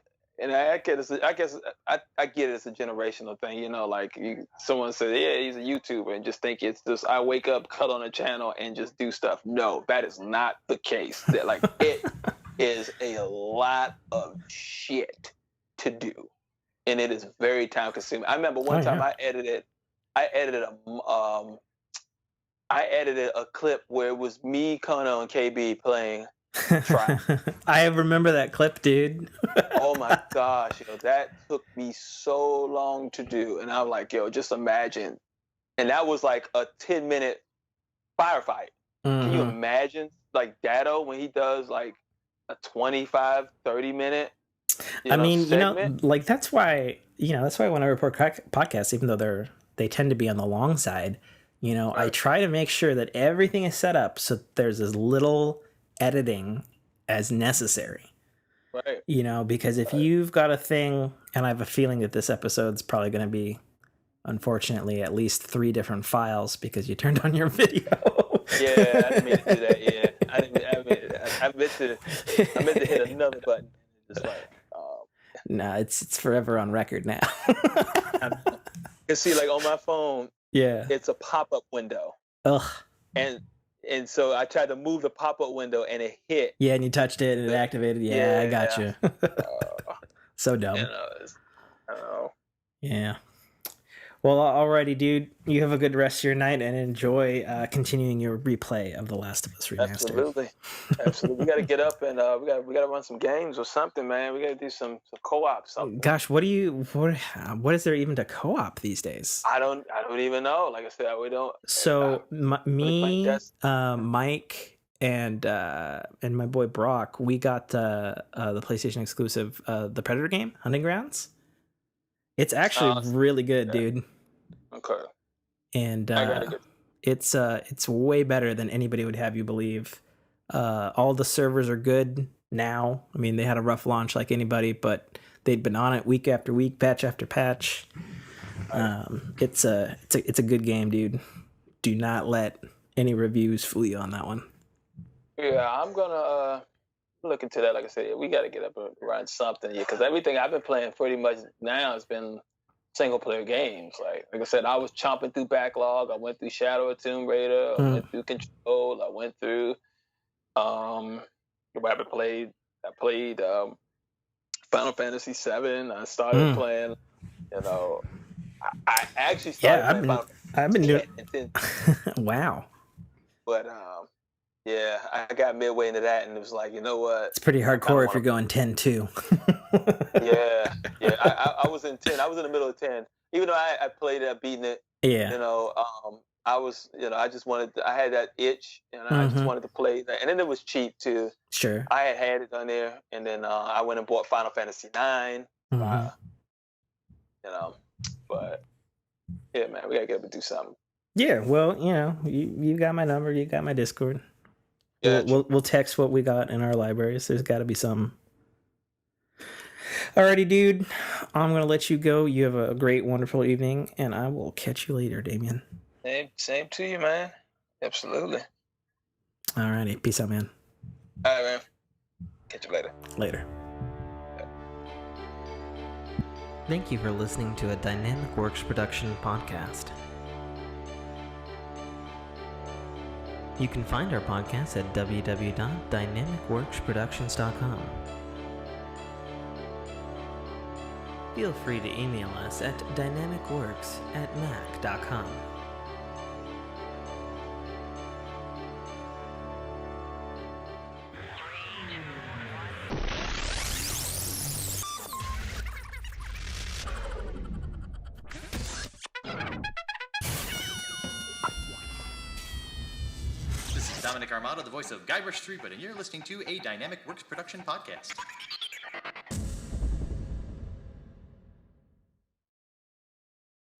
Speaker 2: get it. I guess I get it as a generational thing. You know, like someone said, yeah, he's a YouTuber, and just think it's just I wake up, cut on a channel, and just do stuff. No, that is not the case. That like it is a lot of shit to do, and it is very time consuming. I remember one time I edited a clip where it was me, Kono, and KB playing Try.
Speaker 1: I remember that clip, dude.
Speaker 2: Oh my gosh, yo, that took me so long to do. And I'm like, yo, just imagine. And that was like a 10-minute firefight. Can you imagine, like, Dado when he does like a 25, 30-minute
Speaker 1: segment? You know, like that's why when I report podcasts, even though they tend to be on the long side, you know, right. I try to make sure that everything is set up so there's as little editing as necessary.
Speaker 2: Right.
Speaker 1: You know, because if you've got a thing, and I have a feeling that this episode's probably going to be, unfortunately, at least 3 different files because you turned on your video.
Speaker 2: Yeah, I didn't mean to do that. Yeah, I meant to hit another button. Just like,
Speaker 1: no, it's forever on record now.
Speaker 2: You see, like on my phone, it's a pop-up window.
Speaker 1: Ugh.
Speaker 2: And so I tried to move the pop-up window, and it hit.
Speaker 1: Yeah, and you touched it, and it activated. Yeah, I got you. So dumb.
Speaker 2: I don't know.
Speaker 1: Yeah. Well, alrighty, dude. You have a good rest of your night and enjoy continuing your replay of The Last of Us Remastered.
Speaker 2: Absolutely. We got to get up and we got to run some games or something, man. We got to do some co-op something.
Speaker 1: Gosh, what is there even to co-op these days?
Speaker 2: I don't even know. Like I said, we don't.
Speaker 1: So me, Mike, and my boy Brock, we got the PlayStation exclusive, the Predator game, Hunting Grounds. It's actually really good, dude.
Speaker 2: Okay.
Speaker 1: And it's way better than anybody would have you believe. All the servers are good now. I mean, they had a rough launch like anybody, but they'd been on it week after week, patch after patch. It's a good game, dude. Do not let any reviews fool you on that one.
Speaker 2: Yeah, I'm gonna look into that. Like I said, we got to get up and run something here because everything I've been playing pretty much now has been single player games. Like I said, I was chomping through backlog. I went through Shadow of Tomb Raider. I went through Control. I went through I played Final Fantasy VII. I started playing. I actually started playing
Speaker 1: I've been doing. Wow.
Speaker 2: But yeah, I got midway into that, and it was like, you know what?
Speaker 1: It's pretty hardcore if you're going 10-2.
Speaker 2: Yeah. I was in 10. I was in the middle of 10. Even though I played it, beating it.
Speaker 1: Yeah.
Speaker 2: I was, I had that itch, and I just wanted to play that. And then it was cheap too.
Speaker 1: Sure.
Speaker 2: I had it on there, and then I went and bought Final Fantasy IX. But yeah, man, we gotta get up and do something.
Speaker 1: Yeah, well, you got my number, you got my Discord.
Speaker 2: Yeah,
Speaker 1: we'll text what we got in our libraries. There's got to be some. Alrighty, dude. I'm gonna let you go. You have a great, wonderful evening, and I will catch you later, Damien.
Speaker 2: Same to you, man. Absolutely.
Speaker 1: Alrighty, peace out, man.
Speaker 2: All right, man. Catch you later.
Speaker 1: Later. Thank you for listening to a Dynamic Works production podcast. You can find our podcast at www.dynamicworksproductions.com. Feel free to email us at dynamicworks@mac.com.
Speaker 3: Dominic Armato, the voice of Guybrush Threepwood, and you're listening to a Dynamic Works production podcast.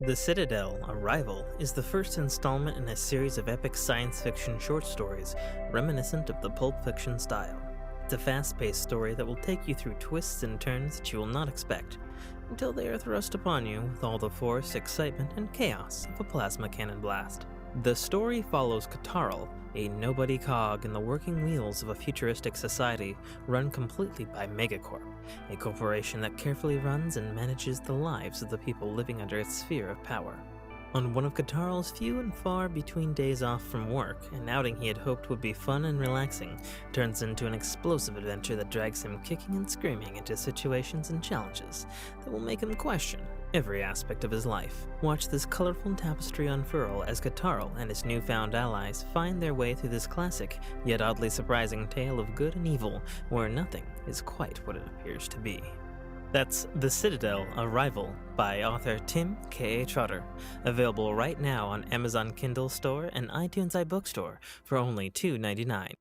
Speaker 1: The Citadel, Arrival, is the first installment in a series of epic science fiction short stories reminiscent of the Pulp Fiction style. It's a fast-paced story that will take you through twists and turns that you will not expect, until they are thrust upon you with all the force, excitement, and chaos of a plasma cannon blast. The story follows Katarl, a nobody cog in the working wheels of a futuristic society run completely by Megacorp, a corporation that carefully runs and manages the lives of the people living under its sphere of power. On one of Katarl's few and far between days off from work, an outing he had hoped would be fun and relaxing turns into an explosive adventure that drags him kicking and screaming into situations and challenges that will make him question every aspect of his life. Watch this colorful tapestry unfurl as Katarl and his newfound allies find their way through this classic, yet oddly surprising tale of good and evil, where nothing is quite what it appears to be. That's The Citadel, Arrival by author Tim K.A. Trotter, available right now on Amazon Kindle Store and iTunes iBookstore for only $2.99.